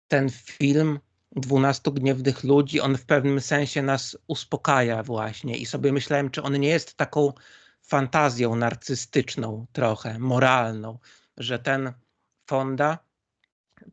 ten film 12 gniewnych ludzi, on w pewnym sensie nas uspokaja właśnie i sobie myślałem, czy on nie jest taką fantazją narcystyczną trochę, moralną, że ten Fonda,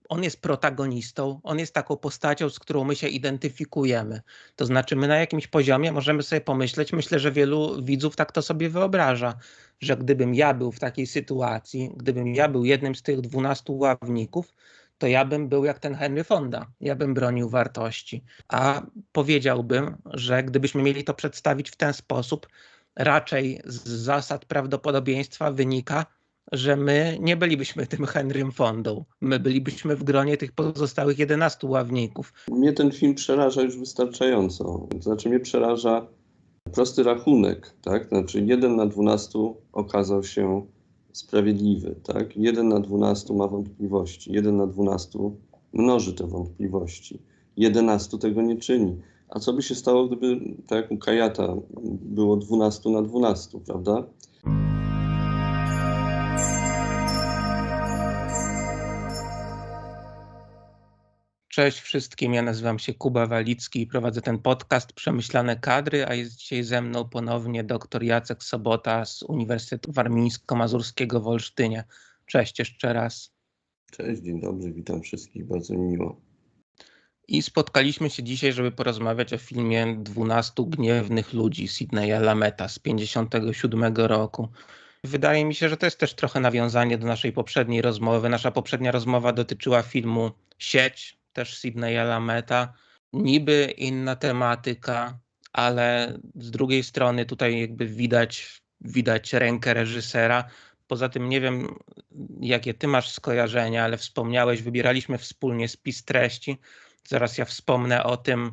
on jest protagonistą, on jest taką postacią, z którą my się identyfikujemy. To znaczy my na jakimś poziomie możemy sobie pomyśleć, myślę, że wielu widzów tak to sobie wyobraża, że gdybym ja był w takiej sytuacji, gdybym ja był jednym z tych 12 ławników, to ja bym był jak ten Henry Fonda, ja bym bronił wartości. A powiedziałbym, że gdybyśmy mieli to przedstawić w ten sposób, raczej z zasad prawdopodobieństwa wynika, że my nie bylibyśmy tym Henrym Fondą. My bylibyśmy w gronie tych pozostałych 11 ławników. Mnie ten film przeraża już wystarczająco. Znaczy mnie przeraża prosty rachunek, tak? Znaczy 1 na 12 okazał się sprawiedliwy, tak? 1 na 12 ma wątpliwości, 1 na 12 mnoży te wątpliwości, 11 tego nie czyni. A co by się stało, gdyby, tak jak u Kajata, było 12 na 12, prawda? Cześć wszystkim, ja nazywam się Kuba Walicki i prowadzę ten podcast Przemyślane Kadry, a jest dzisiaj ze mną ponownie dr Jacek Sobota z Uniwersytetu Warmińsko-Mazurskiego w Olsztynie. Cześć jeszcze raz. Cześć, dzień dobry, witam wszystkich, bardzo mi miło. I spotkaliśmy się dzisiaj, żeby porozmawiać o filmie 12 gniewnych ludzi Sidneya Lameta z 1957 roku. Wydaje mi się, że to jest też trochę nawiązanie do naszej poprzedniej rozmowy. Nasza poprzednia rozmowa dotyczyła filmu Sieć, też Sidneya Lameta. Niby inna tematyka, ale z drugiej strony tutaj jakby widać rękę reżysera. Poza tym nie wiem, jakie ty masz skojarzenia, ale wspomniałeś, wybieraliśmy wspólnie spis treści. Zaraz ja wspomnę o tym,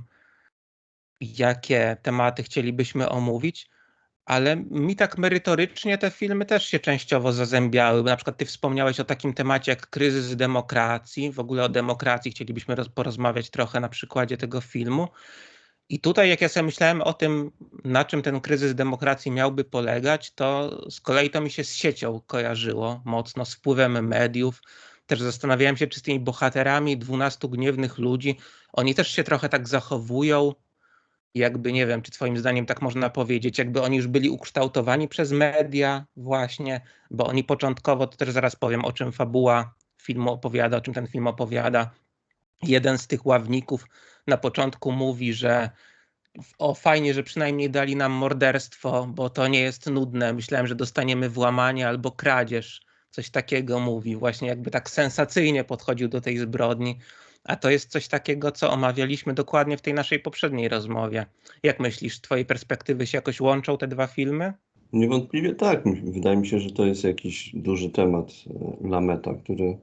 jakie tematy chcielibyśmy omówić. Ale mi tak merytorycznie te filmy też się częściowo zazębiały. Na przykład ty wspomniałeś o takim temacie jak kryzys demokracji. W ogóle o demokracji chcielibyśmy porozmawiać trochę na przykładzie tego filmu. I tutaj jak ja sobie myślałem o tym, na czym ten kryzys demokracji miałby polegać, to z kolei to mi się z siecią kojarzyło mocno, z wpływem mediów. Też zastanawiałem się, czy z tymi bohaterami 12 gniewnych ludzi, oni też się trochę tak zachowują, jakby, nie wiem, czy twoim zdaniem tak można powiedzieć, jakby oni już byli ukształtowani przez media właśnie, bo oni początkowo, to też zaraz powiem, o czym fabuła filmu opowiada, o czym ten film opowiada. Jeden z tych ławników na początku mówi, że fajnie, że przynajmniej dali nam morderstwo, bo to nie jest nudne. Myślałem, że dostaniemy włamanie albo kradzież. Coś takiego mówi. Właśnie jakby tak sensacyjnie podchodził do tej zbrodni. A to jest coś takiego, co omawialiśmy dokładnie w tej naszej poprzedniej rozmowie. Jak myślisz, z twojej perspektywy się jakoś łączą te dwa filmy? Niewątpliwie tak. Wydaje mi się, że to jest jakiś duży temat Lameta, który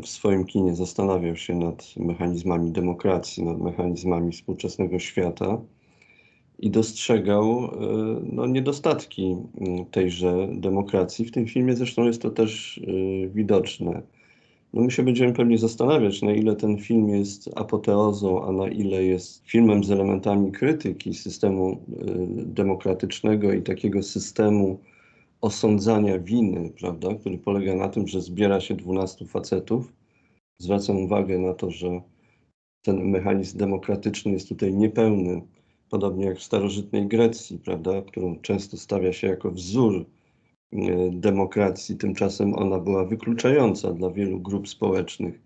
w swoim kinie zastanawiał się nad mechanizmami demokracji, nad mechanizmami współczesnego świata i dostrzegał niedostatki tejże demokracji. W tym filmie zresztą jest to też widoczne. No my się będziemy pewnie zastanawiać, na ile ten film jest apoteozą, a na ile jest filmem z elementami krytyki systemu demokratycznego i takiego systemu osądzania winy, prawda, który polega na tym, że zbiera się 12 facetów. Zwracam uwagę na to, że ten mechanizm demokratyczny jest tutaj niepełny, podobnie jak w starożytnej Grecji, prawda, którą często stawia się jako wzór demokracji, tymczasem ona była wykluczająca dla wielu grup społecznych.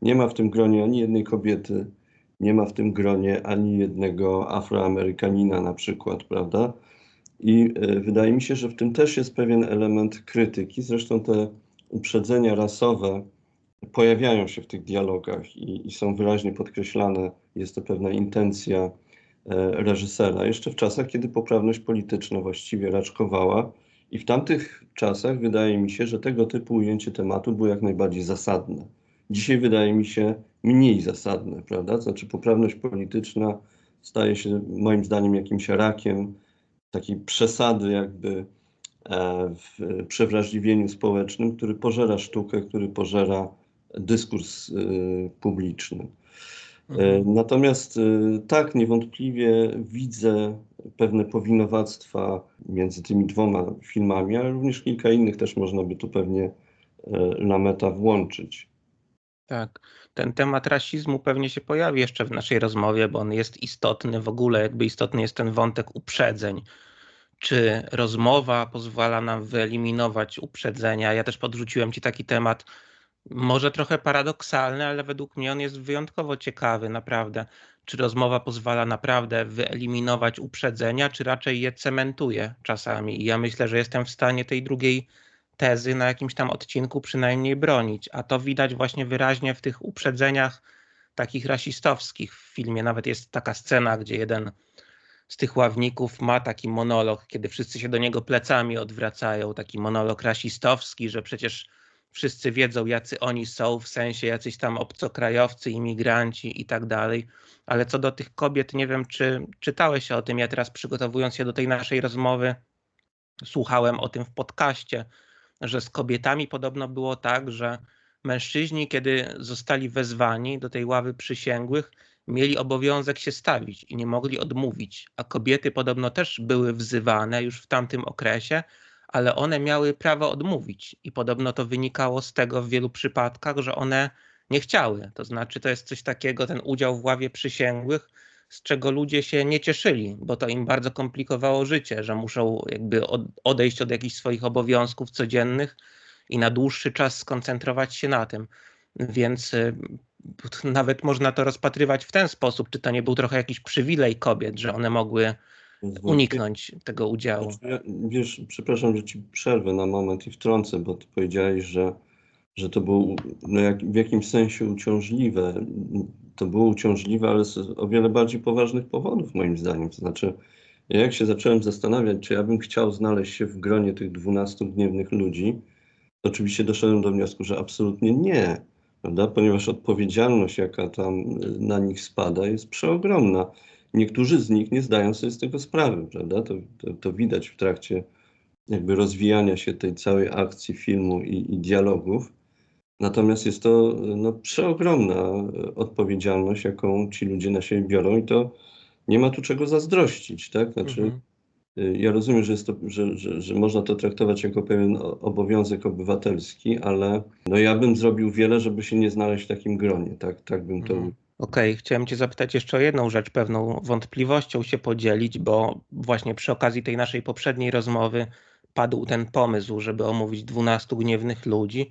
Nie ma w tym gronie ani jednej kobiety, nie ma w tym gronie ani jednego Afroamerykanina na przykład, prawda? I wydaje mi się, że w tym też jest pewien element krytyki. Zresztą te uprzedzenia rasowe pojawiają się w tych dialogach i są wyraźnie podkreślane. Jest to pewna intencja reżysera. Jeszcze w czasach, kiedy poprawność polityczna właściwie raczkowała. I w tamtych czasach wydaje mi się, że tego typu ujęcie tematu było jak najbardziej zasadne. Dzisiaj wydaje mi się mniej zasadne, prawda? Znaczy poprawność polityczna staje się moim zdaniem jakimś rakiem takiej przesady jakby w przewrażliwieniu społecznym, który pożera sztukę, który pożera dyskurs publiczny. Natomiast tak, niewątpliwie widzę pewne powinowactwa między tymi dwoma filmami, ale również kilka innych też można by tu pewnie Lameta włączyć. Tak. Ten temat rasizmu pewnie się pojawi jeszcze w naszej rozmowie, bo on jest istotny w ogóle, jakby istotny jest ten wątek uprzedzeń. Czy rozmowa pozwala nam wyeliminować uprzedzenia? Ja też podrzuciłem ci taki temat, może trochę paradoksalny, ale według mnie on jest wyjątkowo ciekawy, naprawdę. Czy rozmowa pozwala naprawdę wyeliminować uprzedzenia, czy raczej je cementuje czasami? I ja myślę, że jestem w stanie tej drugiej tezy na jakimś tam odcinku przynajmniej bronić, a to widać właśnie wyraźnie w tych uprzedzeniach takich rasistowskich. W filmie nawet jest taka scena, gdzie jeden z tych ławników ma taki monolog, kiedy wszyscy się do niego plecami odwracają, taki monolog rasistowski, że przecież wszyscy wiedzą, jacy oni są, w sensie jacyś tam obcokrajowcy, imigranci i tak dalej. Ale co do tych kobiet, nie wiem, czy czytałeś o tym. Ja teraz, przygotowując się do tej naszej rozmowy, słuchałem o tym w podcaście, że z kobietami podobno było tak, że mężczyźni, kiedy zostali wezwani do tej ławy przysięgłych, mieli obowiązek się stawić i nie mogli odmówić, a kobiety podobno też były wzywane już w tamtym okresie, ale one miały prawo odmówić i podobno to wynikało z tego w wielu przypadkach, że one nie chciały. To znaczy to jest coś takiego, ten udział w ławie przysięgłych, z czego ludzie się nie cieszyli, bo to im bardzo komplikowało życie, że muszą jakby odejść od jakichś swoich obowiązków codziennych i na dłuższy czas skoncentrować się na tym. Więc nawet można to rozpatrywać w ten sposób, czy to nie był trochę jakiś przywilej kobiet, że one mogły uniknąć tego udziału. Wiesz, przepraszam, że ci przerwę na moment i wtrącę, bo ty powiedziałeś, że to było no w jakimś sensie uciążliwe. To było uciążliwe, ale z o wiele bardziej poważnych powodów, moim zdaniem. To znaczy, ja jak się zacząłem zastanawiać, czy ja bym chciał znaleźć się w gronie tych 12 gniewnych ludzi, to oczywiście doszedłem do wniosku, że absolutnie nie, prawda? Ponieważ odpowiedzialność, jaka tam na nich spada, jest przeogromna. Niektórzy z nich nie zdają sobie z tego sprawy, prawda? To widać w trakcie jakby rozwijania się tej całej akcji filmu i dialogów. Natomiast jest to no, przeogromna odpowiedzialność, jaką ci ludzie na siebie biorą i to nie ma tu czego zazdrościć, tak? Znaczy, ja rozumiem, że jest to, że można to traktować jako pewien obowiązek obywatelski, ale no, ja bym zrobił wiele, żeby się nie znaleźć w takim gronie, tak bym to ujął. Okej, chciałem cię zapytać jeszcze o jedną rzecz, pewną wątpliwością się podzielić, bo właśnie przy okazji tej naszej poprzedniej rozmowy padł ten pomysł, żeby omówić 12 gniewnych ludzi.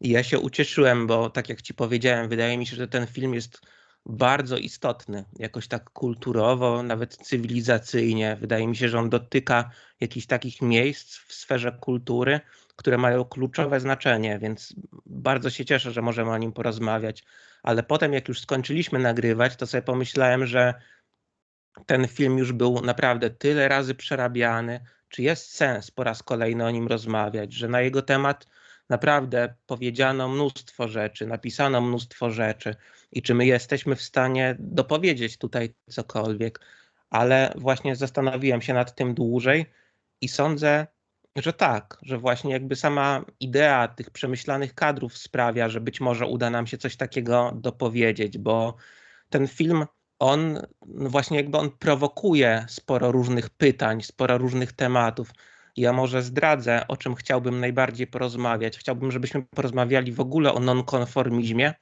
I ja się ucieszyłem, bo tak jak ci powiedziałem, wydaje mi się, że ten film jest bardzo istotny, jakoś tak kulturowo, nawet cywilizacyjnie. Wydaje mi się, że on dotyka jakichś takich miejsc w sferze kultury, które mają kluczowe znaczenie, więc bardzo się cieszę, że możemy o nim porozmawiać. Ale potem, jak już skończyliśmy nagrywać, to sobie pomyślałem, że ten film już był naprawdę tyle razy przerabiany, czy jest sens po raz kolejny o nim rozmawiać, że na jego temat naprawdę powiedziano mnóstwo rzeczy, napisano mnóstwo rzeczy i czy my jesteśmy w stanie dopowiedzieć tutaj cokolwiek. Ale właśnie zastanowiłem się nad tym dłużej i sądzę, że tak, że właśnie jakby sama idea tych przemyślanych kadrów sprawia, że być może uda nam się coś takiego dopowiedzieć, bo ten film, on właśnie jakby on prowokuje sporo różnych pytań, sporo różnych tematów. Ja może zdradzę, o czym chciałbym najbardziej porozmawiać. Chciałbym, żebyśmy porozmawiali w ogóle o nonkonformizmie,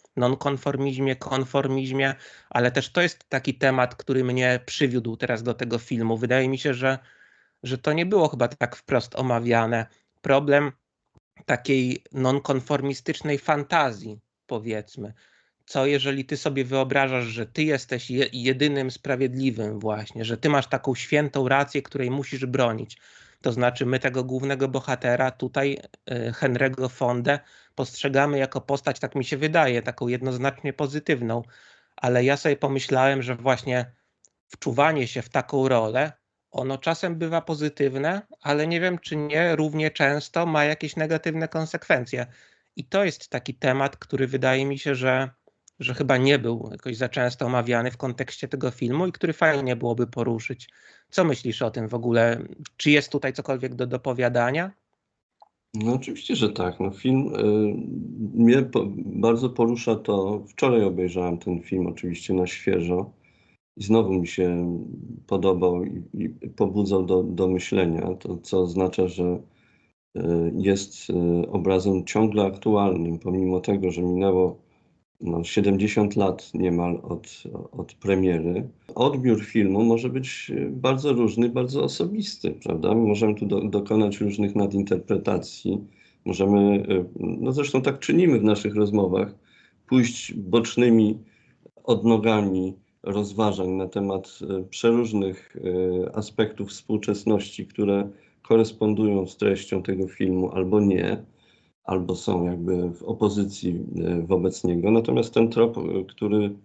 konformizmie, ale też to jest taki temat, który mnie przywiódł teraz do tego filmu. Wydaje mi się, że to nie było chyba tak wprost omawiane. Problem takiej nonkonformistycznej fantazji, powiedzmy. Co jeżeli ty sobie wyobrażasz, że ty jesteś jedynym sprawiedliwym właśnie, że ty masz taką świętą rację, której musisz bronić. To znaczy my tego głównego bohatera tutaj, Henry'ego Fondę, postrzegamy jako postać, tak mi się wydaje, taką jednoznacznie pozytywną. Ale ja sobie pomyślałem, że właśnie wczuwanie się w taką rolę, ono czasem bywa pozytywne, ale nie wiem, czy nie równie często ma jakieś negatywne konsekwencje. I to jest taki temat, który wydaje mi się, że chyba nie był jakoś za często omawiany w kontekście tego filmu i który fajnie byłoby poruszyć. Co myślisz o tym w ogóle? Czy jest tutaj cokolwiek do dopowiadania? No oczywiście, że tak. No, film mnie bardzo porusza to. Wczoraj obejrzałem ten film oczywiście na świeżo i znowu mi się podobał i pobudzał do myślenia, to co oznacza, że jest obrazem ciągle aktualnym, pomimo tego, że minęło 70 lat niemal od premiery. Odbiór filmu może być bardzo różny, bardzo osobisty, prawda? My możemy tu dokonać różnych nadinterpretacji. Możemy, no zresztą tak czynimy w naszych rozmowach, pójść bocznymi odnogami rozważań na temat przeróżnych aspektów współczesności, które korespondują z treścią tego filmu albo nie, albo są jakby w opozycji wobec niego. Natomiast ten trop, który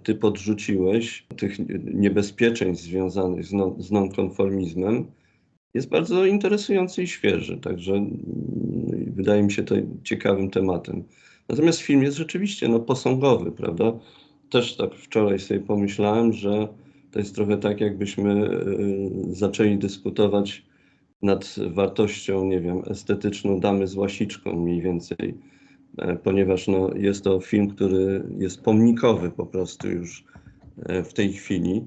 ty podrzuciłeś, tych niebezpieczeństw związanych z nonkonformizmem, jest bardzo interesujący i świeży, także wydaje mi się to ciekawym tematem. Natomiast film jest rzeczywiście posągowy, prawda? Też tak wczoraj sobie pomyślałem, że to jest trochę tak, jakbyśmy zaczęli dyskutować nad wartością, nie wiem, estetyczną Damy z łasiczką mniej więcej, ponieważ jest to film, który jest pomnikowy po prostu już w tej chwili.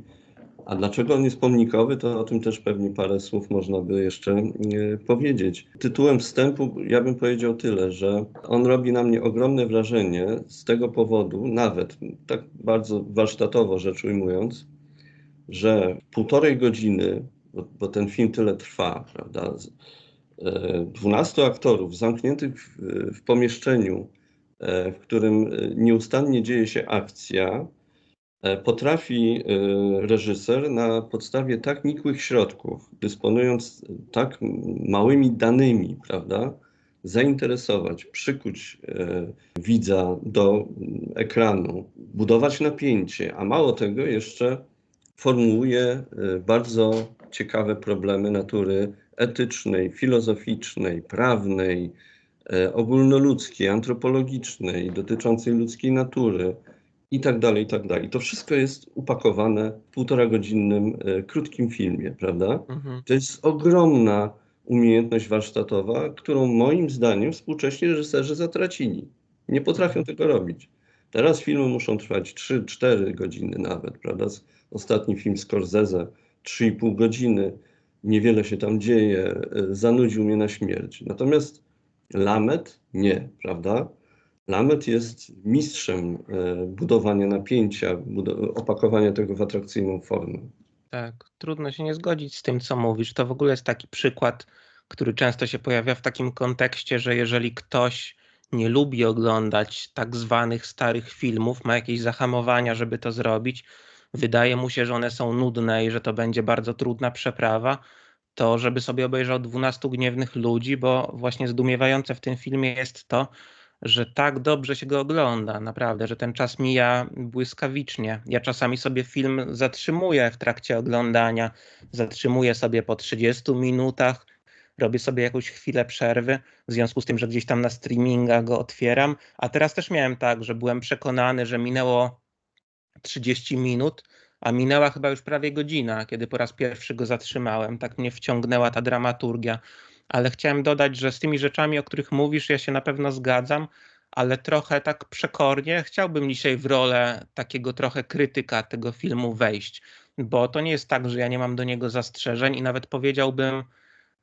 A dlaczego on jest pomnikowy, to o tym też pewnie parę słów można by jeszcze powiedzieć. Tytułem wstępu ja bym powiedział tyle, że on robi na mnie ogromne wrażenie z tego powodu, nawet tak bardzo warsztatowo rzecz ujmując, że 1,5 godziny, bo ten film tyle trwa, prawda, 12 aktorów zamkniętych w pomieszczeniu, w którym nieustannie dzieje się akcja, potrafi reżyser na podstawie tak nikłych środków, dysponując tak małymi danymi, prawda, zainteresować, przykuć widza do ekranu, budować napięcie, a mało tego jeszcze formułuje bardzo ciekawe problemy natury etycznej, filozoficznej, prawnej, ogólnoludzkiej, antropologicznej, dotyczącej ludzkiej natury i tak dalej, i tak dalej. To wszystko jest upakowane w 1,5-godzinnym, krótkim filmie, prawda? Mhm. To jest ogromna umiejętność warsztatowa, którą moim zdaniem współcześni reżyserzy zatracili. Nie potrafią tego robić. Teraz filmy muszą trwać 3-4 godziny nawet, prawda? Ostatni film Scorsese 3,5 godziny. Niewiele się tam dzieje, zanudził mnie na śmierć. Natomiast Lamet nie, prawda? Lamet jest mistrzem budowania napięcia, opakowania tego w atrakcyjną formę. Tak, trudno się nie zgodzić z tym, co mówisz. To w ogóle jest taki przykład, który często się pojawia w takim kontekście, że jeżeli ktoś nie lubi oglądać tak zwanych starych filmów, ma jakieś zahamowania, żeby to zrobić, wydaje mu się, że one są nudne i że to będzie bardzo trudna przeprawa, to żeby sobie obejrzał 12 gniewnych ludzi, bo właśnie zdumiewające w tym filmie jest to, że tak dobrze się go ogląda, naprawdę, że ten czas mija błyskawicznie. Ja czasami sobie film zatrzymuję w trakcie oglądania, zatrzymuję sobie po 30 minutach, robię sobie jakąś chwilę przerwy, w związku z tym, że gdzieś tam na streamingach go otwieram, a teraz też miałem tak, że byłem przekonany, że minęło 30 minut, a minęła chyba już prawie godzina, kiedy po raz pierwszy go zatrzymałem. Tak mnie wciągnęła ta dramaturgia. Ale chciałem dodać, że z tymi rzeczami, o których mówisz, ja się na pewno zgadzam, ale trochę tak przekornie chciałbym dzisiaj w rolę takiego trochę krytyka tego filmu wejść, bo to nie jest tak, że ja nie mam do niego zastrzeżeń i nawet powiedziałbym,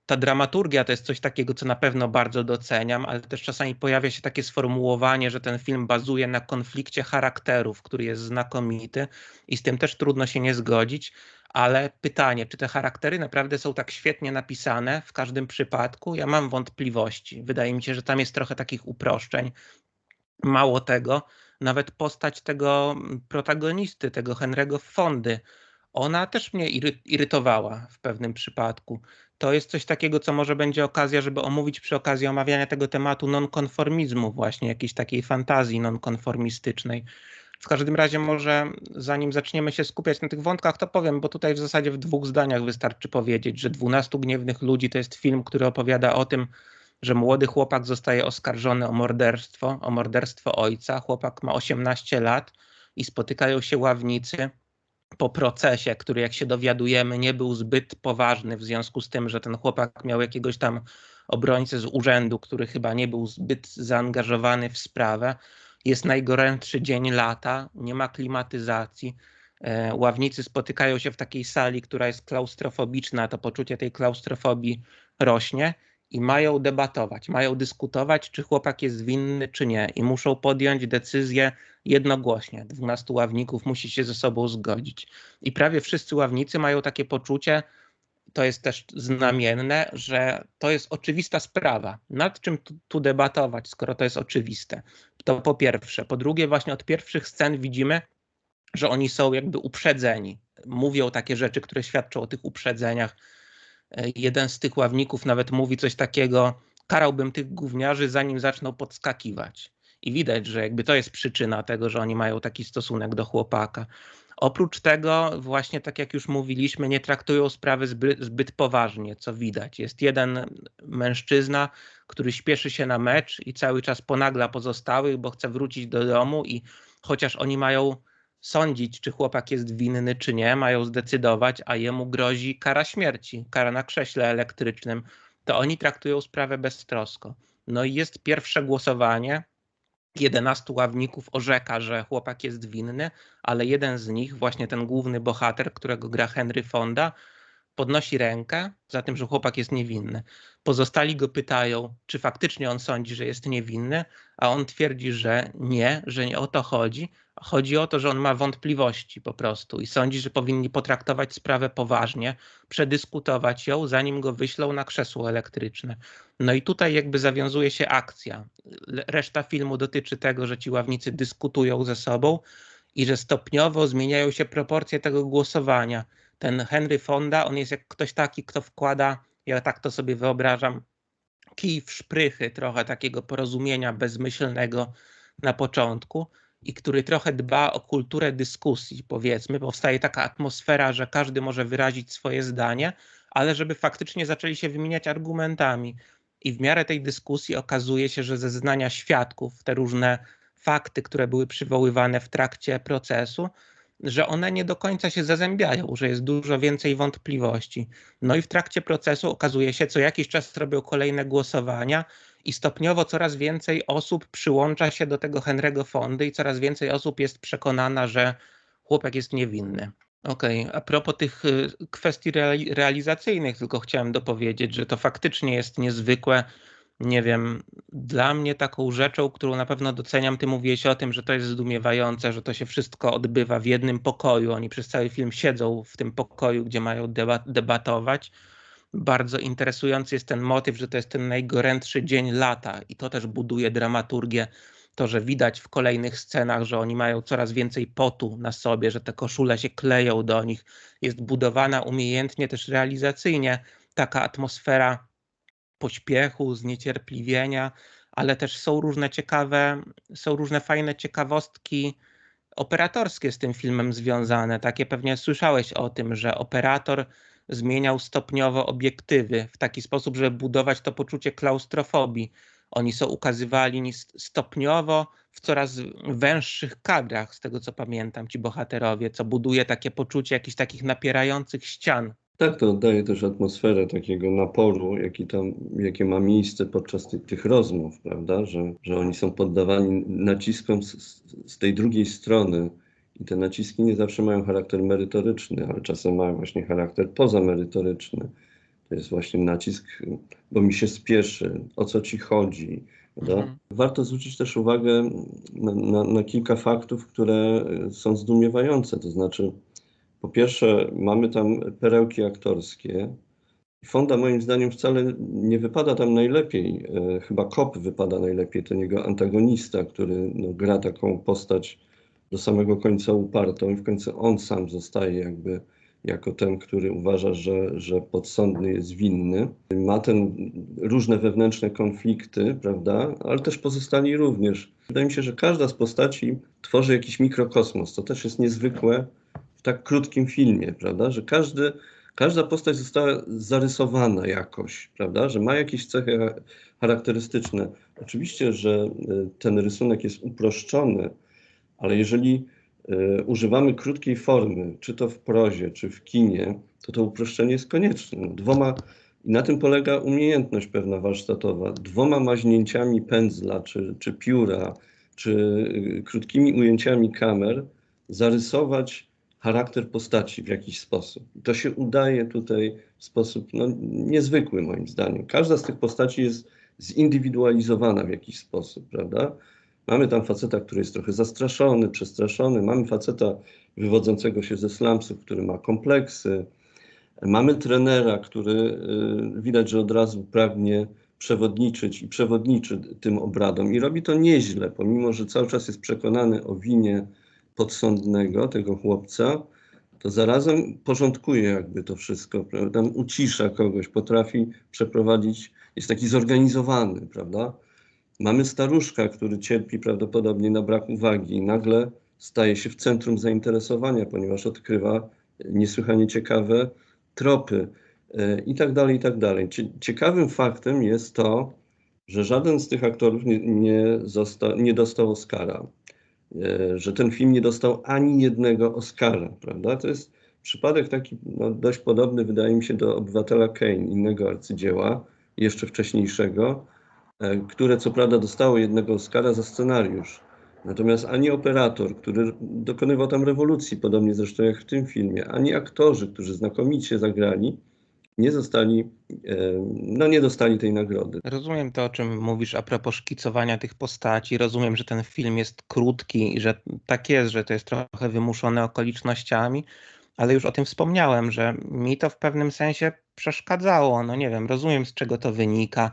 ta dramaturgia to jest coś takiego, co na pewno bardzo doceniam, ale też czasami pojawia się takie sformułowanie, że ten film bazuje na konflikcie charakterów, który jest znakomity i z tym też trudno się nie zgodzić, ale pytanie, czy te charaktery naprawdę są tak świetnie napisane w każdym przypadku? Ja mam wątpliwości. Wydaje mi się, że tam jest trochę takich uproszczeń. Mało tego, nawet postać tego protagonisty, tego Henry'ego Fondy, ona też mnie irytowała w pewnym przypadku. To jest coś takiego, co może będzie okazja, żeby omówić przy okazji omawiania tego tematu nonkonformizmu, właśnie jakiejś takiej fantazji nonkonformistycznej. W każdym razie może zanim zaczniemy się skupiać na tych wątkach, to powiem, bo tutaj w zasadzie w 2 zdaniach wystarczy powiedzieć, że 12 gniewnych ludzi to jest film, który opowiada o tym, że młody chłopak zostaje oskarżony o morderstwo ojca. Chłopak ma 18 lat i spotykają się ławnicy po procesie, który jak się dowiadujemy nie był zbyt poważny w związku z tym, że ten chłopak miał jakiegoś tam obrońcę z urzędu, który chyba nie był zbyt zaangażowany w sprawę. Jest najgorętszy dzień lata, nie ma klimatyzacji. Ławnicy spotykają się w takiej sali, która jest klaustrofobiczna, to poczucie tej klaustrofobii rośnie i mają debatować, mają dyskutować, czy chłopak jest winny, czy nie. I muszą podjąć decyzję jednogłośnie. 12 ławników musi się ze sobą zgodzić. I prawie wszyscy ławnicy mają takie poczucie, to jest też znamienne, że to jest oczywista sprawa. Nad czym tu debatować, skoro to jest oczywiste? To po pierwsze. Po drugie, właśnie od pierwszych scen widzimy, że oni są jakby uprzedzeni. Mówią takie rzeczy, które świadczą o tych uprzedzeniach. Jeden z tych ławników nawet mówi coś takiego: karałbym tych gówniarzy, zanim zaczną podskakiwać. I widać, że jakby to jest przyczyna tego, że oni mają taki stosunek do chłopaka. Oprócz tego, właśnie tak jak już mówiliśmy, nie traktują sprawy zbyt poważnie, co widać. Jest jeden mężczyzna, który śpieszy się na mecz i cały czas ponagla pozostałych, bo chce wrócić do domu, i chociaż oni mają sądzić, czy chłopak jest winny, czy nie, mają zdecydować, a jemu grozi kara śmierci, kara na krześle elektrycznym, to oni traktują sprawę beztrosko. No i jest pierwsze głosowanie. 11 ławników orzeka, że chłopak jest winny, ale jeden z nich, właśnie ten główny bohater, którego gra Henry Fonda, podnosi rękę za tym, że chłopak jest niewinny. Pozostali go pytają, czy faktycznie on sądzi, że jest niewinny, a on twierdzi, że nie o to chodzi. Chodzi o to, że on ma wątpliwości po prostu i sądzi, że powinni potraktować sprawę poważnie, przedyskutować ją, zanim go wyślą na krzesło elektryczne. No i tutaj jakby zawiązuje się akcja. Reszta filmu dotyczy tego, że ci ławnicy dyskutują ze sobą i że stopniowo zmieniają się proporcje tego głosowania. Ten Henry Fonda, on jest jak ktoś taki, kto wkłada, ja tak to sobie wyobrażam, kij w szprychy trochę takiego porozumienia bezmyślnego na początku i który trochę dba o kulturę dyskusji, powiedzmy. Powstaje taka atmosfera, że każdy może wyrazić swoje zdanie, ale żeby faktycznie zaczęli się wymieniać argumentami. I w miarę tej dyskusji okazuje się, że zeznania świadków, te różne fakty, które były przywoływane w trakcie procesu, że one nie do końca się zazębiają, że jest dużo więcej wątpliwości. No i w trakcie procesu okazuje się, co jakiś czas robią kolejne głosowania i stopniowo coraz więcej osób przyłącza się do tego Henry'ego Fondy i coraz więcej osób jest przekonana, że chłopak jest niewinny. Okej, a propos tych kwestii realizacyjnych, tylko chciałem dopowiedzieć, że to faktycznie jest niezwykłe. Nie wiem, dla mnie taką rzeczą, którą na pewno doceniam, ty mówiłeś o tym, że to jest zdumiewające, że to się wszystko odbywa w jednym pokoju. Oni przez cały film siedzą w tym pokoju, gdzie mają debatować. Bardzo interesujący jest ten motyw, że to jest ten najgorętszy dzień lata i to też buduje dramaturgię. To, że widać w kolejnych scenach, że oni mają coraz więcej potu na sobie, że te koszule się kleją do nich. Jest budowana umiejętnie, też realizacyjnie taka atmosfera pośpiechu, zniecierpliwienia, ale też są różne fajne ciekawostki operatorskie z tym filmem związane. Takie pewnie słyszałeś o tym, że operator zmieniał stopniowo obiektywy w taki sposób, żeby budować to poczucie klaustrofobii. Oni są ukazywani stopniowo w coraz węższych kadrach, z tego co pamiętam, ci bohaterowie, co buduje takie poczucie jakichś takich napierających ścian. Tak, to oddaje też atmosferę takiego naporu, jakie ma miejsce podczas tych rozmów, prawda? Że oni są poddawani naciskom z tej drugiej strony i te naciski nie zawsze mają charakter merytoryczny, ale czasem mają właśnie charakter pozamerytoryczny. To jest właśnie nacisk, bo mi się spieszy, o co ci chodzi, prawda? Warto zwrócić też uwagę na kilka faktów, które są zdumiewające, to znaczy po pierwsze, mamy tam perełki aktorskie. Fonda moim zdaniem wcale nie wypada tam najlepiej. Chyba Kopp wypada najlepiej, ten jego antagonista, który gra taką postać do samego końca upartą i w końcu on sam zostaje jakby jako ten, który uważa, że podsądny jest winny. Ma różne wewnętrzne konflikty, prawda, ale też pozostali również. Wydaje mi się, że każda z postaci tworzy jakiś mikrokosmos. To też jest niezwykłe w tak krótkim filmie, prawda, że każda postać została zarysowana jakoś, prawda, że ma jakieś cechy charakterystyczne. Oczywiście, że ten rysunek jest uproszczony, ale jeżeli używamy krótkiej formy, czy to w prozie, czy w kinie, to uproszczenie jest konieczne. I na tym polega umiejętność pewna warsztatowa. 2 maźnięciami pędzla, czy pióra, czy krótkimi ujęciami kamer zarysować charakter postaci w jakiś sposób. I to się udaje tutaj w sposób niezwykły moim zdaniem. Każda z tych postaci jest zindywidualizowana w jakiś sposób, prawda? Mamy tam faceta, który jest trochę zastraszony, przestraszony. Mamy faceta wywodzącego się ze slumsów, który ma kompleksy. Mamy trenera, który widać, że od razu pragnie przewodniczyć i przewodniczy tym obradom i robi to nieźle, pomimo że cały czas jest przekonany o winie podsądnego, tego chłopca, to zarazem porządkuje jakby to wszystko, prawda? Tam ucisza kogoś, potrafi przeprowadzić, jest taki zorganizowany, prawda? Mamy staruszka, który cierpi prawdopodobnie na brak uwagi i nagle staje się w centrum zainteresowania, ponieważ odkrywa niesłychanie ciekawe tropy i tak dalej, i tak dalej. Ciekawym faktem jest to, że żaden z tych aktorów nie dostał Oscara, że ten film nie dostał ani jednego Oscara, prawda? To jest przypadek taki dość podobny, wydaje mi się, do Obywatela Kane, innego arcydzieła, jeszcze wcześniejszego, które co prawda dostało jednego Oscara za scenariusz. Natomiast ani operator, który dokonywał tam rewolucji, podobnie zresztą jak w tym filmie, ani aktorzy, którzy znakomicie zagrali, nie zostali, nie dostali tej nagrody. Rozumiem to, o czym mówisz a propos szkicowania tych postaci. Rozumiem, że ten film jest krótki i że tak jest, że to jest trochę wymuszone okolicznościami, ale już o tym wspomniałem, że mi to w pewnym sensie przeszkadzało. No nie wiem, rozumiem z czego to wynika,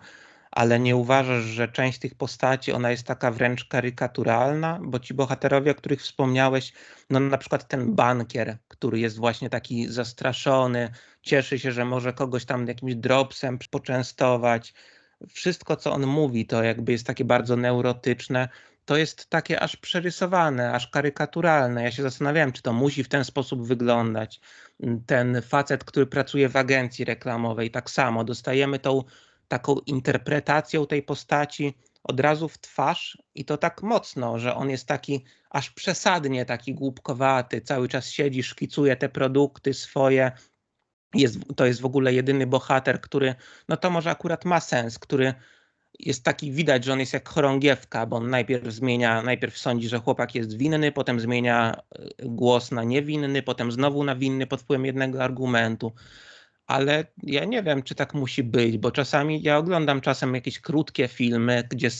ale nie uważasz, że część tych postaci, ona jest taka wręcz karykaturalna? Bo ci bohaterowie, o których wspomniałeś, no na przykład ten bankier, który jest właśnie taki zastraszony, cieszy się, że może kogoś tam jakimś dropsem poczęstować. Wszystko, co on mówi, to jakby jest takie bardzo neurotyczne. To jest takie aż przerysowane, aż karykaturalne. Ja się zastanawiałem, czy to musi w ten sposób wyglądać. Ten facet, który pracuje w agencji reklamowej, tak samo. Dostajemy tą taką interpretacją tej postaci od razu w twarz i to tak mocno, że on jest taki aż przesadnie taki głupkowaty, cały czas siedzi, szkicuje te produkty swoje. To jest w ogóle jedyny bohater, który, no to może akurat ma sens, który jest taki, widać, że on jest jak chorągiewka, bo on najpierw sądzi, że chłopak jest winny, potem zmienia głos na niewinny, potem znowu na winny pod wpływem jednego argumentu. Ale ja nie wiem, czy tak musi być, bo czasami ja oglądam jakieś krótkie filmy, gdzie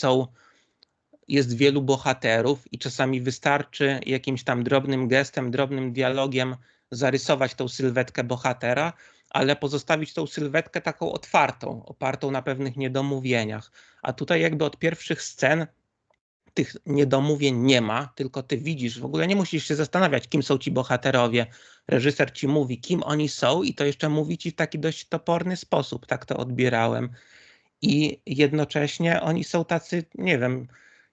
jest wielu bohaterów i czasami wystarczy jakimś tam drobnym gestem, drobnym dialogiem zarysować tą sylwetkę bohatera, ale pozostawić tą sylwetkę taką otwartą, opartą na pewnych niedomówieniach. A tutaj jakby od pierwszych scen tych niedomówień nie ma, tylko ty widzisz, w ogóle nie musisz się zastanawiać, kim są ci bohaterowie. Reżyser ci mówi, kim oni są i to jeszcze mówi ci w taki dość toporny sposób, tak to odbierałem. I jednocześnie oni są tacy, nie wiem,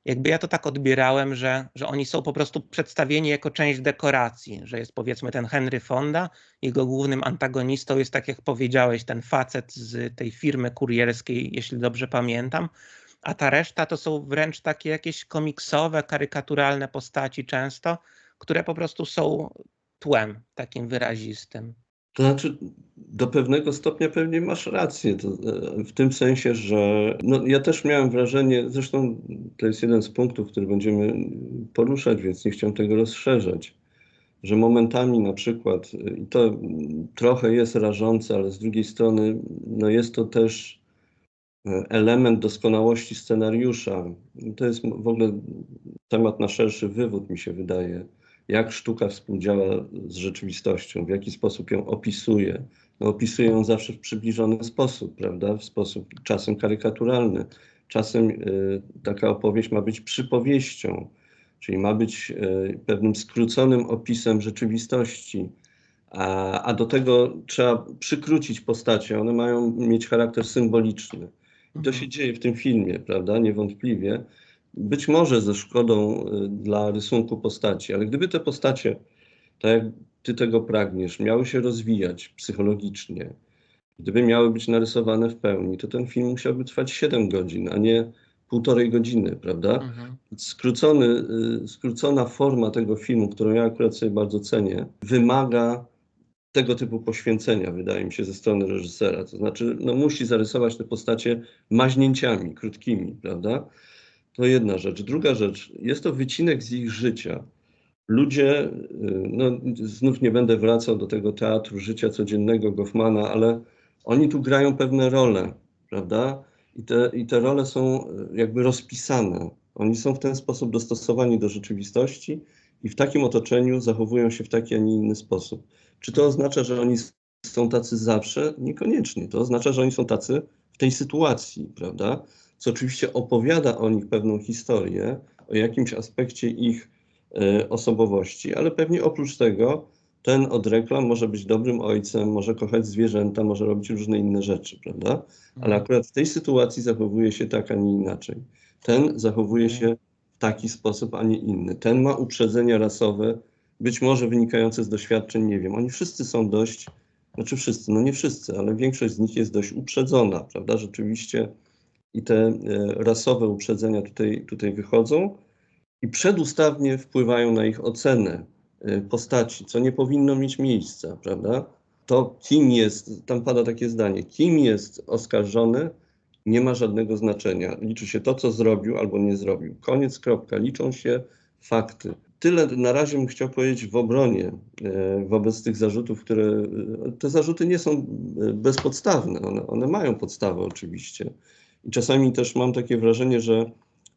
jakby ja to tak odbierałem, że oni są po prostu przedstawieni jako część dekoracji, że jest powiedzmy ten Henry Fonda, jego głównym antagonistą jest, tak jak powiedziałeś, ten facet z tej firmy kurierskiej, jeśli dobrze pamiętam, a ta reszta to są wręcz takie jakieś komiksowe, karykaturalne postaci często, które po prostu są tłem takim wyrazistym. To znaczy, do pewnego stopnia pewnie masz rację, w tym sensie, że ja też miałem wrażenie, zresztą to jest jeden z punktów, który będziemy poruszać, więc nie chciałem tego rozszerzać, że momentami na przykład, i to trochę jest rażące, ale z drugiej strony jest to też element doskonałości scenariusza. To jest w ogóle temat na szerszy wywód, mi się wydaje, jak sztuka współdziała z rzeczywistością, w jaki sposób ją opisuje. Opisuje ją zawsze w przybliżony sposób, prawda? W sposób czasem karykaturalny. Czasem taka opowieść ma być przypowieścią, czyli ma być pewnym skróconym opisem rzeczywistości, a do tego trzeba przykrócić postacie. One mają mieć charakter symboliczny. I to się dzieje w tym filmie, prawda? Niewątpliwie. Być może ze szkodą dla rysunku postaci, ale gdyby te postacie, tak jak ty tego pragniesz, miały się rozwijać psychologicznie, gdyby miały być narysowane w pełni, to ten film musiałby trwać 7 godzin, a nie 1,5 godziny, prawda? Skrócona forma tego filmu, którą ja akurat sobie bardzo cenię, wymaga tego typu poświęcenia, wydaje mi się, ze strony reżysera. To znaczy, musi zarysować te postacie maźnięciami, krótkimi, prawda? To jedna rzecz. Druga rzecz, jest to wycinek z ich życia. ludzie, no znów nie będę wracał do tego teatru życia codziennego Goffmana, ale oni tu grają pewne role, prawda? I te role są jakby rozpisane. Oni są w ten sposób dostosowani do rzeczywistości i w takim otoczeniu zachowują się w taki, a nie inny sposób. Czy to oznacza, że oni są tacy zawsze? Niekoniecznie. To oznacza, że oni są tacy w tej sytuacji, prawda? Co oczywiście opowiada o nich pewną historię, o jakimś aspekcie ich osobowości, ale pewnie oprócz tego ten od reklam może być dobrym ojcem, może kochać zwierzęta, może robić różne inne rzeczy, prawda? Ale akurat w tej sytuacji zachowuje się tak, a nie inaczej. Ten zachowuje się w taki sposób, a nie inny. Ten ma uprzedzenia rasowe, być może wynikające z doświadczeń, nie wiem. Oni wszyscy są dość, znaczy wszyscy, no nie wszyscy, ale większość z nich jest dość uprzedzona, prawda? Rzeczywiście i te rasowe uprzedzenia tutaj wychodzą i przedustawnie wpływają na ich ocenę postaci, co nie powinno mieć miejsca, prawda? To kim jest, tam pada takie zdanie, kim jest oskarżony, nie ma żadnego znaczenia. Liczy się to, co zrobił albo nie zrobił. Koniec, kropka. Liczą się fakty. Tyle na razie bym chciał powiedzieć w obronie wobec tych zarzutów, które... Te zarzuty nie są bezpodstawne. One mają podstawę oczywiście. I czasami też mam takie wrażenie, że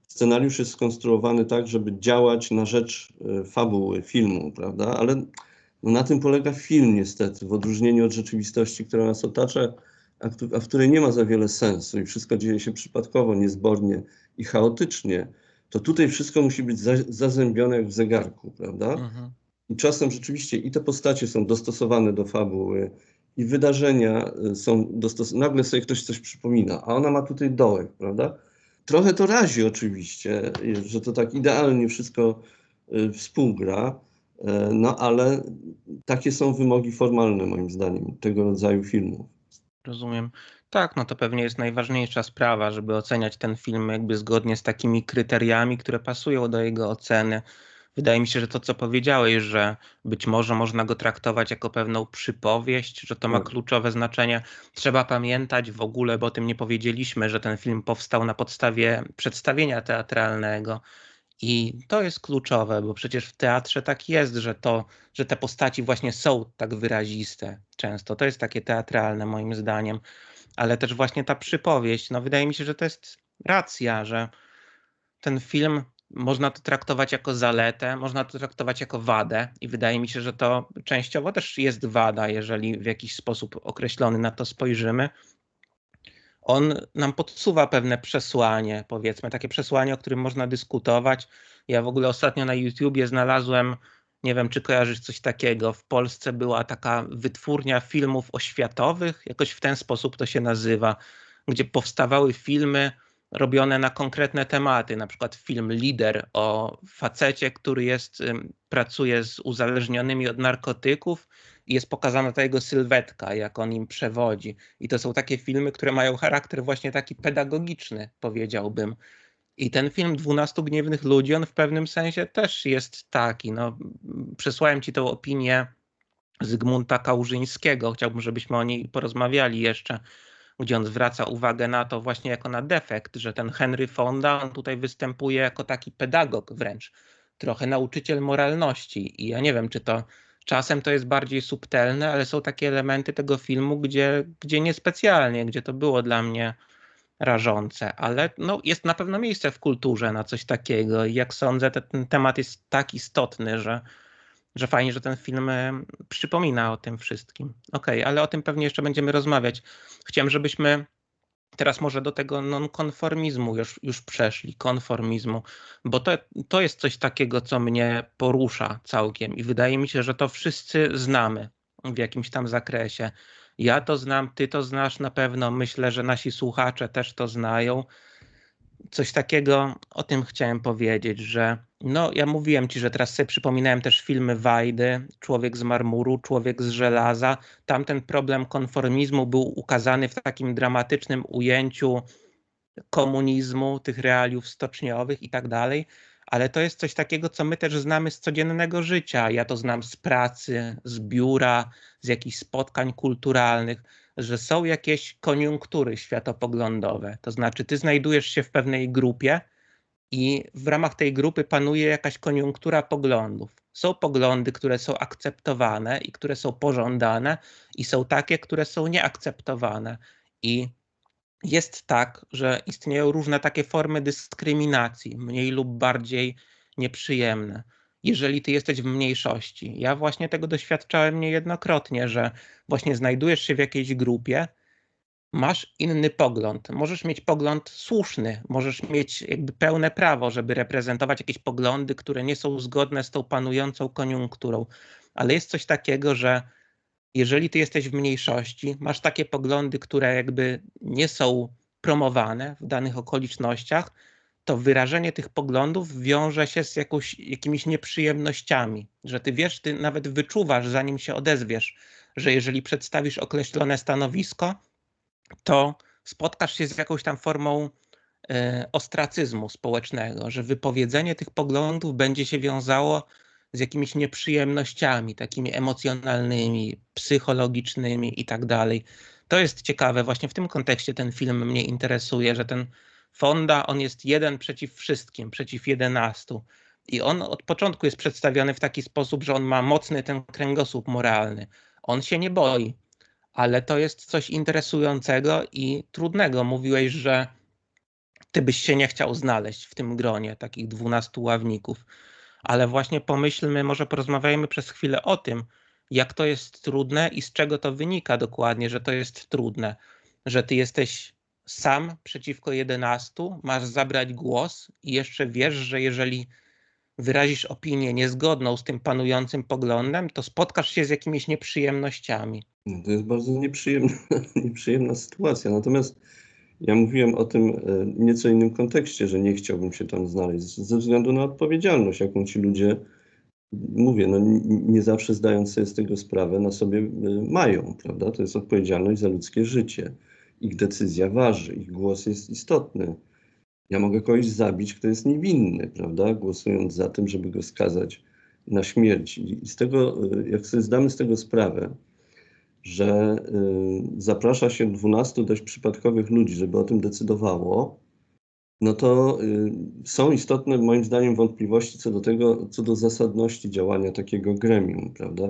scenariusz jest skonstruowany tak, żeby działać na rzecz fabuły filmu, prawda? Ale no na tym polega film niestety, w odróżnieniu od rzeczywistości, która nas otacza, a w której nie ma za wiele sensu i wszystko dzieje się przypadkowo, niezbornie i chaotycznie, to tutaj wszystko musi być zazębione jak w zegarku, prawda? I czasem rzeczywiście i te postacie są dostosowane do fabuły, i wydarzenia są dostosowane. Nagle sobie ktoś coś przypomina, a ona ma tutaj dołek, prawda? Trochę to razi oczywiście, że to tak idealnie wszystko współgra, no ale takie są wymogi formalne moim zdaniem tego rodzaju filmów. Rozumiem. Tak, no to pewnie jest najważniejsza sprawa, żeby oceniać ten film jakby zgodnie z takimi kryteriami, które pasują do jego oceny. Wydaje mi się, że to, co powiedziałeś, że być może można go traktować jako pewną przypowieść, że to ma Tak. kluczowe znaczenie. Trzeba pamiętać w ogóle, bo o tym nie powiedzieliśmy, że ten film powstał na podstawie przedstawienia teatralnego. I to jest kluczowe, bo przecież w teatrze tak jest, że te postaci właśnie są tak wyraziste często. To jest takie teatralne moim zdaniem, ale też właśnie ta przypowieść, no wydaje mi się, że to jest racja, że ten film można to traktować jako zaletę, można to traktować jako wadę i wydaje mi się, że to częściowo też jest wada, jeżeli w jakiś sposób określony na to spojrzymy. On nam podsuwa pewne przesłanie, powiedzmy, takie przesłanie, o którym można dyskutować. Ja w ogóle ostatnio na YouTubie znalazłem, nie wiem, czy kojarzysz coś takiego, w Polsce była taka wytwórnia filmów oświatowych, jakoś w ten sposób to się nazywa, gdzie powstawały filmy robione na konkretne tematy, na przykład film Lider o facecie, który pracuje z uzależnionymi od narkotyków i jest pokazana ta jego sylwetka, jak on im przewodzi. I to są takie filmy, które mają charakter właśnie taki pedagogiczny, powiedziałbym. I ten film 12 gniewnych ludzi, on w pewnym sensie też jest taki. No, przesłałem ci tę opinię Zygmunta Kałużyńskiego. Chciałbym, żebyśmy o niej porozmawiali jeszcze, gdzie on zwraca uwagę na to właśnie jako na defekt, że ten Henry Fonda, on tutaj występuje jako taki pedagog wręcz, trochę nauczyciel moralności. I ja nie wiem, czy to czasem to jest bardziej subtelne, ale są takie elementy tego filmu, gdzie niespecjalnie, gdzie to było dla mnie rażące, ale no, jest na pewno miejsce w kulturze na coś takiego i jak sądzę, ten temat jest tak istotny, że fajnie, że ten film przypomina o tym wszystkim. Okej, ale o tym pewnie jeszcze będziemy rozmawiać. Chciałem, żebyśmy teraz może do tego nonkonformizmu już przeszli, konformizmu, bo to jest coś takiego, co mnie porusza całkiem i wydaje mi się, że to wszyscy znamy w jakimś tam zakresie. Ja to znam, ty to znasz na pewno, myślę, że nasi słuchacze też to znają. Coś takiego o tym chciałem powiedzieć, że no ja mówiłem ci, że teraz sobie przypominałem też filmy Wajdy, Człowiek z marmuru, Człowiek z żelaza. Tam ten problem konformizmu był ukazany w takim dramatycznym ujęciu komunizmu, tych realiów stoczniowych i tak dalej, ale to jest coś takiego, co my też znamy z codziennego życia. Ja to znam z pracy, z biura, z jakichś spotkań kulturalnych, że są jakieś koniunktury światopoglądowe. To znaczy, ty znajdujesz się w pewnej grupie i w ramach tej grupy panuje jakaś koniunktura poglądów. Są poglądy, które są akceptowane i które są pożądane, i są takie, które są nieakceptowane. I jest tak, że istnieją różne takie formy dyskryminacji, mniej lub bardziej nieprzyjemne. Jeżeli ty jesteś w mniejszości, ja właśnie tego doświadczałem niejednokrotnie, że właśnie znajdujesz się w jakiejś grupie, masz inny pogląd. Możesz mieć pogląd słuszny, możesz mieć jakby pełne prawo, żeby reprezentować jakieś poglądy, które nie są zgodne z tą panującą koniunkturą. Ale jest coś takiego, że jeżeli ty jesteś w mniejszości, masz takie poglądy, które jakby nie są promowane w danych okolicznościach, to wyrażenie tych poglądów wiąże się z jakimiś nieprzyjemnościami, że ty wiesz, ty nawet wyczuwasz, zanim się odezwiesz, że jeżeli przedstawisz określone stanowisko, to spotkasz się z jakąś tam formą ostracyzmu społecznego, że wypowiedzenie tych poglądów będzie się wiązało z jakimiś nieprzyjemnościami, takimi emocjonalnymi, psychologicznymi i tak dalej. To jest ciekawe, właśnie w tym kontekście ten film mnie interesuje, że ten Fonda, on jest jeden przeciw wszystkim, przeciw 11. I on od początku jest przedstawiony w taki sposób, że on ma mocny ten kręgosłup moralny. On się nie boi, ale to jest coś interesującego i trudnego. Mówiłeś, że ty byś się nie chciał znaleźć w tym gronie takich 12 ławników. Ale właśnie pomyślmy, może porozmawiajmy przez chwilę o tym, jak to jest trudne i z czego to wynika dokładnie, że to jest trudne. Że ty jesteś sam przeciwko 11, masz zabrać głos i jeszcze wiesz, że jeżeli wyrazisz opinię niezgodną z tym panującym poglądem, to spotkasz się z jakimiś nieprzyjemnościami. No, to jest bardzo nieprzyjemna, nieprzyjemna sytuacja. Natomiast ja mówiłem o tym w nieco innym kontekście, że nie chciałbym się tam znaleźć ze względu na odpowiedzialność, jaką ci ludzie, mówię, no nie zawsze zdając sobie z tego sprawę, na sobie mają, prawda? To jest odpowiedzialność za ludzkie życie. Ich decyzja waży, ich głos jest istotny. Ja mogę kogoś zabić, kto jest niewinny, prawda? Głosując za tym, żeby go skazać na śmierć. I z tego, jak sobie zdamy z tego sprawę, że zaprasza się 12 dość przypadkowych ludzi, żeby o tym decydowało, no to są istotne moim zdaniem wątpliwości co do tego, co do zasadności działania takiego gremium, prawda?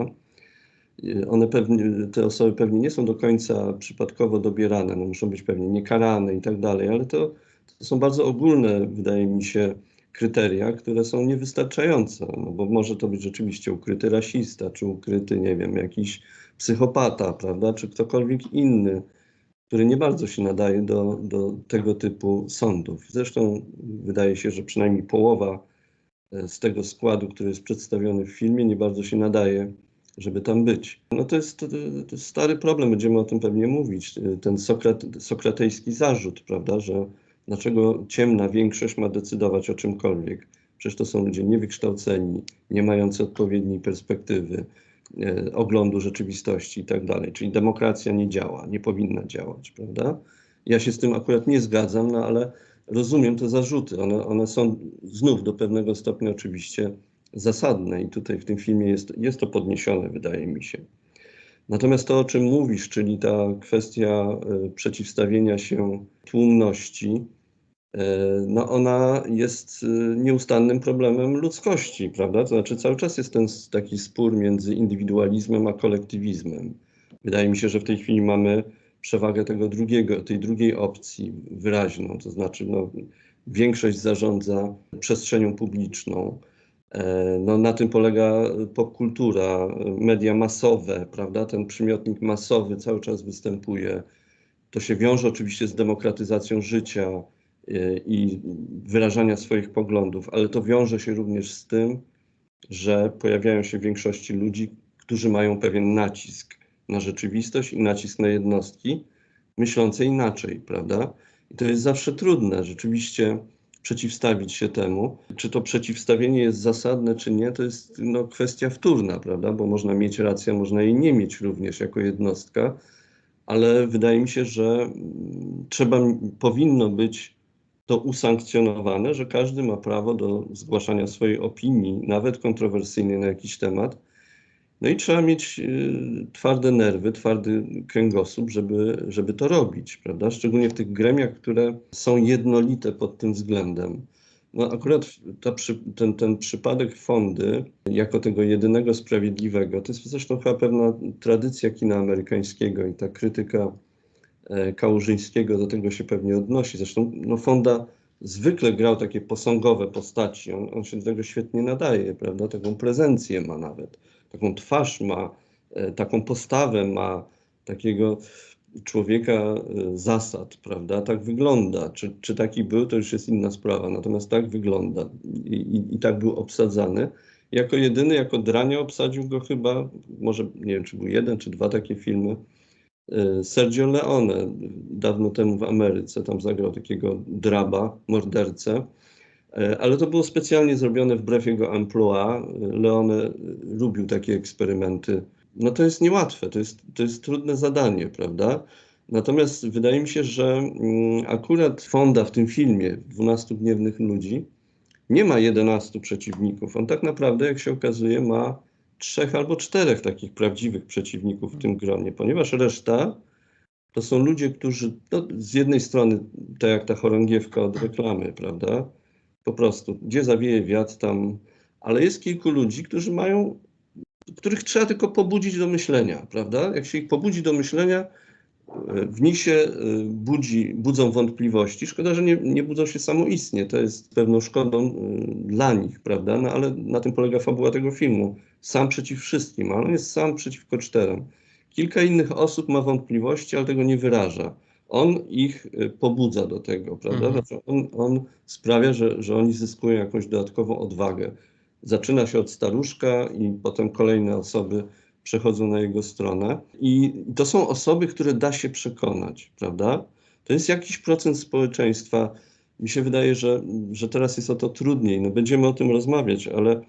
One pewnie, te osoby pewnie nie są do końca przypadkowo dobierane, no muszą być pewnie niekarane i tak dalej, ale to są bardzo ogólne, wydaje mi się, kryteria, które są niewystarczające, no bo może to być rzeczywiście ukryty rasista, czy ukryty, nie wiem, jakiś psychopata, prawda, czy ktokolwiek inny, który nie bardzo się nadaje do tego typu sądów. Zresztą wydaje się, że przynajmniej połowa z tego składu, który jest przedstawiony w filmie, nie bardzo się nadaje, żeby tam być. No to jest stary problem, będziemy o tym pewnie mówić, ten sokratejski zarzut, prawda, że dlaczego ciemna większość ma decydować o czymkolwiek. Przecież to są ludzie niewykształceni, nie mający odpowiedniej perspektywy, oglądu rzeczywistości i tak dalej. Czyli demokracja nie działa, nie powinna działać, prawda? Ja się z tym akurat nie zgadzam, no ale rozumiem te zarzuty. One są znów do pewnego stopnia oczywiście zasadne i tutaj w tym filmie jest to podniesione, wydaje mi się. Natomiast to, o czym mówisz, czyli ta kwestia przeciwstawienia się tłumności, no ona jest nieustannym problemem ludzkości, prawda? To znaczy cały czas jest ten taki spór między indywidualizmem a kolektywizmem. Wydaje mi się, że w tej chwili mamy przewagę tej drugiej opcji wyraźną, to znaczy no, większość zarządza przestrzenią publiczną. No, na tym polega popkultura, media masowe, prawda? Ten przymiotnik masowy cały czas występuje. To się wiąże oczywiście z demokratyzacją życia i wyrażania swoich poglądów, ale to wiąże się również z tym, że pojawiają się w większości ludzi, którzy mają pewien nacisk na rzeczywistość i nacisk na jednostki myślące inaczej, prawda? I to jest zawsze trudne rzeczywiście przeciwstawić się temu. Czy to przeciwstawienie jest zasadne, czy nie, to jest no, kwestia wtórna, prawda? Bo można mieć rację, można jej nie mieć również jako jednostka, ale wydaje mi się, że powinno być to usankcjonowane, że każdy ma prawo do zgłaszania swojej opinii, nawet kontrowersyjnej na jakiś temat. No i trzeba mieć twarde nerwy, twardy kręgosłup, żeby to robić, prawda? Szczególnie w tych gremiach, które są jednolite pod tym względem. No akurat ten przypadek Fondy jako tego jedynego sprawiedliwego, to jest zresztą chyba pewna tradycja kina amerykańskiego i ta krytyka Kałużyńskiego do tego się pewnie odnosi. Zresztą no, Fonda zwykle grał takie posągowe postaci, on się do tego świetnie nadaje, prawda? Taką prezencję ma nawet, taką twarz ma, taką postawę ma, takiego człowieka zasad, prawda? Tak wygląda. Czy taki był, to już jest inna sprawa, natomiast tak wygląda i tak był obsadzany. Jako jedyny, jako drania obsadził go chyba, może nie wiem, czy był jeden, czy dwa takie filmy, Sergio Leone dawno temu w Ameryce, tam zagrał takiego draba, mordercę, ale to było specjalnie zrobione wbrew jego emploi. Leone lubił takie eksperymenty. No to jest niełatwe, to jest trudne zadanie, prawda? Natomiast wydaje mi się, że akurat Fonda w tym filmie 12 gniewnych ludzi nie ma 11 przeciwników. On tak naprawdę, jak się okazuje, ma 3 albo 4 takich prawdziwych przeciwników w tym gronie, ponieważ reszta to są ludzie, którzy no, z jednej strony, tak jak ta chorągiewka od reklamy, prawda? Po prostu, gdzie zawieje wiatr tam, ale jest kilku ludzi, których trzeba tylko pobudzić do myślenia, prawda? Jak się ich pobudzi do myślenia, w nich się budzą wątpliwości. Szkoda, że nie budzą się samoistnie. To jest pewną szkodą dla nich, prawda? No ale na tym polega fabuła tego filmu. Sam przeciw wszystkim, ale on jest sam przeciwko 4. Kilka innych osób ma wątpliwości, ale tego nie wyraża. On ich pobudza do tego, prawda? Znaczy on sprawia, że oni zyskują jakąś dodatkową odwagę. Zaczyna się od staruszka i potem kolejne osoby przechodzą na jego stronę. I to są osoby, które da się przekonać, prawda? To jest jakiś procent społeczeństwa. Mi się wydaje, że teraz jest o to trudniej. No będziemy o tym rozmawiać, ale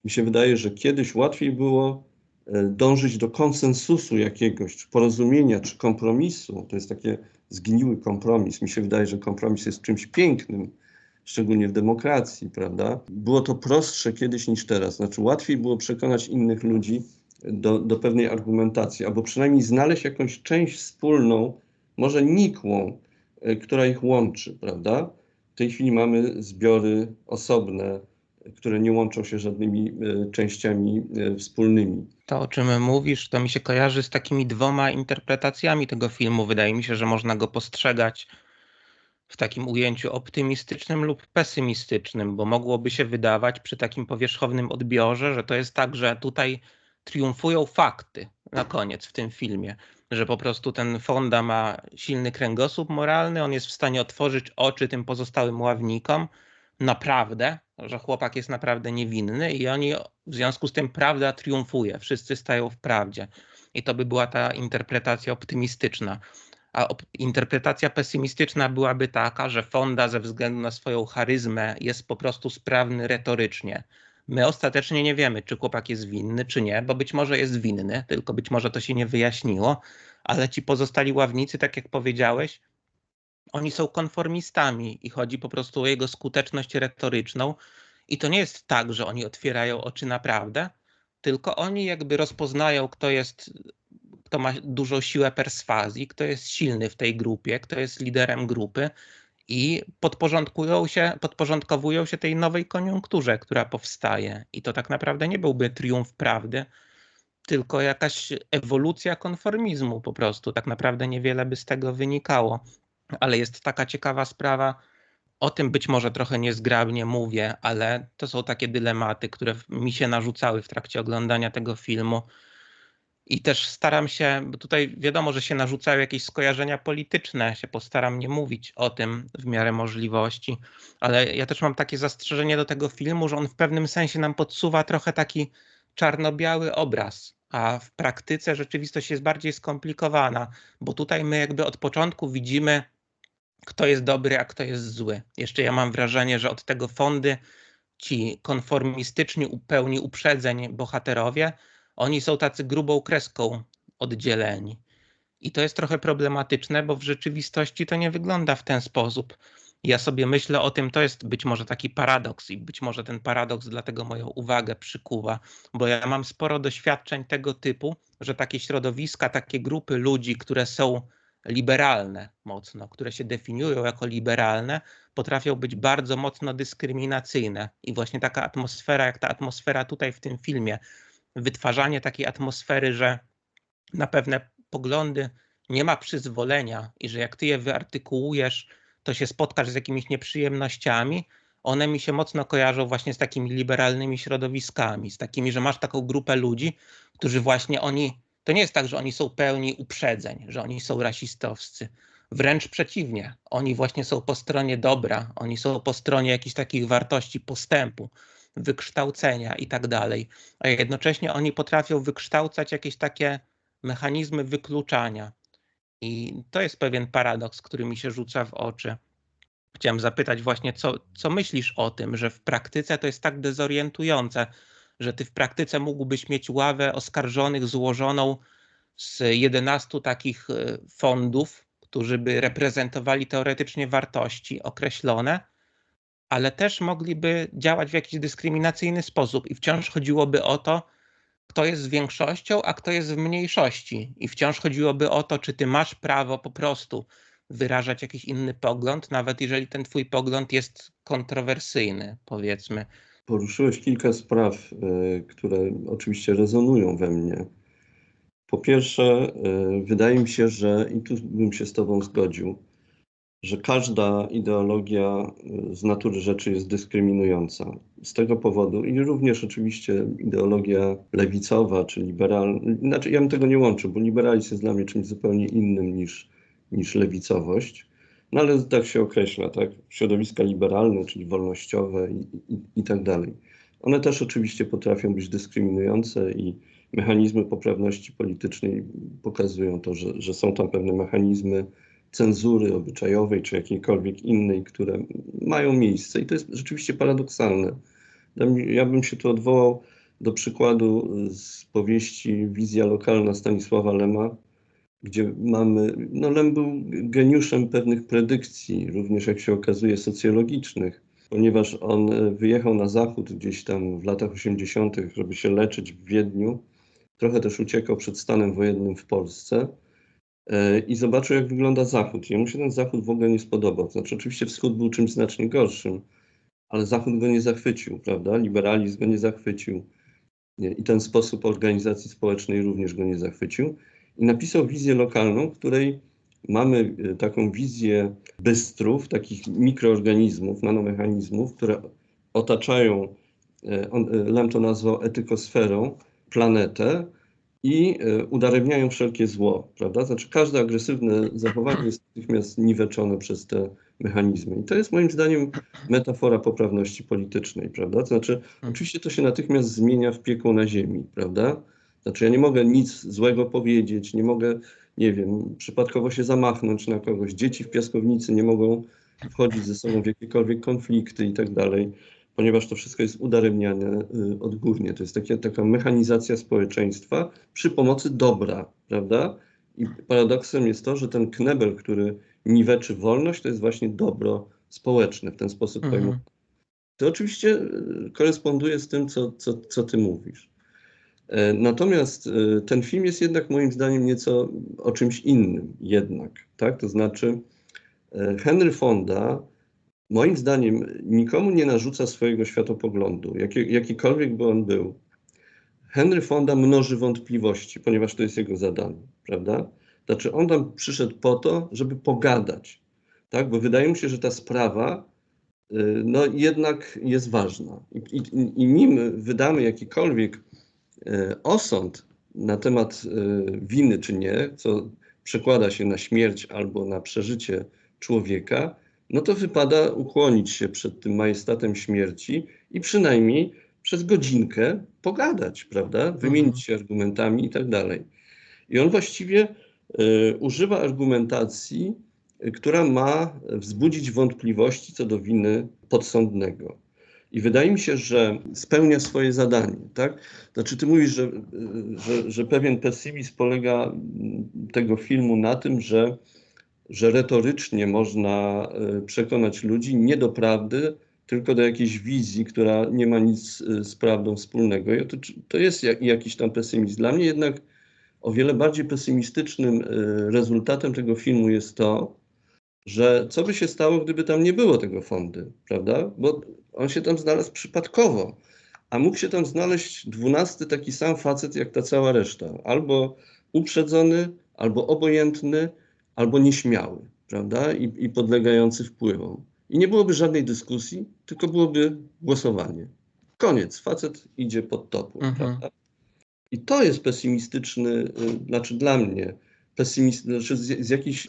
mi się wydaje, że kiedyś łatwiej było dążyć do konsensusu jakiegoś, czy porozumienia, czy kompromisu. To jest taki zgniły kompromis. Mi się wydaje, że kompromis jest czymś pięknym, szczególnie w demokracji, prawda? Było to prostsze kiedyś niż teraz. Znaczy łatwiej było przekonać innych ludzi do pewnej argumentacji, albo przynajmniej znaleźć jakąś część wspólną, może nikłą, która ich łączy, prawda? W tej chwili mamy zbiory osobne, które nie łączą się żadnymi częściami wspólnymi. To, o czym mówisz, to mi się kojarzy z takimi dwoma interpretacjami tego filmu. Wydaje mi się, że można go postrzegać w takim ujęciu optymistycznym lub pesymistycznym, bo mogłoby się wydawać przy takim powierzchownym odbiorze, że to jest tak, że tutaj triumfują fakty na koniec w tym filmie, że po prostu ten Fonda ma silny kręgosłup moralny, on jest w stanie otworzyć oczy tym pozostałym ławnikom, naprawdę, że chłopak jest naprawdę niewinny i oni w związku z tym prawda triumfuje, wszyscy stają w prawdzie. I to by była ta interpretacja optymistyczna. A interpretacja pesymistyczna byłaby taka, że Fonda ze względu na swoją charyzmę jest po prostu sprawny retorycznie. My ostatecznie nie wiemy, czy chłopak jest winny, czy nie, bo być może jest winny, tylko być może to się nie wyjaśniło, ale ci pozostali ławnicy, tak jak powiedziałeś, oni są konformistami i chodzi po prostu o jego skuteczność retoryczną. I to nie jest tak, że oni otwierają oczy na prawdę, tylko oni jakby rozpoznają, kto ma dużą siłę perswazji, kto jest silny w tej grupie, kto jest liderem grupy i podporządkowują się tej nowej koniunkturze, która powstaje. I to tak naprawdę nie byłby triumf prawdy, tylko jakaś ewolucja konformizmu po prostu. Tak naprawdę niewiele by z tego wynikało. Ale jest taka ciekawa sprawa, o tym być może trochę niezgrabnie mówię, ale to są takie dylematy, które mi się narzucały w trakcie oglądania tego filmu. I też staram się, bo tutaj wiadomo, że się narzucają jakieś skojarzenia polityczne, się postaram nie mówić o tym w miarę możliwości, ale ja też mam takie zastrzeżenie do tego filmu, że on w pewnym sensie nam podsuwa trochę taki czarno-biały obraz, a w praktyce rzeczywistość jest bardziej skomplikowana, bo tutaj my jakby od początku widzimy, kto jest dobry, a kto jest zły. Jeszcze ja mam wrażenie, że od tego Fondy ci konformistyczni, pełni uprzedzeń bohaterowie, oni są tacy grubą kreską oddzieleni. I to jest trochę problematyczne, bo w rzeczywistości to nie wygląda w ten sposób. Ja sobie myślę o tym, to jest być może taki paradoks i być może ten paradoks dlatego moją uwagę przykuwa, bo ja mam sporo doświadczeń tego typu, że takie środowiska, takie grupy ludzi, które są liberalne mocno, które się definiują jako liberalne, potrafią być bardzo mocno dyskryminacyjne. I właśnie taka atmosfera, jak ta atmosfera tutaj w tym filmie, wytwarzanie takiej atmosfery, że na pewne poglądy nie ma przyzwolenia i że jak ty je wyartykułujesz, to się spotkasz z jakimiś nieprzyjemnościami, one mi się mocno kojarzą właśnie z takimi liberalnymi środowiskami, z takimi, że masz taką grupę ludzi, którzy właśnie to nie jest tak, że oni są pełni uprzedzeń, że oni są rasistowscy. Wręcz przeciwnie, oni właśnie są po stronie dobra, oni są po stronie jakichś takich wartości postępu, wykształcenia i tak dalej, a jednocześnie oni potrafią wykształcać jakieś takie mechanizmy wykluczania. I to jest pewien paradoks, który mi się rzuca w oczy. Chciałem zapytać właśnie, co myślisz o tym, że w praktyce to jest tak dezorientujące, że ty w praktyce mógłbyś mieć ławę oskarżonych złożoną z 11 takich fondów, którzy by reprezentowali teoretycznie wartości określone, ale też mogliby działać w jakiś dyskryminacyjny sposób i wciąż chodziłoby o to, kto jest z większością, a kto jest w mniejszości. I wciąż chodziłoby o to, czy ty masz prawo po prostu wyrażać jakiś inny pogląd, nawet jeżeli ten twój pogląd jest kontrowersyjny, powiedzmy. Poruszyłeś kilka spraw, które oczywiście rezonują we mnie. Po pierwsze, wydaje mi się, że, i tu bym się z Tobą zgodził, że każda ideologia z natury rzeczy jest dyskryminująca. Z tego powodu, i również oczywiście ideologia lewicowa czy liberalna, znaczy ja bym tego nie łączył, bo liberalizm jest dla mnie czymś zupełnie innym niż lewicowość. No ale tak się określa, tak? Środowiska liberalne, czyli wolnościowe i tak dalej. One też oczywiście potrafią być dyskryminujące i mechanizmy poprawności politycznej pokazują to, że są tam pewne mechanizmy cenzury obyczajowej czy jakiejkolwiek innej, które mają miejsce. I to jest rzeczywiście paradoksalne. Ja bym się tu odwołał do przykładu z powieści Wizja lokalna Stanisława Lema, gdzie Lem był geniuszem pewnych predykcji, również jak się okazuje socjologicznych, ponieważ on wyjechał na zachód gdzieś tam w latach 80., żeby się leczyć w Wiedniu. Trochę też uciekał przed stanem wojennym w Polsce i zobaczył, jak wygląda Zachód. Jemu się ten Zachód w ogóle nie spodobał. Znaczy, oczywiście Wschód był czymś znacznie gorszym, ale Zachód go nie zachwycił, prawda? Liberalizm go nie zachwycił. I ten sposób organizacji społecznej również go nie zachwycił. I napisał wizję lokalną, w której mamy taką wizję bystrów, takich mikroorganizmów, nanomechanizmów, które otaczają, Lem to nazwał etykosferą, planetę, i udaremniają wszelkie zło, prawda? Znaczy każde agresywne zachowanie jest natychmiast niweczone przez te mechanizmy. I to jest moim zdaniem metafora poprawności politycznej, prawda? To znaczy oczywiście to się natychmiast zmienia w piekło na ziemi, prawda? Znaczy ja nie mogę nic złego powiedzieć, nie mogę, nie wiem, przypadkowo się zamachnąć na kogoś. Dzieci w piaskownicy nie mogą wchodzić ze sobą w jakiekolwiek konflikty i tak dalej, ponieważ to wszystko jest udaremniane odgórnie. To jest taka mechanizacja społeczeństwa przy pomocy dobra, prawda? I paradoksem jest to, że ten knebel, który niweczy wolność, to jest właśnie dobro społeczne w ten sposób pojmowane. To oczywiście koresponduje z tym, co ty mówisz. Natomiast ten film jest jednak moim zdaniem nieco o czymś innym jednak, tak? To znaczy Henry Fonda moim zdaniem nikomu nie narzuca swojego światopoglądu, jakikolwiek by on był. Henry Fonda mnoży wątpliwości, ponieważ to jest jego zadanie, prawda? Znaczy on tam przyszedł po to, żeby pogadać, tak? Bo wydaje mi się, że ta sprawa no jednak jest ważna. I nim wydamy jakikolwiek osąd na temat winy czy nie, co przekłada się na śmierć albo na przeżycie człowieka, no to wypada ukłonić się przed tym majestatem śmierci i przynajmniej przez godzinkę pogadać, prawda? Wymienić się argumentami i tak dalej. I on właściwie używa argumentacji, która ma wzbudzić wątpliwości co do winy podsądnego. I wydaje mi się, że spełnia swoje zadanie, tak? Znaczy ty mówisz, że pewien pesymizm polega tego filmu na tym, że retorycznie można przekonać ludzi nie do prawdy, tylko do jakiejś wizji, która nie ma nic z prawdą wspólnego. I to jest jakiś tam pesymizm. Dla mnie jednak o wiele bardziej pesymistycznym rezultatem tego filmu jest to, że co by się stało, gdyby tam nie było tego fondy, prawda? Bo on się tam znalazł przypadkowo, a mógł się tam znaleźć 12 taki sam facet jak ta cała reszta. Albo uprzedzony, albo obojętny, albo nieśmiały, prawda? I podlegający wpływom. I nie byłoby żadnej dyskusji, tylko byłoby głosowanie. Koniec, facet idzie pod topór, prawda? I to jest pesymistyczny, znaczy dla mnie, znaczy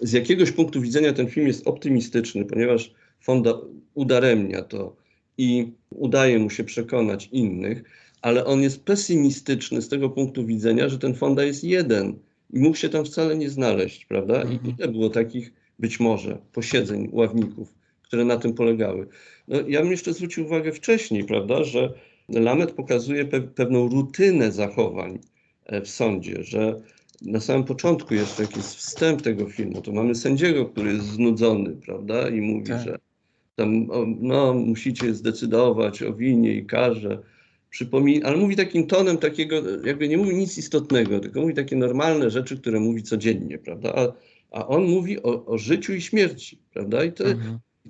z jakiegoś punktu widzenia ten film jest optymistyczny, ponieważ Fonda udaremnia to i udaje mu się przekonać innych, ale on jest pesymistyczny z tego punktu widzenia, że ten Fonda jest jeden i mógł się tam wcale nie znaleźć, prawda? I ile było takich, być może, posiedzeń ławników, które na tym polegały. No, ja bym jeszcze zwrócił uwagę wcześniej, prawda, że Lamet pokazuje pewną rutynę zachowań w sądzie, że na samym początku jeszcze, jak jest wstęp tego filmu, to mamy sędziego, który jest znudzony, prawda, i mówi, że tam, no, musicie zdecydować o winie i karze, ale mówi takim tonem takiego, jakby nie mówi nic istotnego, tylko mówi takie normalne rzeczy, które mówi codziennie, prawda, a on mówi o życiu i śmierci, prawda, i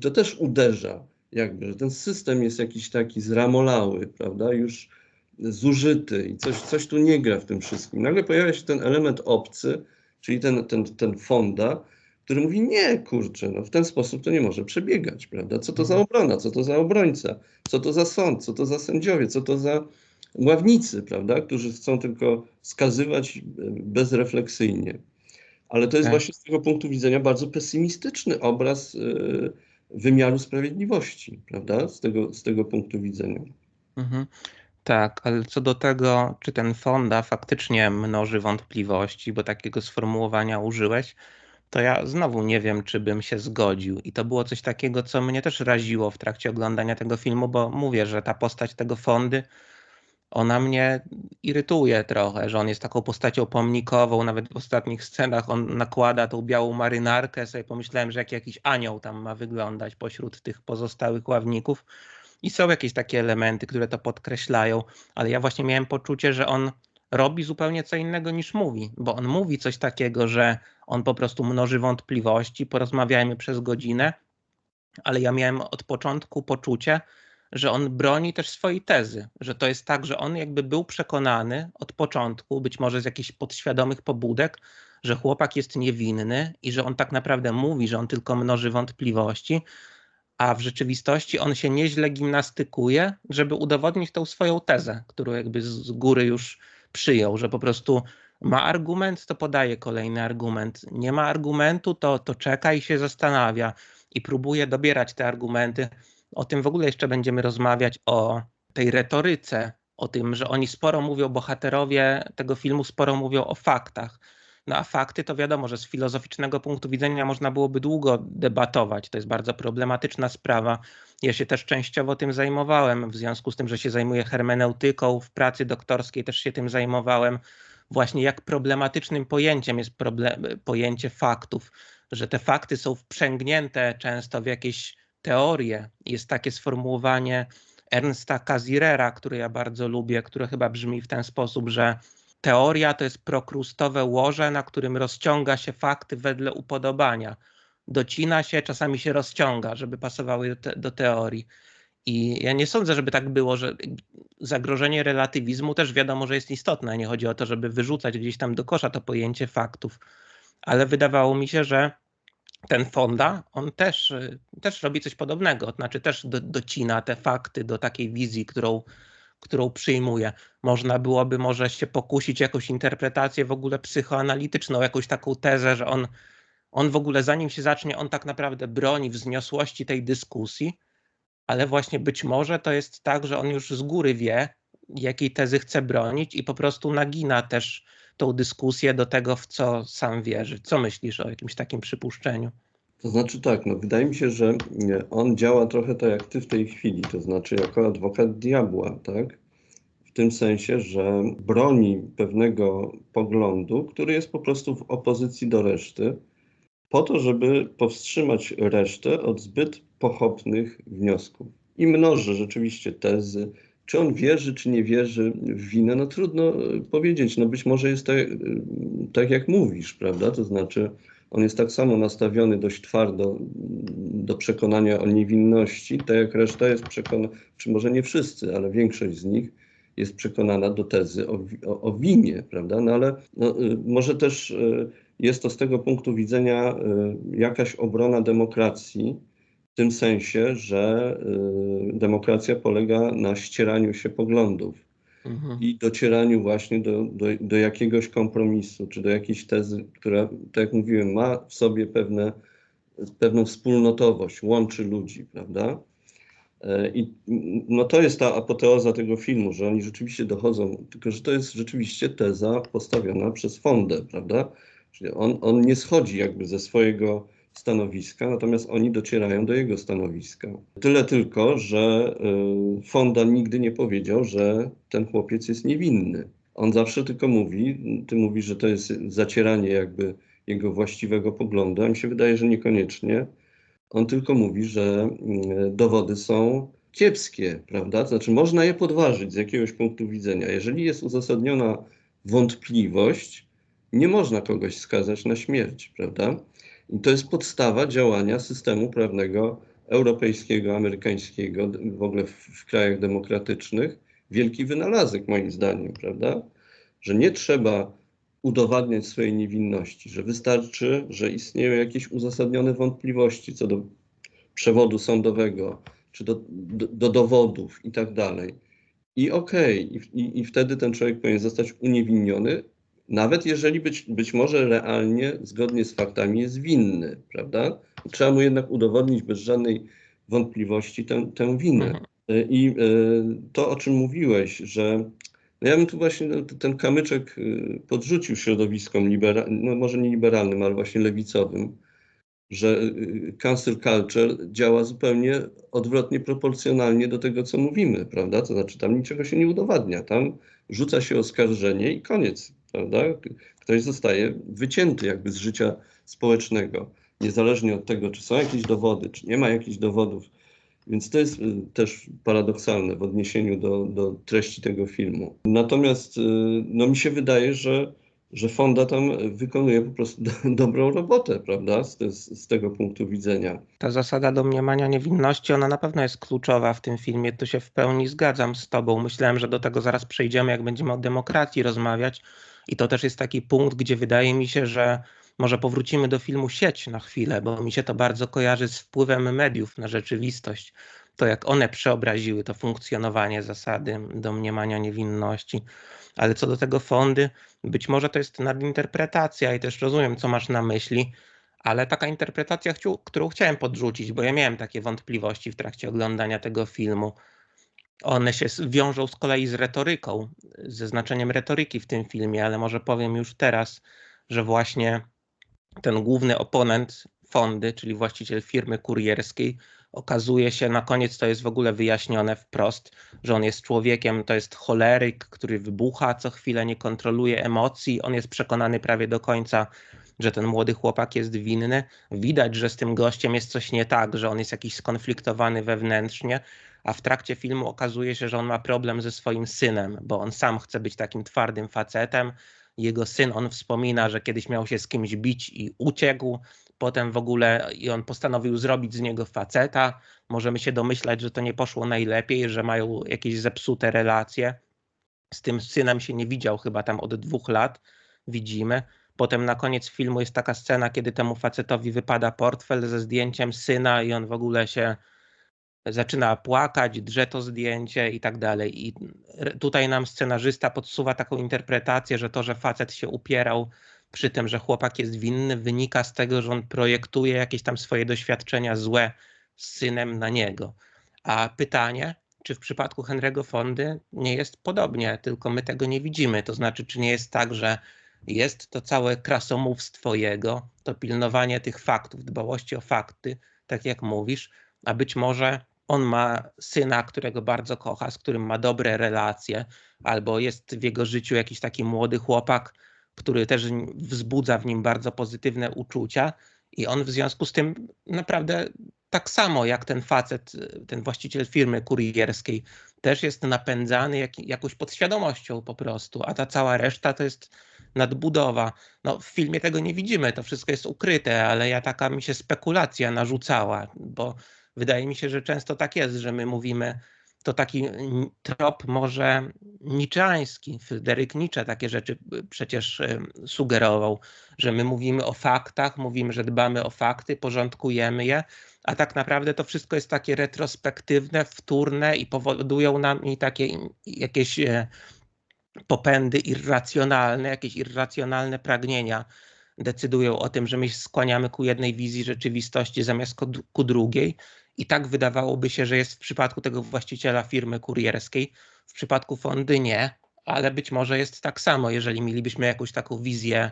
to też uderza, jakby, że ten system jest jakiś taki zramolały, prawda, już zużyty i coś tu nie gra w tym wszystkim. Nagle pojawia się ten element obcy, czyli ten Fonda, który mówi, nie, kurczę, no w ten sposób to nie może przebiegać, prawda? Co to za obrona, co to za obrońca, co to za sąd, co to za sędziowie, co to za ławnicy, prawda, którzy chcą tylko skazywać bezrefleksyjnie. Ale to jest właśnie z tego punktu widzenia bardzo pesymistyczny obraz wymiaru sprawiedliwości, prawda, z tego punktu widzenia. Tak, ale co do tego, czy ten Fonda faktycznie mnoży wątpliwości, bo takiego sformułowania użyłeś, to ja znowu nie wiem, czy bym się zgodził. I to było coś takiego, co mnie też raziło w trakcie oglądania tego filmu, bo mówię, że ta postać tego Fondy, ona mnie irytuje trochę, że on jest taką postacią pomnikową, nawet w ostatnich scenach on nakłada tą białą marynarkę, sobie pomyślałem, że jak jakiś anioł tam ma wyglądać pośród tych pozostałych ławników. I są jakieś takie elementy, które to podkreślają, ale ja właśnie miałem poczucie, że on robi zupełnie co innego niż mówi, bo on mówi coś takiego, że on po prostu mnoży wątpliwości, porozmawiajmy przez godzinę, ale ja miałem od początku poczucie, że on broni też swojej tezy, że to jest tak, że on jakby był przekonany od początku, być może z jakichś podświadomych pobudek, że chłopak jest niewinny i że on tak naprawdę mówi, że on tylko mnoży wątpliwości, a w rzeczywistości on się nieźle gimnastykuje, żeby udowodnić tą swoją tezę, którą jakby z góry już przyjął, że po prostu ma argument, to podaje kolejny argument. Nie ma argumentu, to czeka i się zastanawia i próbuje dobierać te argumenty. O tym w ogóle jeszcze będziemy rozmawiać, o tej retoryce, o tym, że oni sporo mówią, bohaterowie tego filmu sporo mówią o faktach. No a fakty to wiadomo, że z filozoficznego punktu widzenia można byłoby długo debatować. To jest bardzo problematyczna sprawa. Ja się też częściowo tym zajmowałem, w związku z tym, że się zajmuję hermeneutyką, w pracy doktorskiej też się tym zajmowałem. Właśnie jak problematycznym pojęciem jest pojęcie faktów, że te fakty są wprzęgnięte często w jakieś teorie. Jest takie sformułowanie Ernsta Cassirera, które ja bardzo lubię, które chyba brzmi w ten sposób, że teoria to jest prokrustowe łoże, na którym rozciąga się fakty wedle upodobania. Docina się, czasami się rozciąga, żeby pasowały do teorii. I ja nie sądzę, żeby tak było, że zagrożenie relatywizmu też wiadomo, że jest istotne. Nie chodzi o to, żeby wyrzucać gdzieś tam do kosza to pojęcie faktów. Ale wydawało mi się, że ten Fonda, on też robi coś podobnego. To znaczy też docina te fakty do takiej wizji, którą przyjmuje. Można byłoby może się pokusić jakąś interpretację w ogóle psychoanalityczną, jakąś taką tezę, że on w ogóle zanim się zacznie, on tak naprawdę broni wzniosłości tej dyskusji, ale właśnie być może to jest tak, że on już z góry wie, jakiej tezy chce bronić i po prostu nagina też tą dyskusję do tego, w co sam wierzy. Co myślisz o jakimś takim przypuszczeniu? To znaczy tak, no wydaje mi się, że on działa trochę tak jak ty w tej chwili, to znaczy jako adwokat diabła, tak? W tym sensie, że broni pewnego poglądu, który jest po prostu w opozycji do reszty, po to, żeby powstrzymać resztę od zbyt pochopnych wniosków. I mnoży rzeczywiście tezy, Czy on wierzy, czy nie wierzy w winę? No trudno powiedzieć. No być może jest tak jak mówisz, prawda? To znaczy on jest tak samo nastawiony dość twardo do przekonania o niewinności, tak jak reszta jest przekonana, czy może nie wszyscy, ale większość z nich jest przekonana do tezy o winie, prawda? No ale może też jest to z tego punktu widzenia jakaś obrona demokracji, w tym sensie, że demokracja polega na ścieraniu się poglądów i docieraniu właśnie do jakiegoś kompromisu, czy do jakiejś tezy, która, tak jak mówiłem, ma w sobie pewną wspólnotowość, łączy ludzi, prawda? I no to jest ta apoteoza tego filmu, że oni rzeczywiście dochodzą, tylko że to jest rzeczywiście teza postawiona przez Fondę, prawda? Czyli on nie schodzi jakby ze swojego stanowiska, natomiast oni docierają do jego stanowiska. Tyle tylko, że Fonda nigdy nie powiedział, że ten chłopiec jest niewinny. On zawsze tylko mówi, ty mówisz, że to jest zacieranie jakby jego właściwego poglądu, a mi się wydaje, że niekoniecznie. On tylko mówi, że dowody są kiepskie, prawda? To znaczy można je podważyć z jakiegoś punktu widzenia. Jeżeli jest uzasadniona wątpliwość, nie można kogoś skazać na śmierć, prawda? I to jest podstawa działania systemu prawnego europejskiego, amerykańskiego, w ogóle w krajach demokratycznych. Wielki wynalazek moim zdaniem, prawda? Że nie trzeba udowadniać swojej niewinności, że wystarczy, że istnieją jakieś uzasadnione wątpliwości co do przewodu sądowego, czy do dowodów i tak dalej. I okej, i wtedy ten człowiek powinien zostać uniewinniony, nawet jeżeli być może realnie, zgodnie z faktami, jest winny, prawda? Trzeba mu jednak udowodnić bez żadnej wątpliwości tę winę. I to, o czym mówiłeś, że no ja bym tu właśnie ten kamyczek podrzucił środowiskom no może nie liberalnym, ale właśnie lewicowym, że cancel culture działa zupełnie odwrotnie proporcjonalnie do tego, co mówimy, prawda? To znaczy tam niczego się nie udowadnia, tam rzuca się oskarżenie i koniec, prawda? Ktoś zostaje wycięty jakby z życia społecznego, niezależnie od tego, czy są jakieś dowody, czy nie ma jakichś dowodów. Więc to jest też paradoksalne w odniesieniu do treści tego filmu. Natomiast no, mi się wydaje, że Fonda tam wykonuje po prostu dobrą robotę, prawda, z tego punktu widzenia. Ta zasada domniemania niewinności, ona na pewno jest kluczowa w tym filmie. Tu się w pełni zgadzam z tobą. Myślałem, że do tego zaraz przejdziemy, jak będziemy o demokracji rozmawiać. I to też jest taki punkt, gdzie wydaje mi się, że może powrócimy do filmu Sieć na chwilę, bo mi się to bardzo kojarzy z wpływem mediów na rzeczywistość. To jak one przeobraziły to funkcjonowanie zasady domniemania niewinności. Ale co do tego Fondy, być może to jest nadinterpretacja i też rozumiem, co masz na myśli. Ale taka interpretacja, którą chciałem podrzucić, bo ja miałem takie wątpliwości w trakcie oglądania tego filmu. One się wiążą z kolei z retoryką, ze znaczeniem retoryki w tym filmie, ale może powiem już teraz, że właśnie ten główny oponent Fondy, czyli właściciel firmy kurierskiej, okazuje się, na koniec to jest w ogóle wyjaśnione wprost, że on jest człowiekiem, to jest choleryk, który wybucha co chwilę, nie kontroluje emocji, on jest przekonany prawie do końca, że ten młody chłopak jest winny. Widać, że z tym gościem jest coś nie tak, że on jest jakiś skonfliktowany wewnętrznie, a w trakcie filmu okazuje się, że on ma problem ze swoim synem, bo on sam chce być takim twardym facetem. Jego syn, on wspomina, że kiedyś miał się z kimś bić i uciekł, potem w ogóle i on postanowił zrobić z niego faceta. Możemy się domyślać, że to nie poszło najlepiej, że mają jakieś zepsute relacje. Z tym synem się nie widział chyba tam od 2 lat, widzimy. Potem na koniec filmu jest taka scena, kiedy temu facetowi wypada portfel ze zdjęciem syna i on w ogóle się zaczyna płakać, drze to zdjęcie i tak dalej. I tutaj nam scenarzysta podsuwa taką interpretację, że to, że facet się upierał przy tym, że chłopak jest winny, wynika z tego, że on projektuje jakieś tam swoje doświadczenia złe z synem na niego. A pytanie, czy w przypadku Henry'ego Fondy nie jest podobnie, tylko my tego nie widzimy. To znaczy, czy nie jest tak, że jest to całe krasomówstwo jego, to pilnowanie tych faktów, dbałości o fakty, tak jak mówisz, a być może on ma syna, którego bardzo kocha, z którym ma dobre relacje, albo jest w jego życiu jakiś taki młody chłopak, który też wzbudza w nim bardzo pozytywne uczucia i on w związku z tym naprawdę tak samo jak ten facet, ten właściciel firmy kurierskiej, też jest napędzany jakąś podświadomością po prostu, a ta cała reszta to jest nadbudowa. No, w filmie tego nie widzimy, to wszystko jest ukryte, ale taka mi się spekulacja narzucała, bo wydaje mi się, że często tak jest, że my mówimy, to taki trop może niczeański. Fryderyk Nietzsche takie rzeczy przecież sugerował, że my mówimy o faktach, mówimy, że dbamy o fakty, porządkujemy je, a tak naprawdę to wszystko jest takie retrospektywne, wtórne i powodują nam takie jakieś popędy irracjonalne, jakieś irracjonalne pragnienia decydują o tym, że my się skłaniamy ku jednej wizji rzeczywistości zamiast ku drugiej. I tak wydawałoby się, że jest w przypadku tego właściciela firmy kurierskiej, w przypadku Fondy nie, ale być może jest tak samo, jeżeli mielibyśmy jakąś taką wizję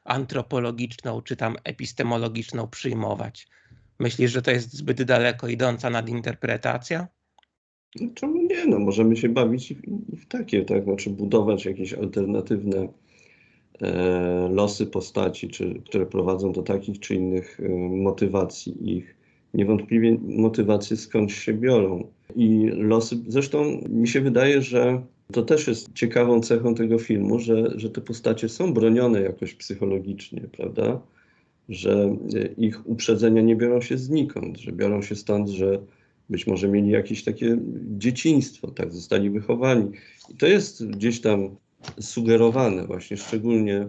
antropologiczną czy tam epistemologiczną przyjmować. Myślisz, że to jest zbyt daleko idąca nadinterpretacja? No, czemu nie? No, możemy się bawić i w takie, tak? Znaczy budować jakieś alternatywne losy postaci, które prowadzą do takich czy innych motywacji ich. Niewątpliwie motywacje skądś się biorą. I losy, zresztą mi się wydaje, że to też jest ciekawą cechą tego filmu, że te postacie są bronione jakoś psychologicznie, prawda? Że ich uprzedzenia nie biorą się znikąd, że biorą się stąd, że być może mieli jakieś takie dzieciństwo, tak, zostali wychowani. I to jest gdzieś tam sugerowane właśnie, szczególnie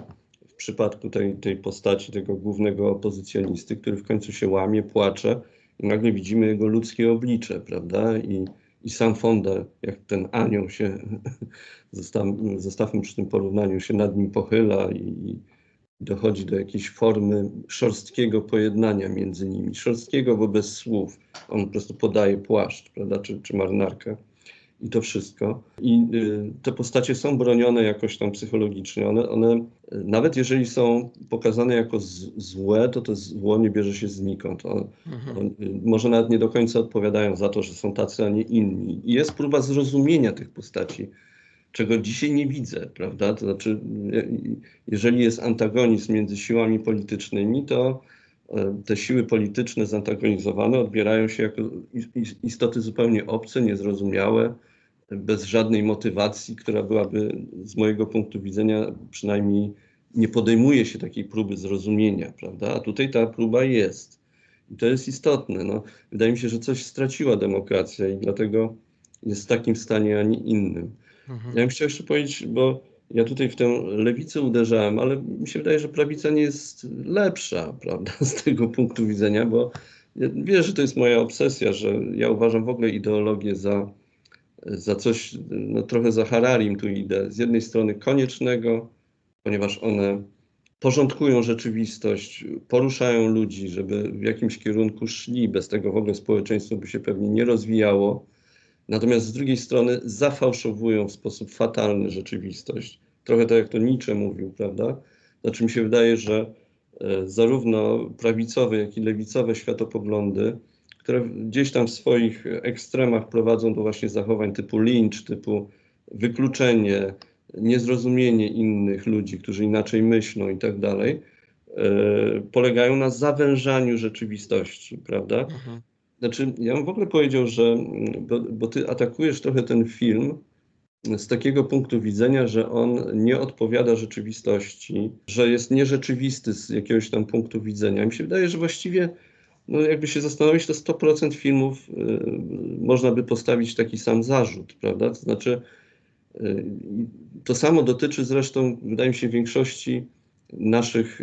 w przypadku tej postaci, tego głównego opozycjonisty, który w końcu się łamie, płacze i nagle widzimy jego ludzkie oblicze, prawda? I sam Fonda, jak ten anioł się, zostawmy przy tym porównaniu, się nad nim pochyla i dochodzi do jakiejś formy szorstkiego pojednania między nimi. Szorstkiego, bo bez słów. On po prostu podaje płaszcz, prawda, czy marynarkę. I to wszystko. I te postacie są bronione jakoś tam psychologicznie. One nawet jeżeli są pokazane jako złe, to zło nie bierze się znikąd. Może nawet nie do końca odpowiadają za to, że są tacy, a nie inni. I jest próba zrozumienia tych postaci, czego dzisiaj nie widzę, prawda? To znaczy, jeżeli jest antagonizm między siłami politycznymi, to te siły polityczne zantagonizowane odbierają się jako istoty zupełnie obce, niezrozumiałe, bez żadnej motywacji, która byłaby z mojego punktu widzenia przynajmniej nie podejmuje się takiej próby zrozumienia, prawda? A tutaj ta próba jest. I to jest istotne. No, wydaje mi się, że coś straciła demokracja i dlatego jest w takim stanie, a nie innym. Ja bym chciał jeszcze powiedzieć, bo ja tutaj w tę lewicę uderzałem, ale mi się wydaje, że prawica nie jest lepsza, prawda, z tego punktu widzenia, bo ja wiesz, że to jest moja obsesja, że ja uważam w ogóle ideologię za coś, no trochę za Hararim tu idę. Z jednej strony koniecznego, ponieważ one porządkują rzeczywistość, poruszają ludzi, żeby w jakimś kierunku szli, bez tego w ogóle społeczeństwo by się pewnie nie rozwijało. Natomiast z drugiej strony zafałszowują w sposób fatalny rzeczywistość. Trochę tak jak to Nietzsche mówił, prawda? Znaczy mi się wydaje, że zarówno prawicowe, jak i lewicowe światopoglądy, które gdzieś tam w swoich ekstremach prowadzą do właśnie zachowań typu lincz, typu wykluczenie, niezrozumienie innych ludzi, którzy inaczej myślą i tak dalej, polegają na zawężaniu rzeczywistości, prawda? Znaczy, ja bym w ogóle powiedział, że, bo ty atakujesz trochę ten film z takiego punktu widzenia, że on nie odpowiada rzeczywistości, że jest nierzeczywisty z jakiegoś tam punktu widzenia. Mi się wydaje, że właściwie, no jakby się zastanowić, to 100% filmów można by postawić taki sam zarzut, prawda? To znaczy, to samo dotyczy zresztą, wydaje mi się, większości naszych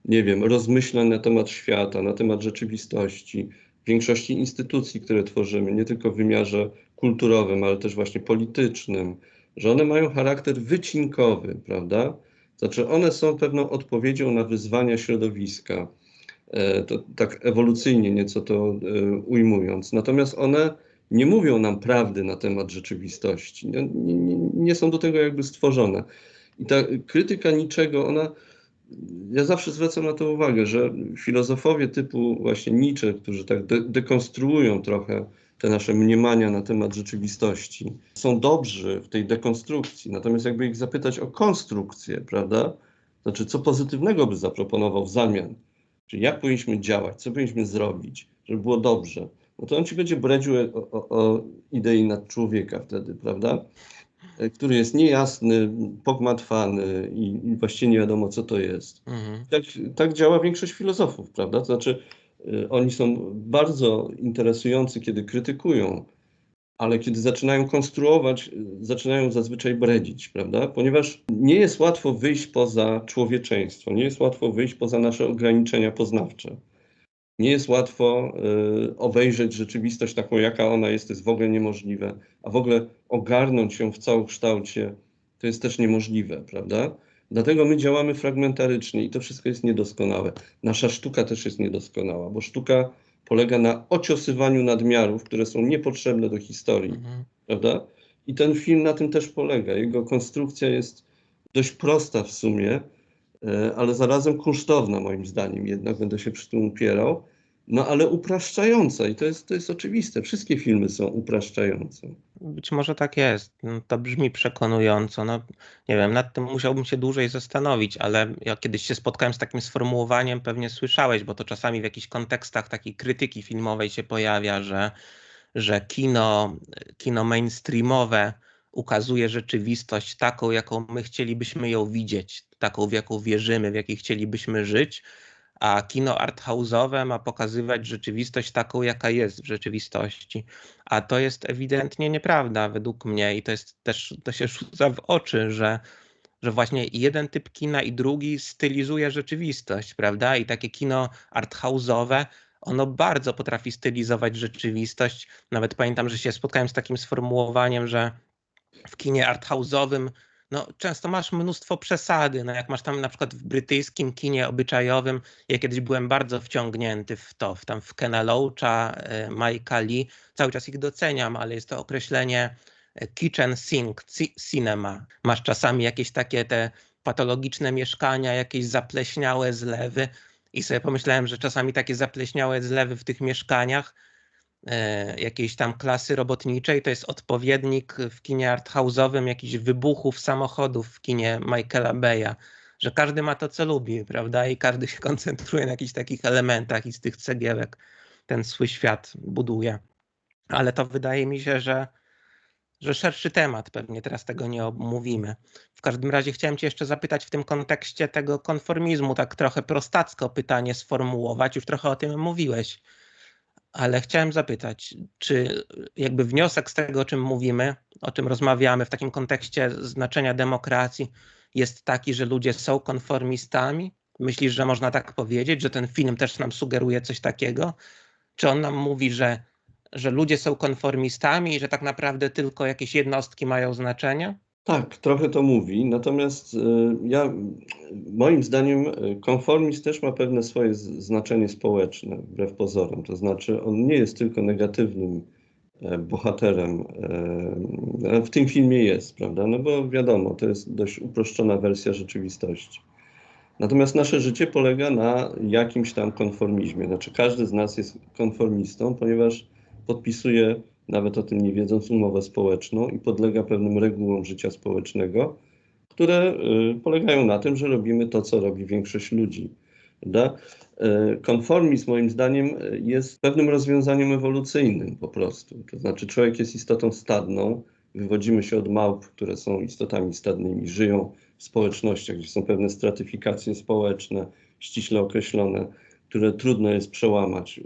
nie wiem, rozmyślań na temat świata, na temat rzeczywistości, większości instytucji, które tworzymy, nie tylko w wymiarze kulturowym, ale też właśnie politycznym, że one mają charakter wycinkowy, prawda? Znaczy one są pewną odpowiedzią na wyzwania środowiska, to tak ewolucyjnie nieco to ujmując. Natomiast one nie mówią nam prawdy na temat rzeczywistości, nie są do tego jakby stworzone. I ta krytyka niczego, ja zawsze zwracam na to uwagę, że filozofowie typu właśnie Nietzsche, którzy tak dekonstruują trochę te nasze mniemania na temat rzeczywistości, są dobrzy w tej dekonstrukcji. Natomiast jakby ich zapytać o konstrukcję, prawda? Znaczy, co pozytywnego by zaproponował w zamian czyli jak powinniśmy działać, co powinniśmy zrobić, żeby było dobrze, no to on ci będzie bredził o idei nadczłowieka wtedy, prawda? Który jest niejasny, pogmatwany i właściwie nie wiadomo, co to jest. Mhm. Tak działa większość filozofów, prawda? To znaczy, oni są bardzo interesujący, kiedy krytykują, ale kiedy zaczynają konstruować, zaczynają zazwyczaj bredzić, prawda? Ponieważ nie jest łatwo wyjść poza człowieczeństwo, nie jest łatwo wyjść poza nasze ograniczenia poznawcze. Nie jest łatwo obejrzeć rzeczywistość taką, jaka ona jest, to jest w ogóle niemożliwe, a w ogóle ogarnąć ją w całokształcie to jest też niemożliwe, prawda? Dlatego my działamy fragmentarycznie i to wszystko jest niedoskonałe. Nasza sztuka też jest niedoskonała, bo sztuka polega na ociosywaniu nadmiarów, które są niepotrzebne do historii, Mhm. prawda? I ten film na tym też polega. Jego konstrukcja jest dość prosta w sumie, ale zarazem kunsztowna moim zdaniem, jednak będę się przy tym upierał, no ale upraszczająca i to jest oczywiste. Wszystkie filmy są upraszczające. Być może tak jest. No, to brzmi przekonująco. No, nie wiem, nad tym musiałbym się dłużej zastanowić, ale ja kiedyś się spotkałem z takim sformułowaniem, pewnie słyszałeś, bo to czasami w jakichś kontekstach takiej krytyki filmowej się pojawia, że kino mainstreamowe ukazuje rzeczywistość taką, jaką my chcielibyśmy ją widzieć, taką, w jaką wierzymy, w jakiej chcielibyśmy żyć, a kino arthouse'owe ma pokazywać rzeczywistość taką, jaka jest w rzeczywistości. A to jest ewidentnie nieprawda według mnie i to jest też, to się rzuca w oczy, że właśnie jeden typ kina i drugi stylizuje rzeczywistość, prawda? I takie kino arthouse'owe, ono bardzo potrafi stylizować rzeczywistość. Nawet pamiętam, że się spotkałem z takim sformułowaniem, że w kinie arthouse'owym no, często masz mnóstwo przesady. No, jak masz tam na przykład w brytyjskim kinie obyczajowym, ja kiedyś byłem bardzo wciągnięty w to, w Kena Loacha, Mike'a Lee, cały czas ich doceniam, ale jest to określenie kitchen sink cinema. Masz czasami jakieś takie te patologiczne mieszkania, jakieś zapleśniałe zlewy i sobie pomyślałem, że czasami takie zapleśniałe zlewy w tych mieszkaniach jakiejś tam klasy robotniczej, to jest odpowiednik w kinie arthouse'owym jakichś wybuchów samochodów w kinie Michaela Beya, że każdy ma to, co lubi, prawda? I każdy się koncentruje na jakichś takich elementach i z tych cegiełek ten swój świat buduje. Ale to wydaje mi się, że szerszy temat, pewnie teraz tego nie omówimy. W każdym razie chciałem cię jeszcze zapytać w tym kontekście tego konformizmu, tak trochę prostacko pytanie sformułować, już trochę o tym mówiłeś. Ale chciałem zapytać, czy jakby wniosek z tego, o czym mówimy, o czym rozmawiamy w takim kontekście znaczenia demokracji, jest taki, że ludzie są konformistami? Myślisz, że można tak powiedzieć, że ten film też nam sugeruje coś takiego? Czy on nam mówi, że ludzie są konformistami i że tak naprawdę tylko jakieś jednostki mają znaczenie? Tak, trochę to mówi, natomiast moim zdaniem konformizm też ma pewne swoje znaczenie społeczne, wbrew pozorom. To znaczy on nie jest tylko negatywnym bohaterem. W tym filmie jest, prawda? No bo wiadomo, to jest dość uproszczona wersja rzeczywistości. Natomiast nasze życie polega na jakimś tam konformizmie. Znaczy każdy z nas jest konformistą, ponieważ podpisuje, nawet o tym nie wiedząc, umowę społeczną i podlega pewnym regułom życia społecznego, które polegają na tym, że robimy to, co robi większość ludzi. Prawda? Konformizm moim zdaniem jest pewnym rozwiązaniem ewolucyjnym po prostu. To znaczy człowiek jest istotą stadną, wywodzimy się od małp, które są istotami stadnymi, żyją w społecznościach, gdzie są pewne stratyfikacje społeczne, ściśle określone, które trudno jest przełamać.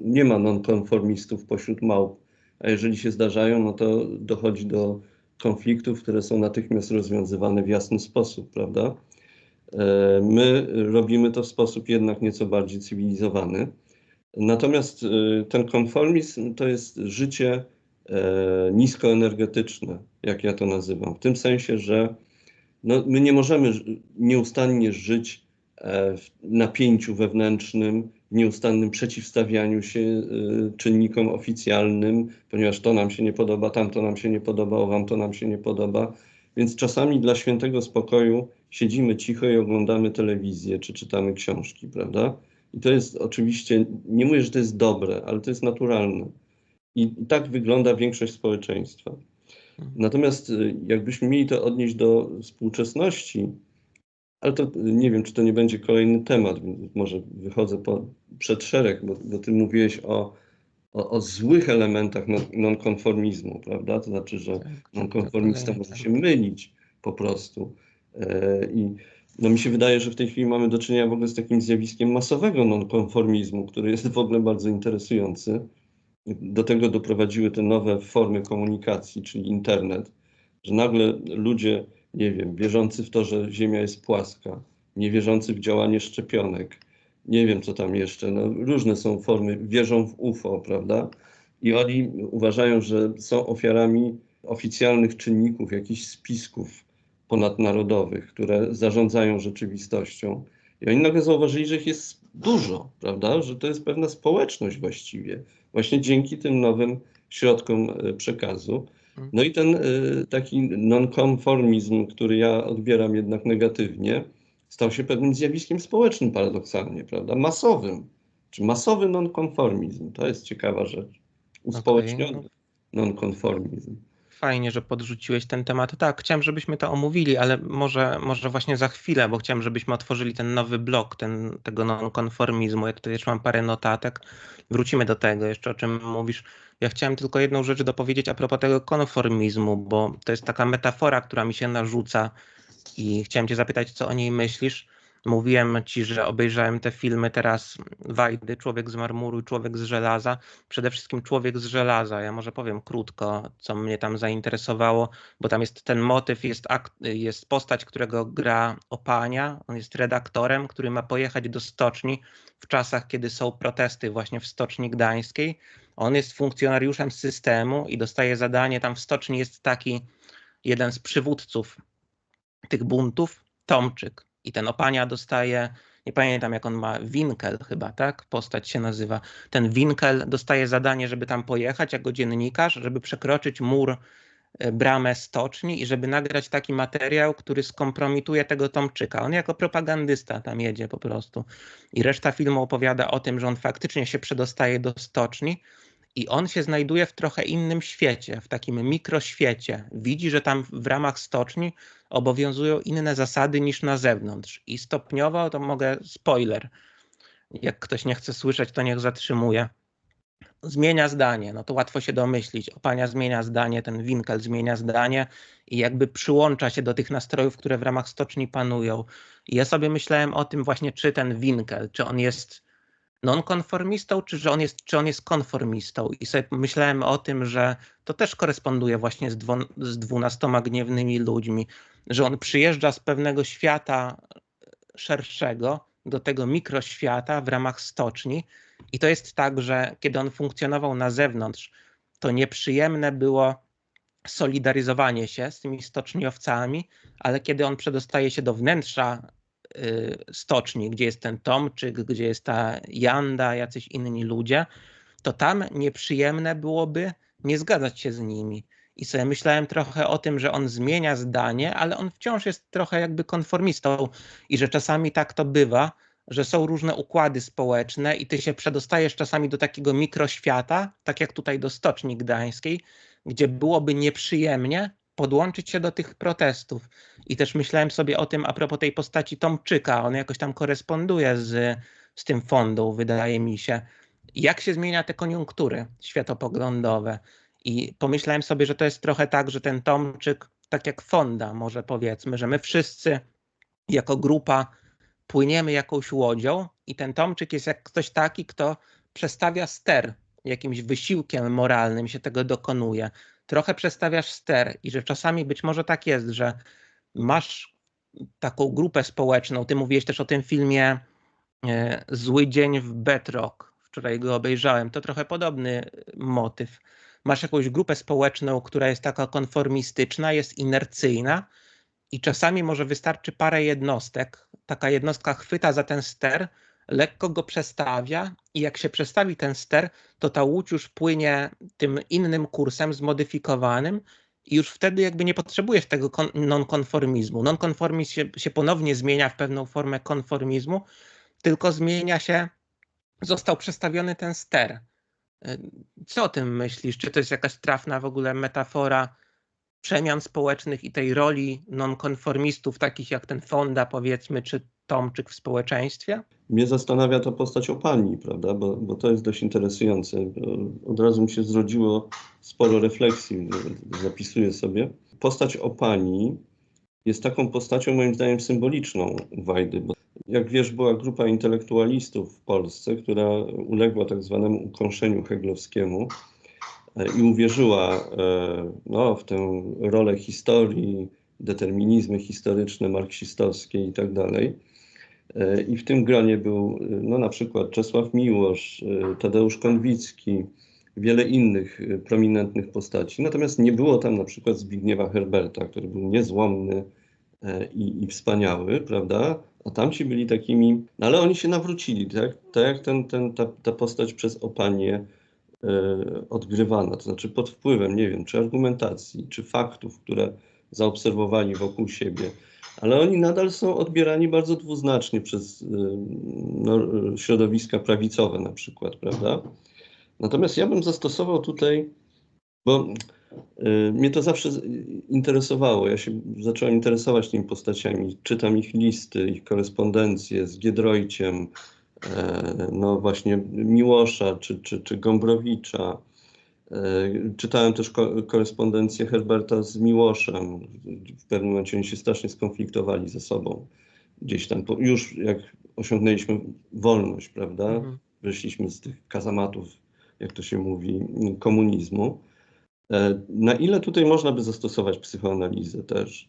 Nie ma nonkonformistów pośród małp, a jeżeli się zdarzają, no to dochodzi do konfliktów, które są natychmiast rozwiązywane w jasny sposób, prawda? My robimy to w sposób jednak nieco bardziej cywilizowany. Natomiast ten konformizm to jest życie niskoenergetyczne, jak ja to nazywam. W tym sensie, że no, my nie możemy nieustannie żyć w napięciu wewnętrznym, w nieustannym przeciwstawianiu się czynnikom oficjalnym, ponieważ to nam się nie podoba, tamto nam się nie podoba, wam to nam się nie podoba. Więc czasami dla świętego spokoju siedzimy cicho i oglądamy telewizję, czy czytamy książki, prawda? I to jest oczywiście, nie mówię, że to jest dobre, ale to jest naturalne. I tak wygląda większość społeczeństwa. Natomiast jakbyśmy mieli to odnieść do współczesności, Ale to nie wiem, czy to nie będzie kolejny temat, więc może wychodzę przed szereg, bo ty mówiłeś o złych elementach nonkonformizmu, prawda? To znaczy, że Tak, to nonkonformista kolejny może się temat. mylić po prostu. I no mi się wydaje, że w tej chwili mamy do czynienia w ogóle z takim zjawiskiem masowego nonkonformizmu, który jest w ogóle bardzo interesujący. Do tego doprowadziły te nowe formy komunikacji, czyli internet, że nagle ludzie, nie wiem, wierzący w to, że Ziemia jest płaska, nie wierzący w działanie szczepionek, nie wiem co tam jeszcze, no, różne są formy, wierzą w UFO, prawda? I oni uważają, że są ofiarami oficjalnych czynników, jakichś spisków ponadnarodowych, które zarządzają rzeczywistością. I oni nagle zauważyli, że ich jest dużo, prawda? Że to jest pewna społeczność właściwie, właśnie dzięki tym nowym środkom przekazu. Mm. No i ten taki nonkonformizm, który ja odbieram jednak negatywnie, stał się pewnym zjawiskiem społecznym paradoksalnie, prawda? Masowym. Czy masowy nonkonformizm? To jest ciekawa rzecz. Okej, no Uspołeczniony nonkonformizm. fajnie, że podrzuciłeś ten temat. Tak, chciałem, żebyśmy to omówili, ale może właśnie za chwilę, bo chciałem, żebyśmy otworzyli ten nowy blok tego nonkonformizmu. Ja tutaj jeszcze mam parę notatek. Wrócimy do tego jeszcze, o czym mówisz. Ja chciałem tylko jedną rzecz dopowiedzieć a propos tego konformizmu, bo to jest taka metafora, która mi się narzuca i chciałem cię zapytać, co o niej myślisz. Mówiłem ci, że obejrzałem te filmy teraz Wajdy, Człowiek z marmuru i Człowiek z żelaza. Przede wszystkim Człowiek z żelaza. Ja może powiem krótko, co mnie tam zainteresowało, bo tam jest ten motyw, jest postać, którego gra Opania. On jest redaktorem, który ma pojechać do stoczni w czasach, kiedy są protesty właśnie w Stoczni Gdańskiej. On jest funkcjonariuszem systemu i dostaje zadanie, tam w stoczni jest taki jeden z przywódców tych buntów, Tomczyk. I ten Opania dostaje, nie pamiętam jak on ma, Winkel chyba, tak? Postać się nazywa. Ten Winkel dostaje zadanie, żeby tam pojechać jako dziennikarz, żeby przekroczyć mur, bramę stoczni i żeby nagrać taki materiał, który skompromituje tego Tomczyka. On jako propagandysta tam jedzie po prostu. I reszta filmu opowiada o tym, że on faktycznie się przedostaje do stoczni, i on się znajduje w trochę innym świecie, w takim mikroświecie. Widzi, że tam w ramach stoczni obowiązują inne zasady niż na zewnątrz. I stopniowo, to mogę spoiler, jak ktoś nie chce słyszeć, to niech zatrzymuje. Zmienia zdanie, no to łatwo się domyślić. Opania zmienia zdanie, ten Winkel zmienia zdanie i jakby przyłącza się do tych nastrojów, które w ramach stoczni panują. I ja sobie myślałem o tym właśnie, czy ten Winkel, czy on jest nonkonformistą, czy on jest konformistą. I sobie myślałem o tym, że to też koresponduje właśnie z 12 gniewnymi ludźmi, że on przyjeżdża z pewnego świata szerszego do tego mikroświata w ramach stoczni. I to jest tak, że kiedy on funkcjonował na zewnątrz, to nieprzyjemne było solidaryzowanie się z tymi stoczniowcami, ale kiedy on przedostaje się do wnętrza stoczni, gdzie jest ten Tomczyk, gdzie jest ta Janda, jacyś inni ludzie, to tam nieprzyjemne byłoby nie zgadzać się z nimi. I sobie myślałem trochę o tym, że on zmienia zdanie, ale on wciąż jest trochę jakby konformistą i że czasami tak to bywa, że są różne układy społeczne i ty się przedostajesz czasami do takiego mikroświata, tak jak tutaj do Stoczni Gdańskiej, gdzie byłoby nieprzyjemnie podłączyć się do tych protestów. I też myślałem sobie o tym a propos tej postaci Tomczyka. On jakoś tam koresponduje z tym Fondą, wydaje mi się. Jak się zmienia te koniunktury światopoglądowe. I pomyślałem sobie, że to jest trochę tak, że ten Tomczyk, tak jak Fonda może powiedzmy, że my wszyscy jako grupa płyniemy jakąś łodzią i ten Tomczyk jest jak ktoś taki, kto przestawia ster. Jakimś wysiłkiem moralnym się tego dokonuje. Trochę przestawiasz ster i że czasami być może tak jest, że masz taką grupę społeczną. Ty mówiłeś też o tym filmie Zły dzień w Bedrock. Wczoraj go obejrzałem. To trochę podobny motyw. Masz jakąś grupę społeczną, która jest taka konformistyczna, jest inercyjna i czasami może wystarczy parę jednostek. Taka jednostka chwyta za ten ster, lekko go przestawia i jak się przestawi ten ster, to ta łódź już płynie tym innym kursem, zmodyfikowanym i już wtedy jakby nie potrzebujesz tego nonkonformizmu. Nonkonformizm się ponownie zmienia w pewną formę konformizmu, tylko zmienia się, został przestawiony ten ster. Co o tym myślisz? Czy to jest jakaś trafna w ogóle metafora przemian społecznych i tej roli nonkonformistów, takich jak ten Fonda, powiedzmy, czy Tomczyk w społeczeństwie? Mnie zastanawia ta postać Opani, prawda, bo to jest dość interesujące. Od razu mi się zrodziło sporo refleksji, zapisuję sobie. Postać Opani jest taką postacią, moim zdaniem, symboliczną Wajdy, bo jak wiesz, była grupa intelektualistów w Polsce, która uległa tak zwanemu ukąszeniu heglowskiemu i uwierzyła w tę rolę historii, determinizmy historyczne, marksistowskie i tak dalej. I w tym gronie był na przykład Czesław Miłosz, Tadeusz Konwicki, wiele innych prominentnych postaci. Natomiast nie było tam na przykład Zbigniewa Herberta, który był niezłomny i wspaniały, prawda? A tamci byli takimi, no ale oni się nawrócili, tak? Tak jak ta postać przez Opanię odgrywana, to znaczy pod wpływem, nie wiem, czy argumentacji, czy faktów, które zaobserwowali wokół siebie, ale oni nadal są odbierani bardzo dwuznacznie przez środowiska prawicowe na przykład, prawda? Natomiast ja bym zastosował tutaj, bo mnie to zawsze interesowało. Ja się zacząłem interesować tymi postaciami. Czytam ich listy, ich korespondencje z Giedroyciem, no właśnie Miłosza czy Gombrowicza. Czytałem też korespondencję Herberta z Miłoszem. W pewnym momencie oni się strasznie skonfliktowali ze sobą. Gdzieś tam, już jak osiągnęliśmy wolność, prawda? Wyszliśmy z tych kazamatów, jak to się mówi, komunizmu. Na ile tutaj można by zastosować psychoanalizę też?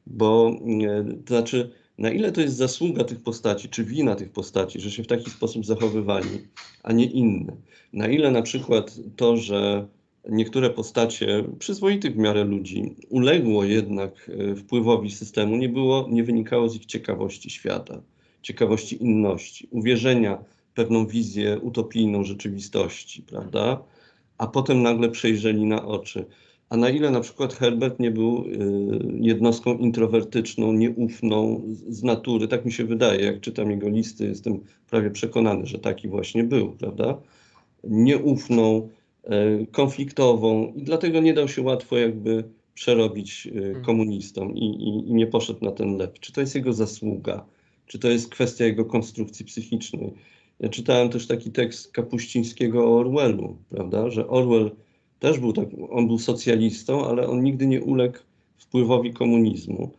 Bo to znaczy, na ile to jest zasługa tych postaci, czy wina tych postaci, że się w taki sposób zachowywali, a nie inne? Na ile na przykład to, że niektóre postacie przyzwoitych w miarę ludzi uległo jednak wpływowi systemu, nie wynikało z ich ciekawości świata, ciekawości inności, uwierzenia w pewną wizję utopijną rzeczywistości, prawda? A potem nagle przejrzeli na oczy. A na ile na przykład Herbert nie był jednostką introwertyczną, nieufną z natury, tak mi się wydaje, jak czytam jego listy, jestem prawie przekonany, że taki właśnie był, prawda? Nieufną, konfliktową i dlatego nie dał się łatwo jakby przerobić komunistą i nie poszedł na ten lep. Czy to jest jego zasługa? Czy to jest kwestia jego konstrukcji psychicznej? Ja czytałem też taki tekst Kapuścińskiego o Orwellu, prawda, że Orwell też był tak, on był socjalistą, ale on nigdy nie uległ wpływowi komunizmu.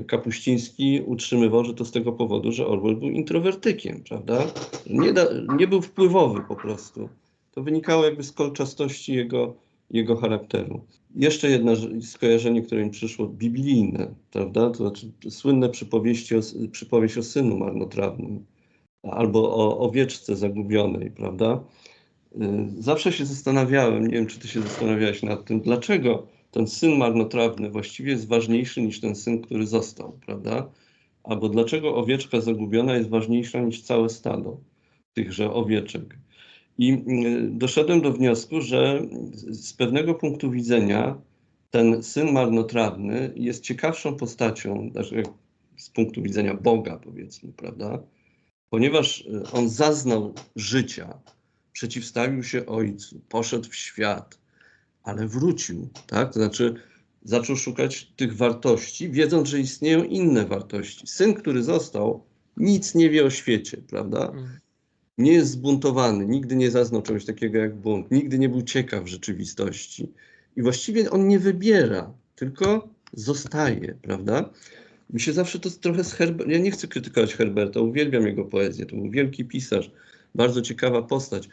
Kapuściński utrzymywał, że to z tego powodu, że Orwell był introwertykiem, prawda? Nie był wpływowy po prostu. To wynikało jakby z kolczastości jego charakteru. Jeszcze jedno skojarzenie, które mi przyszło, biblijne, prawda? To znaczy słynne przypowieść o synu marnotrawnym albo o owieczce zagubionej, prawda? Zawsze się zastanawiałem, nie wiem, czy ty się zastanawiałeś nad tym, dlaczego ten syn marnotrawny właściwie jest ważniejszy niż ten syn, który został, prawda? Albo dlaczego owieczka zagubiona jest ważniejsza niż całe stado tychże owieczek. I doszedłem do wniosku, że z pewnego punktu widzenia ten syn marnotrawny jest ciekawszą postacią, znaczy z punktu widzenia Boga, powiedzmy, prawda? Ponieważ on zaznał życia, przeciwstawił się ojcu, poszedł w świat, ale wrócił, tak? To znaczy zaczął szukać tych wartości, wiedząc, że istnieją inne wartości. Syn, który został, nic nie wie o świecie, prawda? Nie jest zbuntowany, nigdy nie zaznał czegoś takiego jak bunt, nigdy nie był ciekaw rzeczywistości. I właściwie on nie wybiera, tylko zostaje, prawda? Mi się zawsze to trochę z Herberta, ja nie chcę krytykować Herberta, uwielbiam jego poezję, to był wielki pisarz, bardzo ciekawa postać,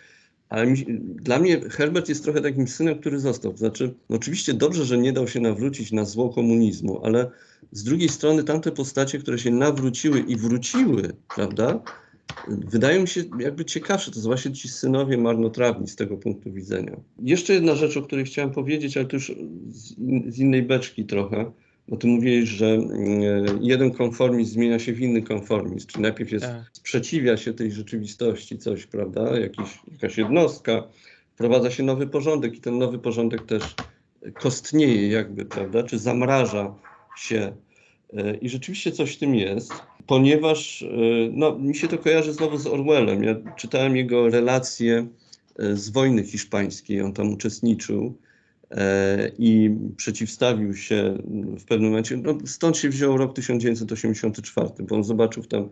ale dla mnie Herbert jest trochę takim synem, który został. To znaczy, no oczywiście dobrze, że nie dał się nawrócić na zło komunizmu, ale z drugiej strony tamte postacie, które się nawróciły i wróciły, prawda, wydają mi się jakby ciekawsze. To są właśnie ci synowie marnotrawni z tego punktu widzenia. Jeszcze jedna rzecz, o której chciałem powiedzieć, ale to już z innej beczki trochę. Bo ty mówiłeś, że jeden konformizm zmienia się w inny konformizm. Czyli najpierw sprzeciwia się tej rzeczywistości coś, prawda? Jakaś jednostka, wprowadza się nowy porządek i ten nowy porządek też kostnieje jakby, prawda? Czy zamraża się. I rzeczywiście coś w tym jest, ponieważ no, mi się to kojarzy znowu z Orwellem. Ja czytałem jego relacje z wojny hiszpańskiej, on tam uczestniczył. i przeciwstawił się w pewnym momencie, no stąd się wziął rok 1984, bo on zobaczył tam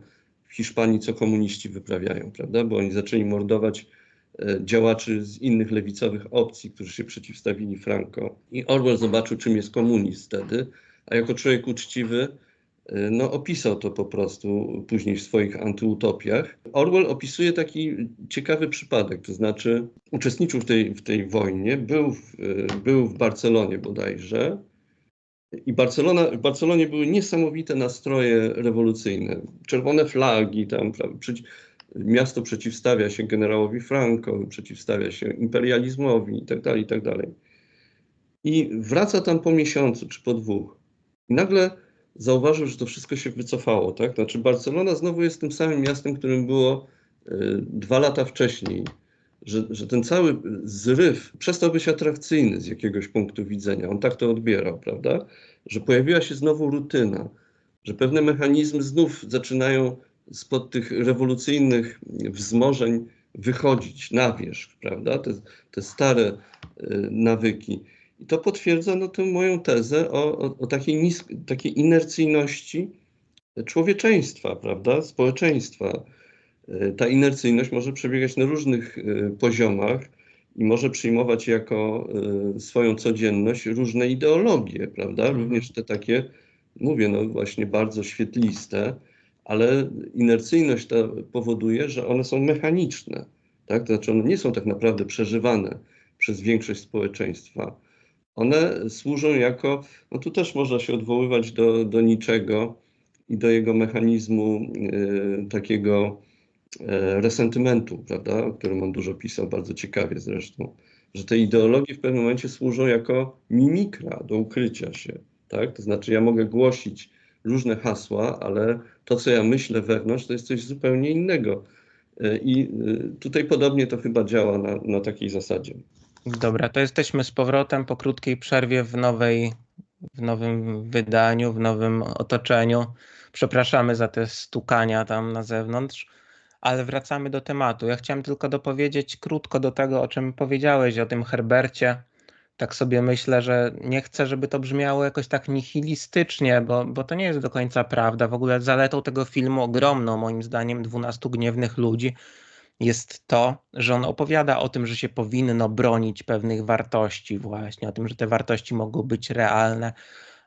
w Hiszpanii, co komuniści wyprawiają, prawda? Bo oni zaczęli mordować działaczy z innych lewicowych opcji, którzy się przeciwstawili Franco. I Orwell zobaczył, czym jest komunizm wtedy, a jako człowiek uczciwy no, opisał to po prostu później w swoich antyutopiach. Orwell opisuje taki ciekawy przypadek, to znaczy uczestniczył w tej wojnie, był w Barcelonie bodajże i w Barcelonie były niesamowite nastroje rewolucyjne. Czerwone flagi, tam, miasto przeciwstawia się generałowi Franco, przeciwstawia się imperializmowi itd., itd. I wraca tam po miesiącu czy po dwóch. I nagle zauważył, że to wszystko się wycofało, tak? Znaczy Barcelona znowu jest tym samym miastem, którym było 2 lata wcześniej. Że ten cały zryw przestał być atrakcyjny z jakiegoś punktu widzenia. On tak to odbierał, prawda? Że pojawiła się znowu rutyna, że pewne mechanizmy znów zaczynają spod tych rewolucyjnych wzmożeń wychodzić na wierzch, prawda? Te stare nawyki. I to potwierdza no, tę moją tezę o takiej inercyjności człowieczeństwa, prawda? Społeczeństwa. Ta inercyjność może przebiegać na różnych poziomach i może przyjmować jako swoją codzienność różne ideologie, prawda? Również te takie, mówię, no właśnie bardzo świetliste, ale inercyjność ta powoduje, że one są mechaniczne, tak? To znaczy one nie są tak naprawdę przeżywane przez większość społeczeństwa. One służą jako, no tu też można się odwoływać do Niczego i do jego mechanizmu takiego resentymentu, prawda, o którym on dużo pisał, bardzo ciekawie zresztą, że te ideologie w pewnym momencie służą jako mimikra do ukrycia się, tak? To znaczy ja mogę głosić różne hasła, ale to, co ja myślę wewnątrz, to jest coś zupełnie innego. I tutaj podobnie to chyba działa na takiej zasadzie. Dobra, to jesteśmy z powrotem po krótkiej przerwie w nowym wydaniu, w nowym otoczeniu. Przepraszamy za te stukania tam na zewnątrz, ale wracamy do tematu. Ja chciałem tylko dopowiedzieć krótko do tego, o czym powiedziałeś, o tym Herbercie. Tak sobie myślę, że nie chcę, żeby to brzmiało jakoś tak nihilistycznie, bo to nie jest do końca prawda. W ogóle zaletą tego filmu, ogromną moim zdaniem, 12 gniewnych ludzi, jest to, że on opowiada o tym, że się powinno bronić pewnych wartości właśnie, o tym, że te wartości mogą być realne,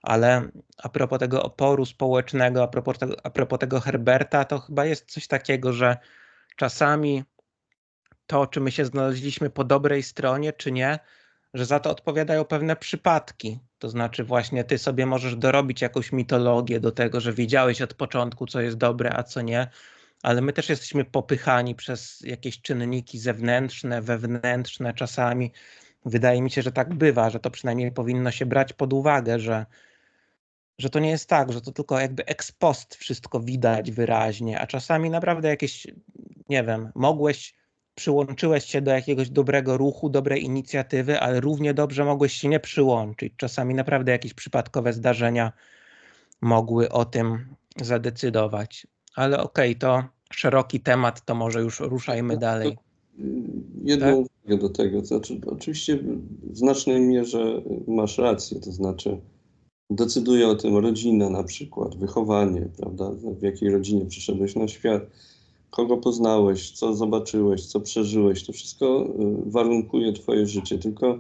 ale a propos tego oporu społecznego, a propos tego Herberta, to chyba jest coś takiego, że czasami to, czy my się znaleźliśmy po dobrej stronie, czy nie, że za to odpowiadają pewne przypadki. To znaczy właśnie ty sobie możesz dorobić jakąś mitologię do tego, że wiedziałeś od początku, co jest dobre, a co nie, ale my też jesteśmy popychani przez jakieś czynniki zewnętrzne, wewnętrzne czasami. Wydaje mi się, że tak bywa, że to przynajmniej powinno się brać pod uwagę, że to nie jest tak, że to tylko jakby ex post wszystko widać wyraźnie, a czasami naprawdę jakieś, nie wiem, przyłączyłeś się do jakiegoś dobrego ruchu, dobrej inicjatywy, ale równie dobrze mogłeś się nie przyłączyć. Czasami naprawdę jakieś przypadkowe zdarzenia mogły o tym zadecydować. Ale okej, to szeroki temat, to może już ruszajmy dalej. Jedną Tak? uwagę do tego, to znaczy oczywiście w znacznej mierze masz rację, to znaczy decyduje o tym rodzina na przykład, wychowanie, prawda, w jakiej rodzinie przyszedłeś na świat, kogo poznałeś, co zobaczyłeś, co przeżyłeś, to wszystko warunkuje twoje życie, tylko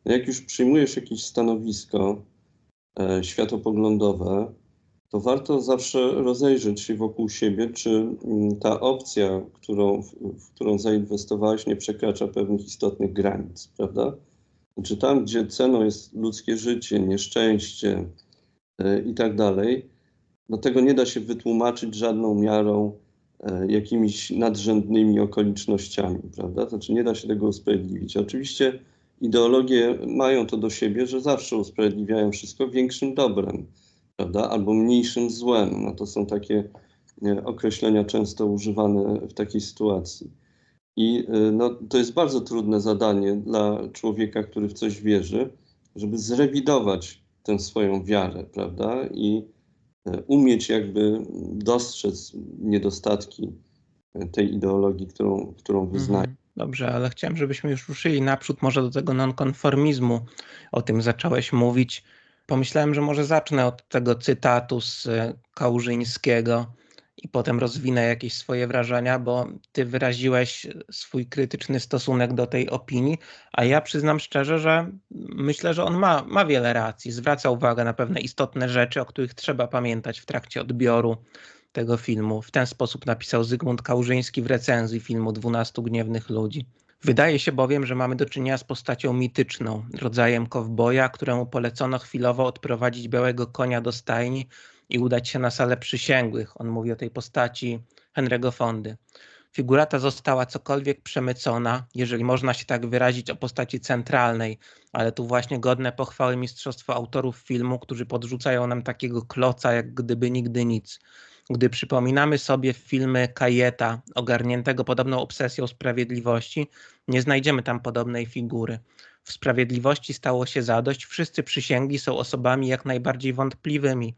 jak już przyjmujesz jakieś stanowisko światopoglądowe, to warto zawsze rozejrzeć się wokół siebie, czy ta opcja, w którą zainwestowałeś, nie przekracza pewnych istotnych granic, prawda? Znaczy tam, gdzie ceną jest ludzkie życie, nieszczęście i tak dalej, no tego nie da się wytłumaczyć żadną miarą, jakimiś nadrzędnymi okolicznościami, prawda? Znaczy nie da się tego usprawiedliwić. Oczywiście ideologie mają to do siebie, że zawsze usprawiedliwiają wszystko większym dobrem, prawda? Albo mniejszym złem. No to są takie określenia często używane w takiej sytuacji. I no, to jest bardzo trudne zadanie dla człowieka, który w coś wierzy, żeby zrewidować tę swoją wiarę, prawda? I umieć jakby dostrzec niedostatki tej ideologii, którą wyznaje. Dobrze, ale chciałem, żebyśmy już ruszyli naprzód może do tego nonkonformizmu. O tym zacząłeś mówić. Pomyślałem, że może zacznę od tego cytatu z Kałużyńskiego i potem rozwinę jakieś swoje wrażenia, bo ty wyraziłeś swój krytyczny stosunek do tej opinii, a ja przyznam szczerze, że myślę, że on ma wiele racji. Zwraca uwagę na pewne istotne rzeczy, o których trzeba pamiętać w trakcie odbioru tego filmu. W ten sposób napisał Zygmunt Kałużyński w recenzji filmu 12 gniewnych ludzi. Wydaje się bowiem, że mamy do czynienia z postacią mityczną, rodzajem kowboja, któremu polecono chwilowo odprowadzić białego konia do stajni i udać się na salę przysięgłych. On mówi o tej postaci Henry'ego Fondy. Figura ta została cokolwiek przemycona, jeżeli można się tak wyrazić o postaci centralnej, ale tu właśnie godne pochwały mistrzostwo autorów filmu, którzy podrzucają nam takiego kloca, jak gdyby nigdy nic. Gdy przypominamy sobie filmy Kajeta, ogarniętego podobną obsesją sprawiedliwości, nie znajdziemy tam podobnej figury. W sprawiedliwości stało się zadość, wszyscy przysięgli są osobami jak najbardziej wątpliwymi.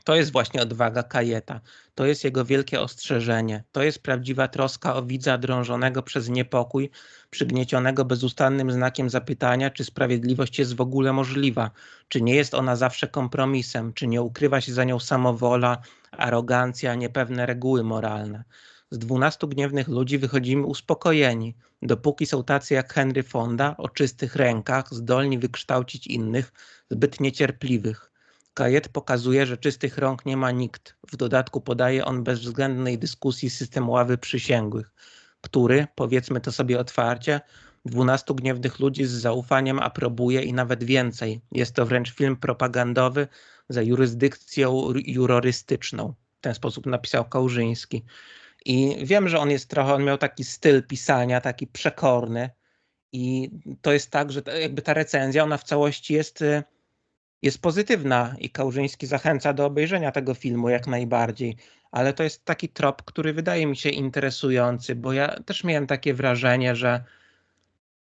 To jest właśnie odwaga Kajeta, to jest jego wielkie ostrzeżenie, to jest prawdziwa troska o widza drążonego przez niepokój, przygniecionego bezustannym znakiem zapytania, czy sprawiedliwość jest w ogóle możliwa, czy nie jest ona zawsze kompromisem, czy nie ukrywa się za nią samowola, arogancja, niepewne reguły moralne. Z 12 gniewnych ludzi wychodzimy uspokojeni, dopóki są tacy jak Henry Fonda, o czystych rękach, zdolni wykształcić innych, zbyt niecierpliwych. Kajet pokazuje, że czystych rąk nie ma nikt. W dodatku podaje on bezwzględnej dyskusji system ławy przysięgłych, który, powiedzmy to sobie otwarcie, 12 gniewnych ludzi z zaufaniem aprobuje i nawet więcej. Jest to wręcz film propagandowy za jurysdykcją jurorystyczną. W ten sposób napisał Kałużyński. I wiem, że on miał taki styl pisania, taki przekorny i to jest tak, że jakby ta recenzja, ona w całości jest pozytywna i Kałużyński zachęca do obejrzenia tego filmu jak najbardziej, ale to jest taki trop, który wydaje mi się interesujący, bo ja też miałem takie wrażenie, że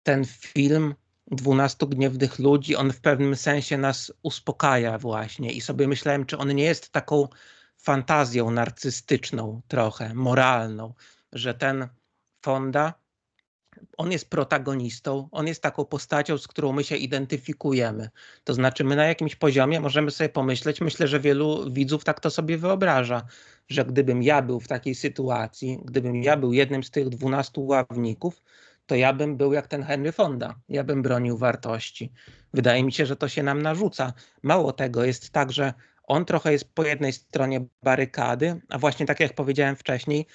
ten film 12 gniewnych ludzi, on w pewnym sensie nas uspokaja właśnie i sobie myślałem, czy on nie jest taką fantazją narcystyczną trochę, moralną, że ten Fonda, on jest protagonistą, on jest taką postacią, z którą my się identyfikujemy. To znaczy my na jakimś poziomie możemy sobie pomyśleć, myślę, że wielu widzów tak to sobie wyobraża, że gdybym ja był w takiej sytuacji, gdybym ja był jednym z tych 12 ławników, to ja bym był jak ten Henry Fonda, ja bym bronił wartości. Wydaje mi się, że to się nam narzuca. Mało tego, jest tak, że on trochę jest po jednej stronie barykady, a właśnie tak jak powiedziałem wcześniej,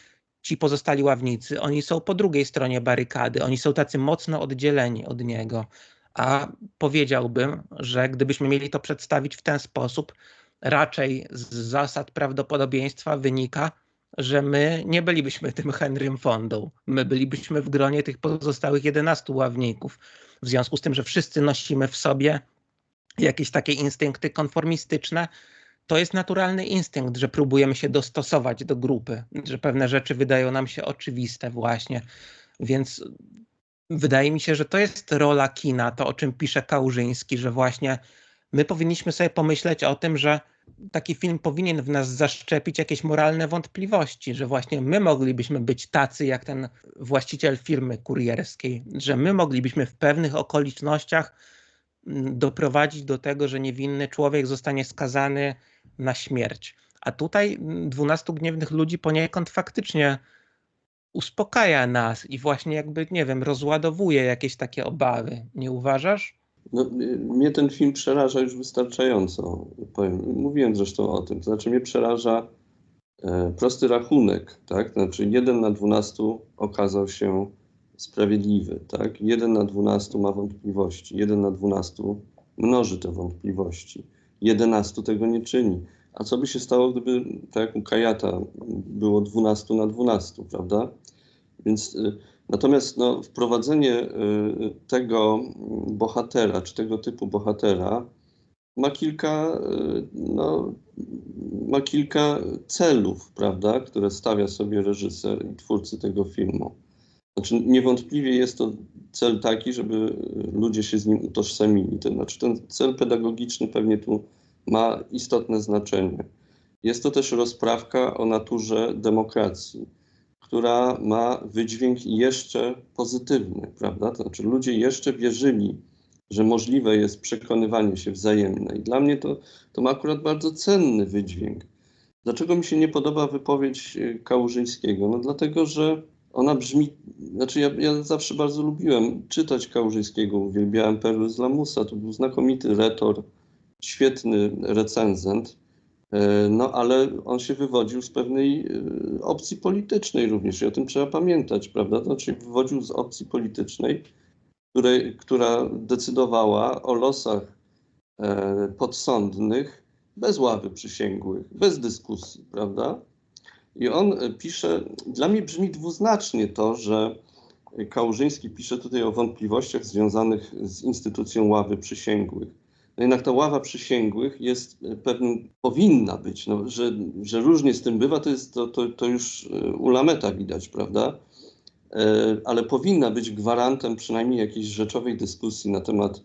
ci pozostali ławnicy, oni są po drugiej stronie barykady, oni są tacy mocno oddzieleni od niego. A powiedziałbym, że gdybyśmy mieli to przedstawić w ten sposób, raczej z zasad prawdopodobieństwa wynika, że my nie bylibyśmy tym Henrym Fondą. My bylibyśmy w gronie tych pozostałych 11 ławników. W związku z tym, że wszyscy nosimy w sobie jakieś takie instynkty konformistyczne, to jest naturalny instynkt, że próbujemy się dostosować do grupy, że pewne rzeczy wydają nam się oczywiste właśnie. Więc wydaje mi się, że to jest rola kina, to o czym pisze Kałużyński, że właśnie my powinniśmy sobie pomyśleć o tym, że taki film powinien w nas zaszczepić jakieś moralne wątpliwości, że właśnie my moglibyśmy być tacy jak ten właściciel firmy kurierskiej, że my moglibyśmy w pewnych okolicznościach doprowadzić do tego, że niewinny człowiek zostanie skazany na śmierć. A tutaj 12 gniewnych ludzi poniekąd faktycznie uspokaja nas i właśnie jakby, nie wiem, rozładowuje jakieś takie obawy. Nie uważasz? No, mnie ten film przeraża już wystarczająco, powiem. Mówiłem zresztą o tym. To znaczy mnie przeraża prosty rachunek, tak? Znaczy 1 na 12 okazał się sprawiedliwy, tak? 1 na 12 ma wątpliwości, 1 na 12 mnoży te wątpliwości, 11 tego nie czyni. A co by się stało, gdyby, tak jak u Kajata, było 12 na 12, prawda? Więc natomiast no, wprowadzenie tego bohatera, czy tego typu bohatera ma kilka celów, prawda, które stawia sobie reżyser i twórcy tego filmu. Znaczy, niewątpliwie jest to cel taki, żeby ludzie się z nim utożsamili. To znaczy, ten cel pedagogiczny pewnie tu ma istotne znaczenie. Jest to też rozprawka o naturze demokracji. która ma wydźwięk jeszcze pozytywny, prawda? To znaczy ludzie jeszcze wierzyli, że możliwe jest przekonywanie się wzajemne. I dla mnie to ma akurat bardzo cenny wydźwięk. Dlaczego mi się nie podoba wypowiedź Kałużyńskiego? No dlatego, że ona brzmi, znaczy ja zawsze bardzo lubiłem czytać Kałużyńskiego, uwielbiałem Perły z Lamusa, to był znakomity retor, świetny recenzent, no ale on się wywodził z pewnej opcji politycznej również i o tym trzeba pamiętać, prawda? To znaczy wywodził z opcji politycznej, która decydowała o losach podsądnych bez ławy przysięgłych, bez dyskusji, prawda? I on pisze, dla mnie brzmi dwuznacznie to, że Kałużyński pisze tutaj o wątpliwościach związanych z instytucją ławy przysięgłych. No jednak ta ława przysięgłych jest pewnym, powinna być, no, że różnie z tym bywa, to już u Lameta widać, prawda? Ale powinna być gwarantem przynajmniej jakiejś rzeczowej dyskusji na temat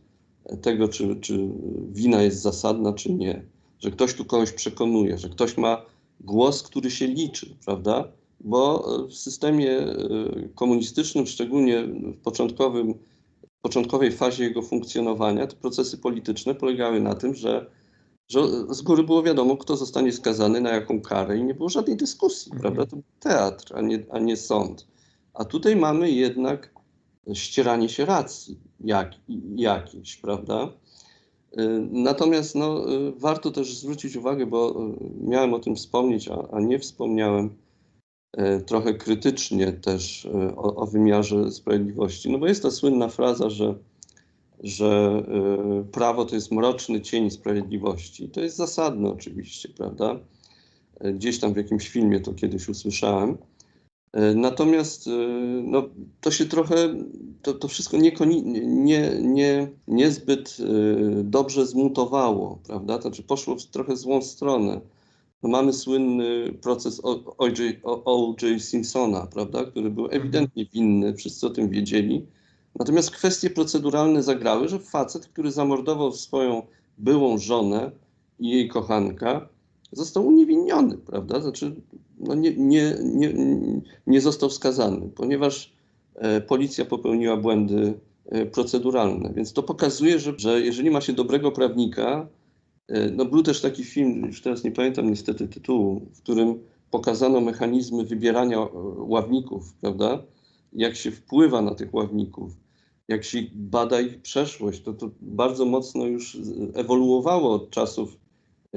tego, czy wina jest zasadna, czy nie. Że ktoś tu kogoś przekonuje, że ktoś ma głos, który się liczy, prawda? Bo w systemie komunistycznym, szczególnie w początkowej fazie jego funkcjonowania, te procesy polityczne polegały na tym, że z góry było wiadomo, kto zostanie skazany, na jaką karę i nie było żadnej dyskusji, prawda? To był teatr, a nie sąd. A tutaj mamy jednak ścieranie się racji jakiejś, prawda? Natomiast no, warto też zwrócić uwagę, bo miałem o tym wspomnieć, a nie wspomniałem trochę krytycznie też o wymiarze sprawiedliwości. No bo jest ta słynna fraza, że prawo to jest mroczny cień sprawiedliwości. To jest zasadne oczywiście, prawda? Gdzieś tam w jakimś filmie to kiedyś usłyszałem. Natomiast no, to się trochę, to wszystko niezbyt dobrze zmutowało, prawda? To znaczy poszło w trochę złą stronę. No, mamy słynny proces O.J. Simpsona, prawda? Który był ewidentnie winny, wszyscy o tym wiedzieli. Natomiast kwestie proceduralne zagrały, że facet, który zamordował swoją byłą żonę i jej kochanka, został uniewinniony, prawda? Znaczy, no nie został skazany, ponieważ policja popełniła błędy proceduralne. Więc to pokazuje, że jeżeli ma się dobrego prawnika, no był też taki film, już teraz nie pamiętam niestety tytułu, w którym pokazano mechanizmy wybierania ławników, prawda? Jak się wpływa na tych ławników, jak się bada ich przeszłość. To bardzo mocno już ewoluowało od czasów,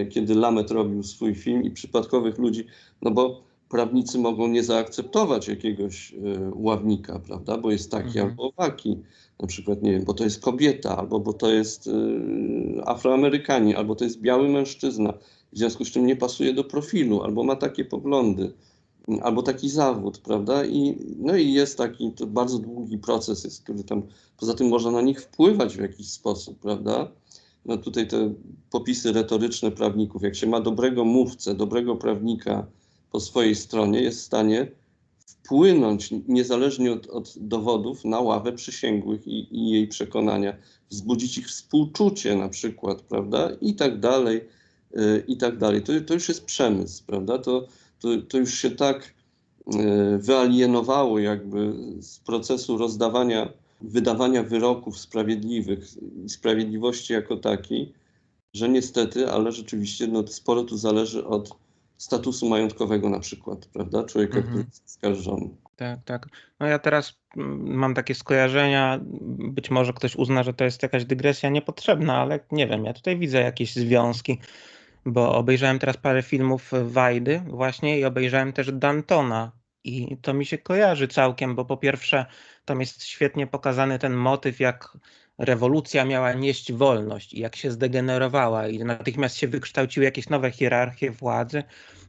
kiedy Lamet robił swój film i przypadkowych ludzi, no bo prawnicy mogą nie zaakceptować jakiegoś ławnika, prawda, bo jest taki albo owaki, na przykład, nie wiem, bo to jest kobieta, albo bo to jest Afroamerykanin, albo to jest biały mężczyzna, w związku z czym nie pasuje do profilu, albo ma takie poglądy, albo taki zawód, prawda, no i jest taki, to bardzo długi proces jest, który tam, poza tym można na nich wpływać w jakiś sposób, prawda. No tutaj te popisy retoryczne prawników, jak się ma dobrego mówcę, dobrego prawnika po swojej stronie, jest w stanie wpłynąć niezależnie od dowodów na ławę przysięgłych i jej przekonania, wzbudzić ich współczucie na przykład, prawda, i tak dalej, i tak dalej. To już jest przemysł, prawda, to już się tak wyalienowało jakby z procesu wydawania wyroków sprawiedliwych i sprawiedliwości jako takiej, że niestety, ale rzeczywiście no, sporo tu zależy od statusu majątkowego na przykład, prawda, człowieka, który jest oskarżony. Tak, tak. No ja teraz mam takie skojarzenia, być może ktoś uzna, że to jest jakaś dygresja niepotrzebna, ale nie wiem, ja tutaj widzę jakieś związki, bo obejrzałem teraz parę filmów Wajdy właśnie i obejrzałem też Dantona i to mi się kojarzy całkiem, bo po pierwsze tam jest świetnie pokazany ten motyw, jak rewolucja miała nieść wolność i jak się zdegenerowała i natychmiast się wykształciły jakieś nowe hierarchie władzy.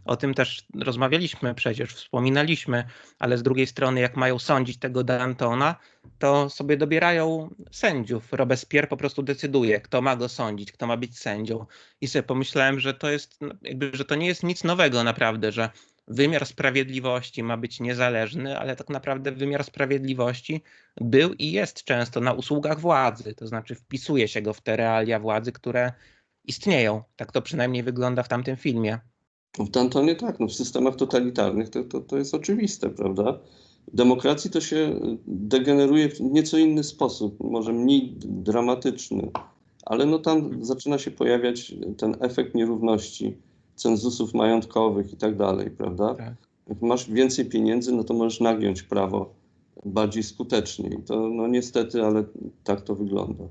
O tym też rozmawialiśmy przecież, wspominaliśmy, ale z drugiej strony jak mają sądzić tego Dantona, to sobie dobierają sędziów. Robespierre po prostu decyduje, kto ma go sądzić, kto ma być sędzią. I sobie pomyślałem, że to jest, jakby, że to nie jest nic nowego naprawdę, że wymiar sprawiedliwości ma być niezależny, ale tak naprawdę wymiar sprawiedliwości był i jest często na usługach władzy, to znaczy wpisuje się go w te realia władzy, które istnieją. Tak to przynajmniej wygląda w tamtym filmie. W Dantonie tak, no w systemach totalitarnych to jest oczywiste, prawda? W demokracji to się degeneruje w nieco inny sposób, może mniej dramatyczny, ale no tam zaczyna się pojawiać ten efekt nierówności, cenzusów majątkowych i tak dalej, prawda? Tak. Jak masz więcej pieniędzy, no to możesz nagiąć prawo bardziej skutecznie. I to no niestety, ale tak to wygląda.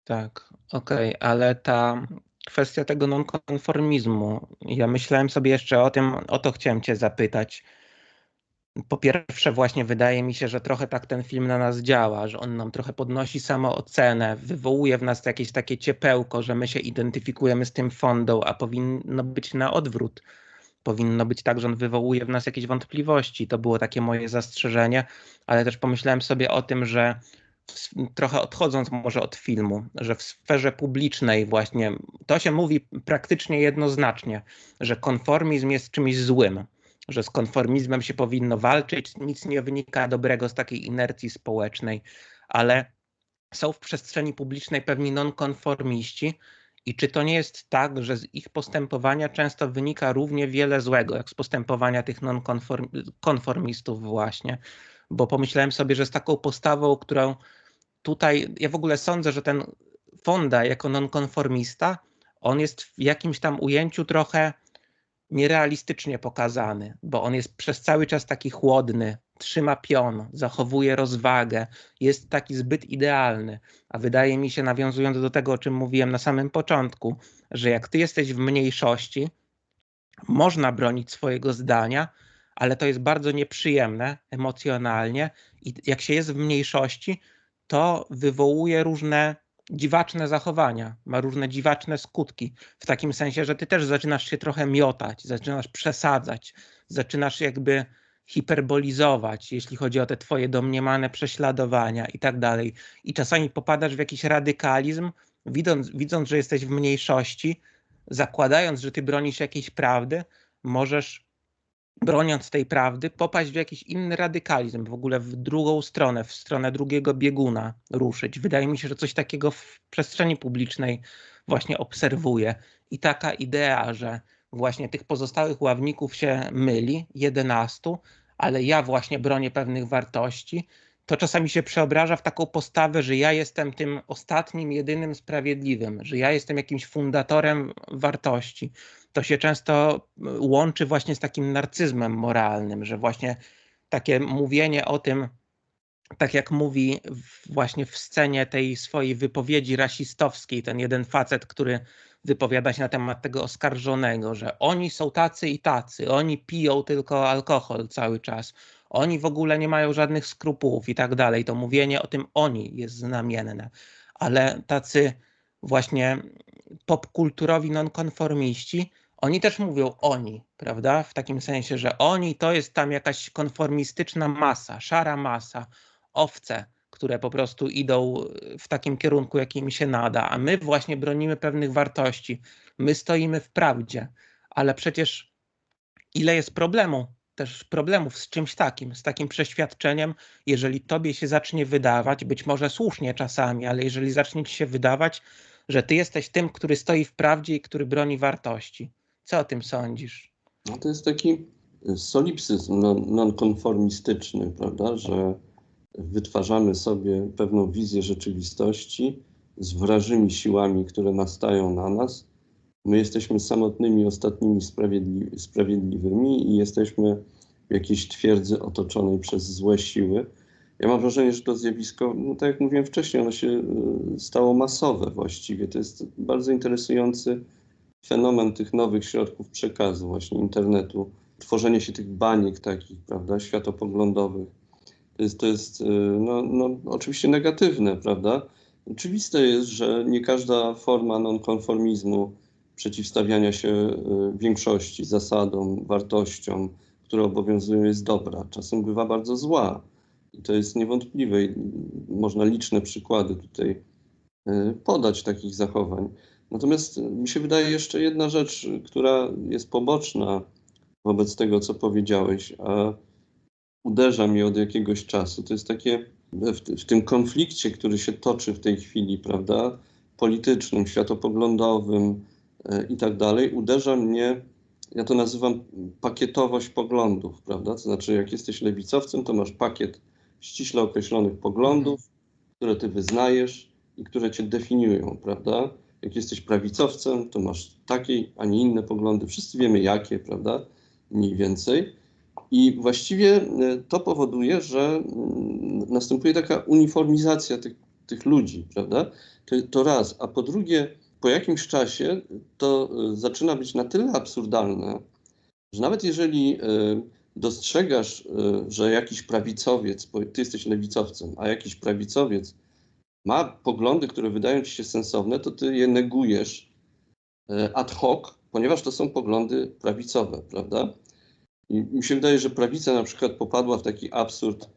Tak, okej, ale ta kwestia tego nonkonformizmu, ja myślałem sobie jeszcze o tym, o to chciałem cię zapytać. Po pierwsze, właśnie wydaje mi się, że trochę tak ten film na nas działa, że on nam trochę podnosi samoocenę, wywołuje w nas jakieś takie ciepełko, że my się identyfikujemy z tym Fondą, a powinno być na odwrót. Powinno być tak, że on wywołuje w nas jakieś wątpliwości. To było takie moje zastrzeżenie, ale też pomyślałem sobie o tym, że trochę odchodząc może od filmu, że w sferze publicznej właśnie to się mówi praktycznie jednoznacznie, że konformizm jest czymś złym, że z konformizmem się powinno walczyć, nic nie wynika dobrego z takiej inercji społecznej, ale są w przestrzeni publicznej pewni nonkonformiści i czy to nie jest tak, że z ich postępowania często wynika równie wiele złego, jak z postępowania tych nonkonformistów właśnie, bo pomyślałem sobie, że z taką postawą, którą tutaj ja w ogóle sądzę, że ten Fonda jako nonkonformista, on jest w jakimś tam ujęciu trochę nierealistycznie pokazany, bo on jest przez cały czas taki chłodny, trzyma pion, zachowuje rozwagę, jest taki zbyt idealny. A wydaje mi się, nawiązując do tego, o czym mówiłem na samym początku, że jak ty jesteś w mniejszości, można bronić swojego zdania, ale to jest bardzo nieprzyjemne emocjonalnie i jak się jest w mniejszości, to wywołuje różne dziwaczne zachowania, ma różne dziwaczne skutki. W takim sensie, że ty też zaczynasz się trochę miotać, zaczynasz przesadzać, zaczynasz jakby hiperbolizować, jeśli chodzi o te twoje domniemane prześladowania i tak dalej. I czasami popadasz w jakiś radykalizm, widząc, że jesteś w mniejszości, zakładając, że ty bronisz jakiejś prawdy, możesz, broniąc tej prawdy, popaść w jakiś inny radykalizm, w ogóle w drugą stronę, w stronę drugiego bieguna ruszyć. Wydaje mi się, że coś takiego w przestrzeni publicznej właśnie obserwuję. I taka idea, że właśnie tych pozostałych ławników się myli, 11, ale ja właśnie bronię pewnych wartości, to czasami się przeobraża w taką postawę, że ja jestem tym ostatnim, jedynym sprawiedliwym, że ja jestem jakimś fundatorem wartości. To się często łączy właśnie z takim narcyzmem moralnym, że właśnie takie mówienie o tym, tak jak mówi właśnie w scenie tej swojej wypowiedzi rasistowskiej, ten jeden facet, który wypowiada się na temat tego oskarżonego, że oni są tacy i tacy, oni piją tylko alkohol cały czas, oni w ogóle nie mają żadnych skrupułów i tak dalej. To mówienie o tym oni jest znamienne, ale tacy właśnie popkulturowi nonkonformiści, oni też mówią oni, prawda? W takim sensie, że oni to jest tam jakaś konformistyczna masa, szara masa, owce, które po prostu idą w takim kierunku, jakim się nada, a my właśnie bronimy pewnych wartości. My stoimy w prawdzie, ale przecież ile jest też problemów z czymś takim, z takim przeświadczeniem, jeżeli tobie się zacznie wydawać, być może słusznie czasami, ale jeżeli zacznie ci się wydawać, że ty jesteś tym, który stoi w prawdzie i który broni wartości. Co o tym sądzisz? No to jest taki solipsyzm nonkonformistyczny, prawda, że wytwarzamy sobie pewną wizję rzeczywistości z wrażymi siłami, które nastają na nas. My jesteśmy samotnymi, ostatnimi sprawiedliwymi i jesteśmy w jakiejś twierdzy otoczonej przez złe siły. Ja mam wrażenie, że to zjawisko, no tak jak mówiłem wcześniej, ono się stało masowe właściwie. To jest bardzo interesujący fenomen tych nowych środków przekazu, właśnie internetu, tworzenie się tych baniek takich, prawda, światopoglądowych. To jest no, oczywiście negatywne, prawda? Oczywiste jest, że nie każda forma nonkonformizmu, przeciwstawiania się większości, zasadom, wartościom, które obowiązują, jest dobra. Czasem bywa bardzo zła i to jest niewątpliwe. I można liczne przykłady tutaj podać takich zachowań. Natomiast mi się wydaje jeszcze jedna rzecz, która jest poboczna wobec tego, co powiedziałeś, a uderza mnie od jakiegoś czasu. To jest takie w tym konflikcie, który się toczy w tej chwili, prawda, politycznym, światopoglądowym i tak dalej, uderza mnie ja to nazywam pakietowość poglądów, prawda? To znaczy, jak jesteś lewicowcem, to masz pakiet ściśle określonych poglądów, które ty wyznajesz i które cię definiują, prawda? Jak jesteś prawicowcem, to masz takie, a nie inne poglądy. Wszyscy wiemy jakie, prawda? Mniej więcej. I właściwie to powoduje, że następuje taka uniformizacja tych ludzi, prawda? To raz. A po drugie, po jakimś czasie to zaczyna być na tyle absurdalne, że nawet jeżeli dostrzegasz, że jakiś prawicowiec, bo ty jesteś lewicowcem, a jakiś prawicowiec ma poglądy, które wydają ci się sensowne, to ty je negujesz ad hoc, ponieważ to są poglądy prawicowe, prawda? I mi się wydaje, że prawica na przykład popadła w taki absurd,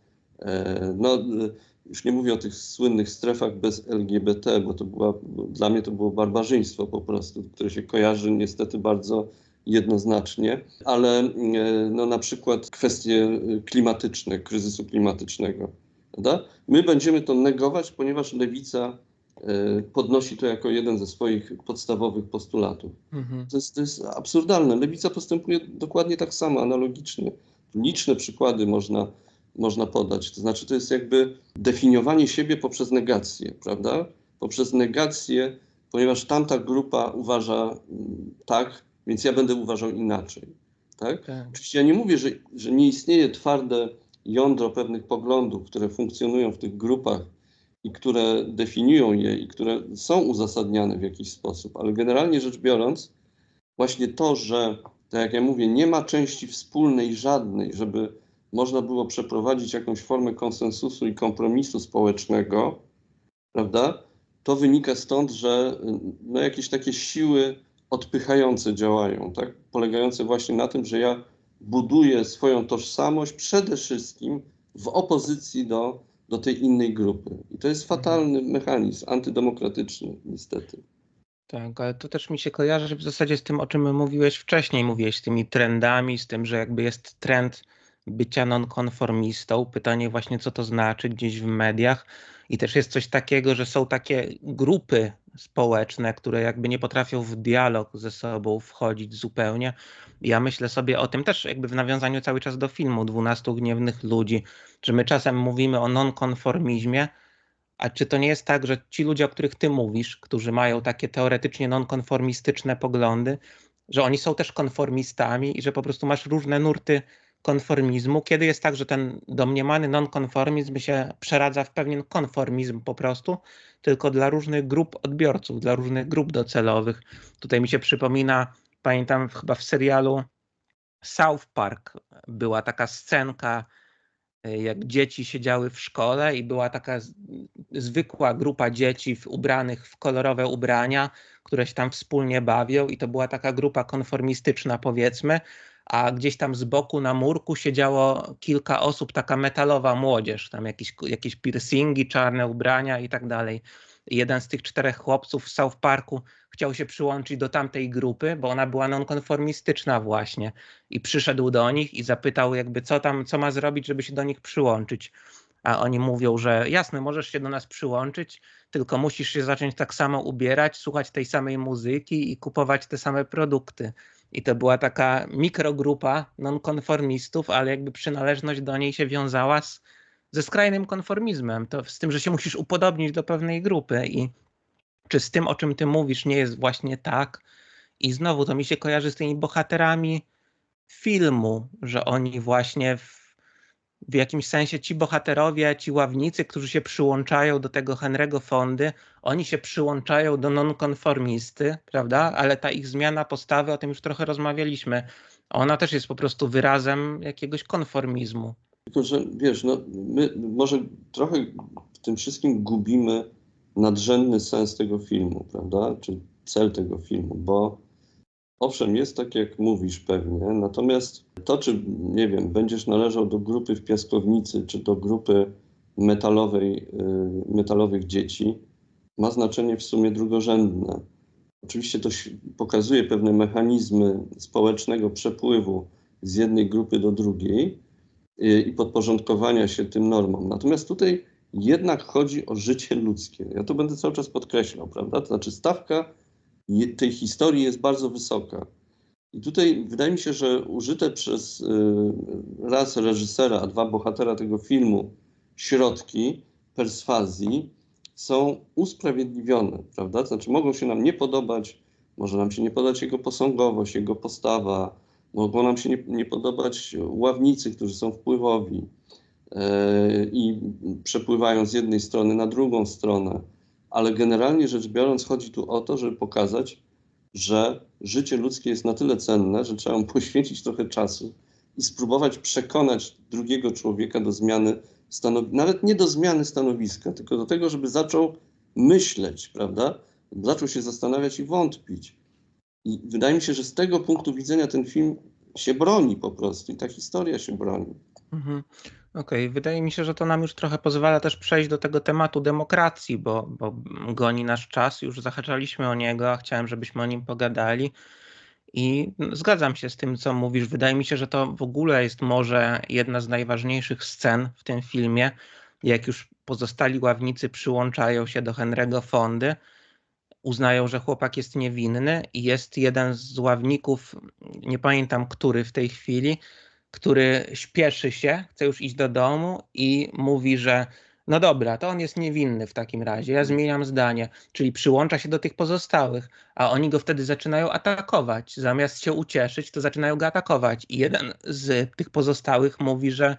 już nie mówię o tych słynnych strefach bez LGBT, bo dla mnie to było barbarzyństwo po prostu, które się kojarzy niestety bardzo jednoznacznie, ale no, na przykład kwestie klimatyczne, kryzysu klimatycznego, prawda? My będziemy to negować, ponieważ lewica podnosi to jako jeden ze swoich podstawowych postulatów. To jest absurdalne. Lewica postępuje dokładnie tak samo, analogicznie. Liczne przykłady można podać. To znaczy, to jest jakby definiowanie siebie poprzez negację, prawda? Poprzez negację, ponieważ tamta grupa uważa tak, więc ja będę uważał inaczej. Tak? Tak. Oczywiście ja nie mówię, że nie istnieje twarde jądro pewnych poglądów, które funkcjonują w tych grupach i które definiują je i które są uzasadniane w jakiś sposób, ale generalnie rzecz biorąc, właśnie to, że, tak jak ja mówię, nie ma części wspólnej żadnej, żeby można było przeprowadzić jakąś formę konsensusu i kompromisu społecznego, prawda? To wynika stąd, że no, jakieś takie siły odpychające działają, tak? Polegające właśnie na tym, że ja buduję swoją tożsamość przede wszystkim w opozycji do tej innej grupy. I to jest fatalny mechanizm, antydemokratyczny, niestety. Tak, ale to też mi się kojarzy w zasadzie z tym, o czym mówiłeś wcześniej. Mówiłeś z tymi trendami, z tym, że jakby jest trend bycia nonkonformistą. Pytanie właśnie, co to znaczy gdzieś w mediach. I też jest coś takiego, że są takie grupy społeczne, które jakby nie potrafią w dialog ze sobą wchodzić zupełnie. Ja myślę sobie o tym też jakby w nawiązaniu cały czas do filmu 12 gniewnych ludzi, że my czasem mówimy o nonkonformizmie, a czy to nie jest tak, że ci ludzie, o których ty mówisz, którzy mają takie teoretycznie nonkonformistyczne poglądy, że oni są też konformistami i że po prostu masz różne nurty konformizmu, kiedy jest tak, że ten domniemany nonkonformizm się przeradza w pewien konformizm po prostu, tylko dla różnych grup odbiorców, dla różnych grup docelowych. Tutaj mi się przypomina, pamiętam chyba w serialu South Park była taka scenka, jak dzieci siedziały w szkole i była taka zwykła grupa dzieci ubranych w kolorowe ubrania, które się tam wspólnie bawią i to była taka grupa konformistyczna, powiedzmy, a gdzieś tam z boku na murku siedziało kilka osób, taka metalowa młodzież, tam jakieś piercingi, czarne ubrania i tak dalej. Jeden z tych 4 chłopców w South Parku chciał się przyłączyć do tamtej grupy, bo ona była nonkonformistyczna właśnie i przyszedł do nich i zapytał jakby co ma zrobić, żeby się do nich przyłączyć. A oni mówią, że jasne, możesz się do nas przyłączyć, tylko musisz się zacząć tak samo ubierać, słuchać tej samej muzyki i kupować te same produkty. I to była taka mikrogrupa nonkonformistów, ale jakby przynależność do niej się wiązała ze skrajnym konformizmem, to z tym, że się musisz upodobnić do pewnej grupy. I czy z tym, o czym ty mówisz, nie jest właśnie tak? I znowu to mi się kojarzy z tymi bohaterami filmu, że oni właśnie w jakimś sensie ci bohaterowie, ci ławnicy, którzy się przyłączają do tego Henry'ego Fondy, oni się przyłączają do nonkonformisty, prawda? Ale ta ich zmiana postawy, o tym już trochę rozmawialiśmy, ona też jest po prostu wyrazem jakiegoś konformizmu. Tylko, że wiesz, no, my może trochę w tym wszystkim gubimy nadrzędny sens tego filmu, prawda? Czy cel tego filmu, bo owszem, jest tak, jak mówisz pewnie, natomiast to, czy, nie wiem, będziesz należał do grupy w piaskownicy, czy do grupy metalowych dzieci, ma znaczenie w sumie drugorzędne. Oczywiście to pokazuje pewne mechanizmy społecznego przepływu z jednej grupy do drugiej i podporządkowania się tym normom. Natomiast tutaj jednak chodzi o życie ludzkie. Ja to będę cały czas podkreślał, prawda? To znaczy stawka tej historii jest bardzo wysoka. I tutaj wydaje mi się, że użyte przez raz reżysera, a dwa bohatera tego filmu środki perswazji są usprawiedliwione, prawda? To znaczy mogą się nam nie podobać, może nam się nie podobać jego posągowość, jego postawa, mogą nam się nie podobać ławnicy, którzy są wpływowi i przepływają z jednej strony na drugą stronę, ale generalnie rzecz biorąc chodzi tu o to, żeby pokazać, że życie ludzkie jest na tyle cenne, że trzeba mu poświęcić trochę czasu i spróbować przekonać drugiego człowieka do zmiany stanowiska, nawet nie do zmiany stanowiska, tylko do tego, żeby zaczął myśleć, prawda? Zaczął się zastanawiać i wątpić. I wydaje mi się, że z tego punktu widzenia ten film się broni po prostu i ta historia się broni. Mhm. Okej, wydaje mi się, że to nam już trochę pozwala też przejść do tego tematu demokracji, bo goni nasz czas, już zahaczaliśmy o niego, a chciałem, żebyśmy o nim pogadali. I zgadzam się z tym, co mówisz. Wydaje mi się, że to w ogóle jest może jedna z najważniejszych scen w tym filmie, jak już pozostali ławnicy przyłączają się do Henry'ego Fondy, uznają, że chłopak jest niewinny i jest jeden z ławników, nie pamiętam który w tej chwili, który śpieszy się, chce już iść do domu i mówi, że no dobra, to on jest niewinny w takim razie, ja zmieniam zdanie, czyli przyłącza się do tych pozostałych, a oni go wtedy zaczynają atakować. Zamiast się ucieszyć, to zaczynają go atakować i jeden z tych pozostałych mówi, że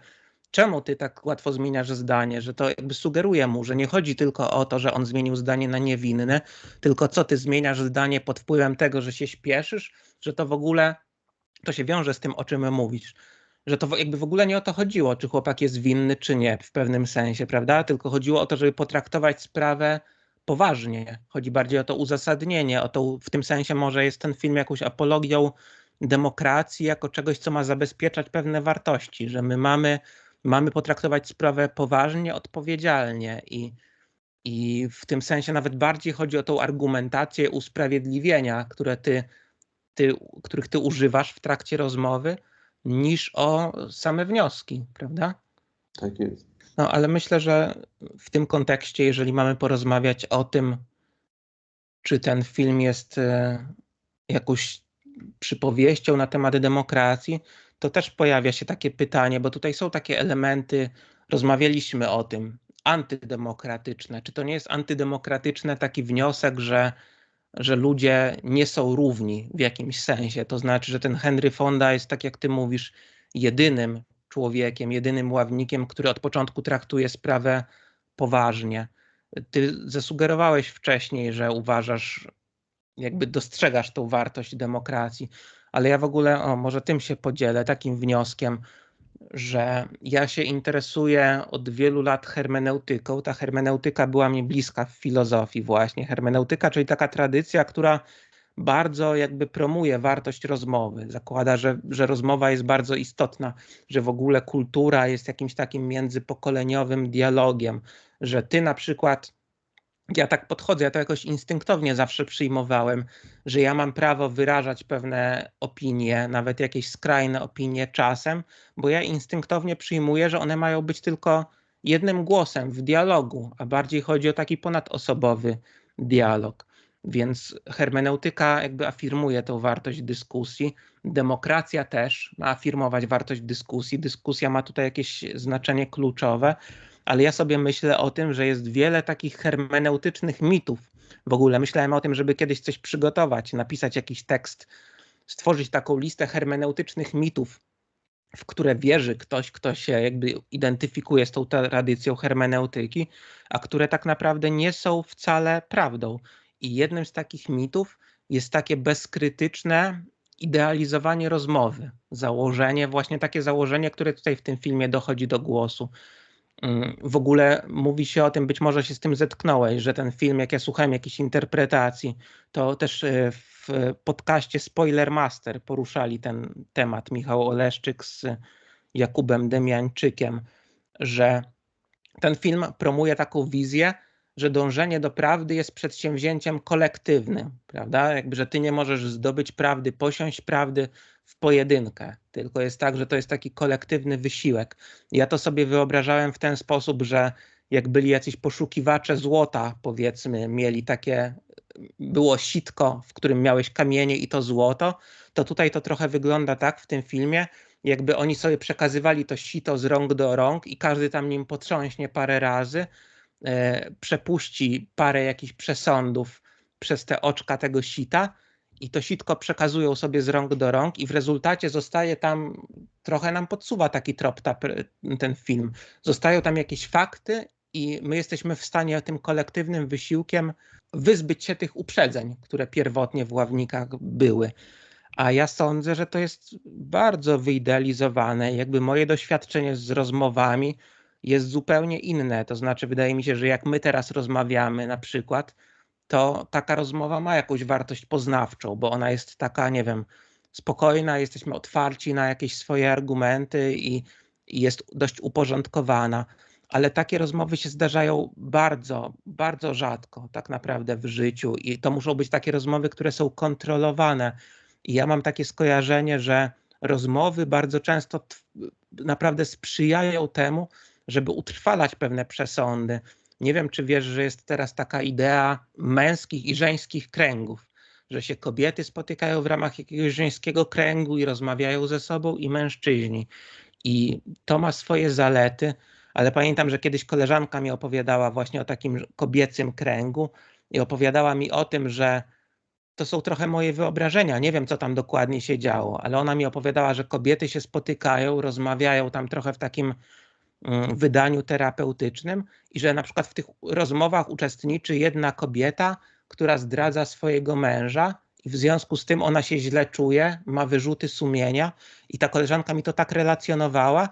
czemu ty tak łatwo zmieniasz zdanie, że to jakby sugeruje mu, że nie chodzi tylko o to, że on zmienił zdanie na niewinne, tylko co ty zmieniasz zdanie pod wpływem tego, że się śpieszysz, że to w ogóle to się wiąże z tym, o czym mówisz, że to jakby w ogóle nie o to chodziło, czy chłopak jest winny, czy nie, w pewnym sensie, prawda? Tylko chodziło o to, żeby potraktować sprawę poważnie. Chodzi bardziej o to uzasadnienie, o to w tym sensie może jest ten film jakąś apologią demokracji jako czegoś, co ma zabezpieczać pewne wartości, że my mamy potraktować sprawę poważnie, odpowiedzialnie i w tym sensie nawet bardziej chodzi o tą argumentację usprawiedliwienia, których ty używasz w trakcie rozmowy, niż o same wnioski, prawda? Tak jest. No, ale myślę, że w tym kontekście, jeżeli mamy porozmawiać o tym, czy ten film jest jakąś przypowieścią na temat demokracji, to też pojawia się takie pytanie, bo tutaj są takie elementy, rozmawialiśmy o tym, antydemokratyczne. Czy to nie jest antydemokratyczne taki wniosek, że ludzie nie są równi w jakimś sensie? To znaczy, że ten Henry Fonda jest, tak jak ty mówisz, jedynym człowiekiem, jedynym ławnikiem, który od początku traktuje sprawę poważnie. Ty zasugerowałeś wcześniej, że uważasz, jakby dostrzegasz tą wartość demokracji, ale ja w ogóle, może tym się podzielę, takim wnioskiem, że ja się interesuję od wielu lat hermeneutyką. Ta hermeneutyka była mi bliska w filozofii właśnie. Hermeneutyka, czyli taka tradycja, która bardzo jakby promuje wartość rozmowy. Zakłada, że rozmowa jest bardzo istotna, że w ogóle kultura jest jakimś takim międzypokoleniowym dialogiem, że ty na przykład, ja tak podchodzę, ja to jakoś instynktownie zawsze przyjmowałem, że ja mam prawo wyrażać pewne opinie, nawet jakieś skrajne opinie czasem, bo ja instynktownie przyjmuję, że one mają być tylko jednym głosem w dialogu, a bardziej chodzi o taki ponadosobowy dialog. Więc hermeneutyka jakby afirmuje tą wartość dyskusji. Demokracja też ma afirmować wartość dyskusji. Dyskusja ma tutaj jakieś znaczenie kluczowe, ale ja sobie myślę o tym, że jest wiele takich hermeneutycznych mitów. W ogóle myślałem o tym, żeby kiedyś coś przygotować, napisać jakiś tekst, stworzyć taką listę hermeneutycznych mitów, w które wierzy ktoś, kto się jakby identyfikuje z tą tradycją hermeneutyki, a które tak naprawdę nie są wcale prawdą. I jednym z takich mitów jest takie bezkrytyczne idealizowanie rozmowy. Założenie, właśnie takie założenie, które tutaj w tym filmie dochodzi do głosu. W ogóle mówi się o tym, być może się z tym zetknąłeś, że ten film, jak ja słuchałem jakichś interpretacji, to też w podcaście Spoiler Master poruszali ten temat, Michał Oleszczyk z Jakubem Demiańczykiem, że ten film promuje taką wizję, że dążenie do prawdy jest przedsięwzięciem kolektywnym, prawda? Jakby, że ty nie możesz zdobyć prawdy, posiąść prawdy w pojedynkę, tylko jest tak, że to jest taki kolektywny wysiłek. Ja to sobie wyobrażałem w ten sposób, że jak byli jacyś poszukiwacze złota, powiedzmy, mieli takie było sitko, w którym miałeś kamienie i to złoto, to tutaj to trochę wygląda tak w tym filmie, jakby oni sobie przekazywali to sito z rąk do rąk i każdy tam nim potrząśnie parę razy, przepuści parę jakichś przesądów przez te oczka tego sita i to sitko przekazują sobie z rąk do rąk i w rezultacie zostaje tam, trochę nam podsuwa taki trop ten film, zostają tam jakieś fakty i my jesteśmy w stanie tym kolektywnym wysiłkiem wyzbyć się tych uprzedzeń, które pierwotnie w Ławnikach były. A ja sądzę, że to jest bardzo wyidealizowane. Jakby moje doświadczenie z rozmowami jest zupełnie inne. To znaczy, wydaje mi się, że jak my teraz rozmawiamy na przykład, to taka rozmowa ma jakąś wartość poznawczą, bo ona jest taka, nie wiem, spokojna, jesteśmy otwarci na jakieś swoje argumenty i jest dość uporządkowana. Ale takie rozmowy się zdarzają bardzo, bardzo rzadko tak naprawdę w życiu i to muszą być takie rozmowy, które są kontrolowane. I ja mam takie skojarzenie, że rozmowy bardzo często naprawdę sprzyjają temu, żeby utrwalać pewne przesądy. Nie wiem, czy wiesz, że jest teraz taka idea męskich i żeńskich kręgów, że się kobiety spotykają w ramach jakiegoś żeńskiego kręgu i rozmawiają ze sobą i mężczyźni. I to ma swoje zalety, ale pamiętam, że kiedyś koleżanka mi opowiadała właśnie o takim kobiecym kręgu i opowiadała mi o tym, że to są trochę moje wyobrażenia. Nie wiem, co tam dokładnie się działo, ale ona mi opowiadała, że kobiety się spotykają, rozmawiają tam trochę w takim wydaniu terapeutycznym i że na przykład w tych rozmowach uczestniczy jedna kobieta, która zdradza swojego męża i w związku z tym ona się źle czuje, ma wyrzuty sumienia i ta koleżanka mi to tak relacjonowała,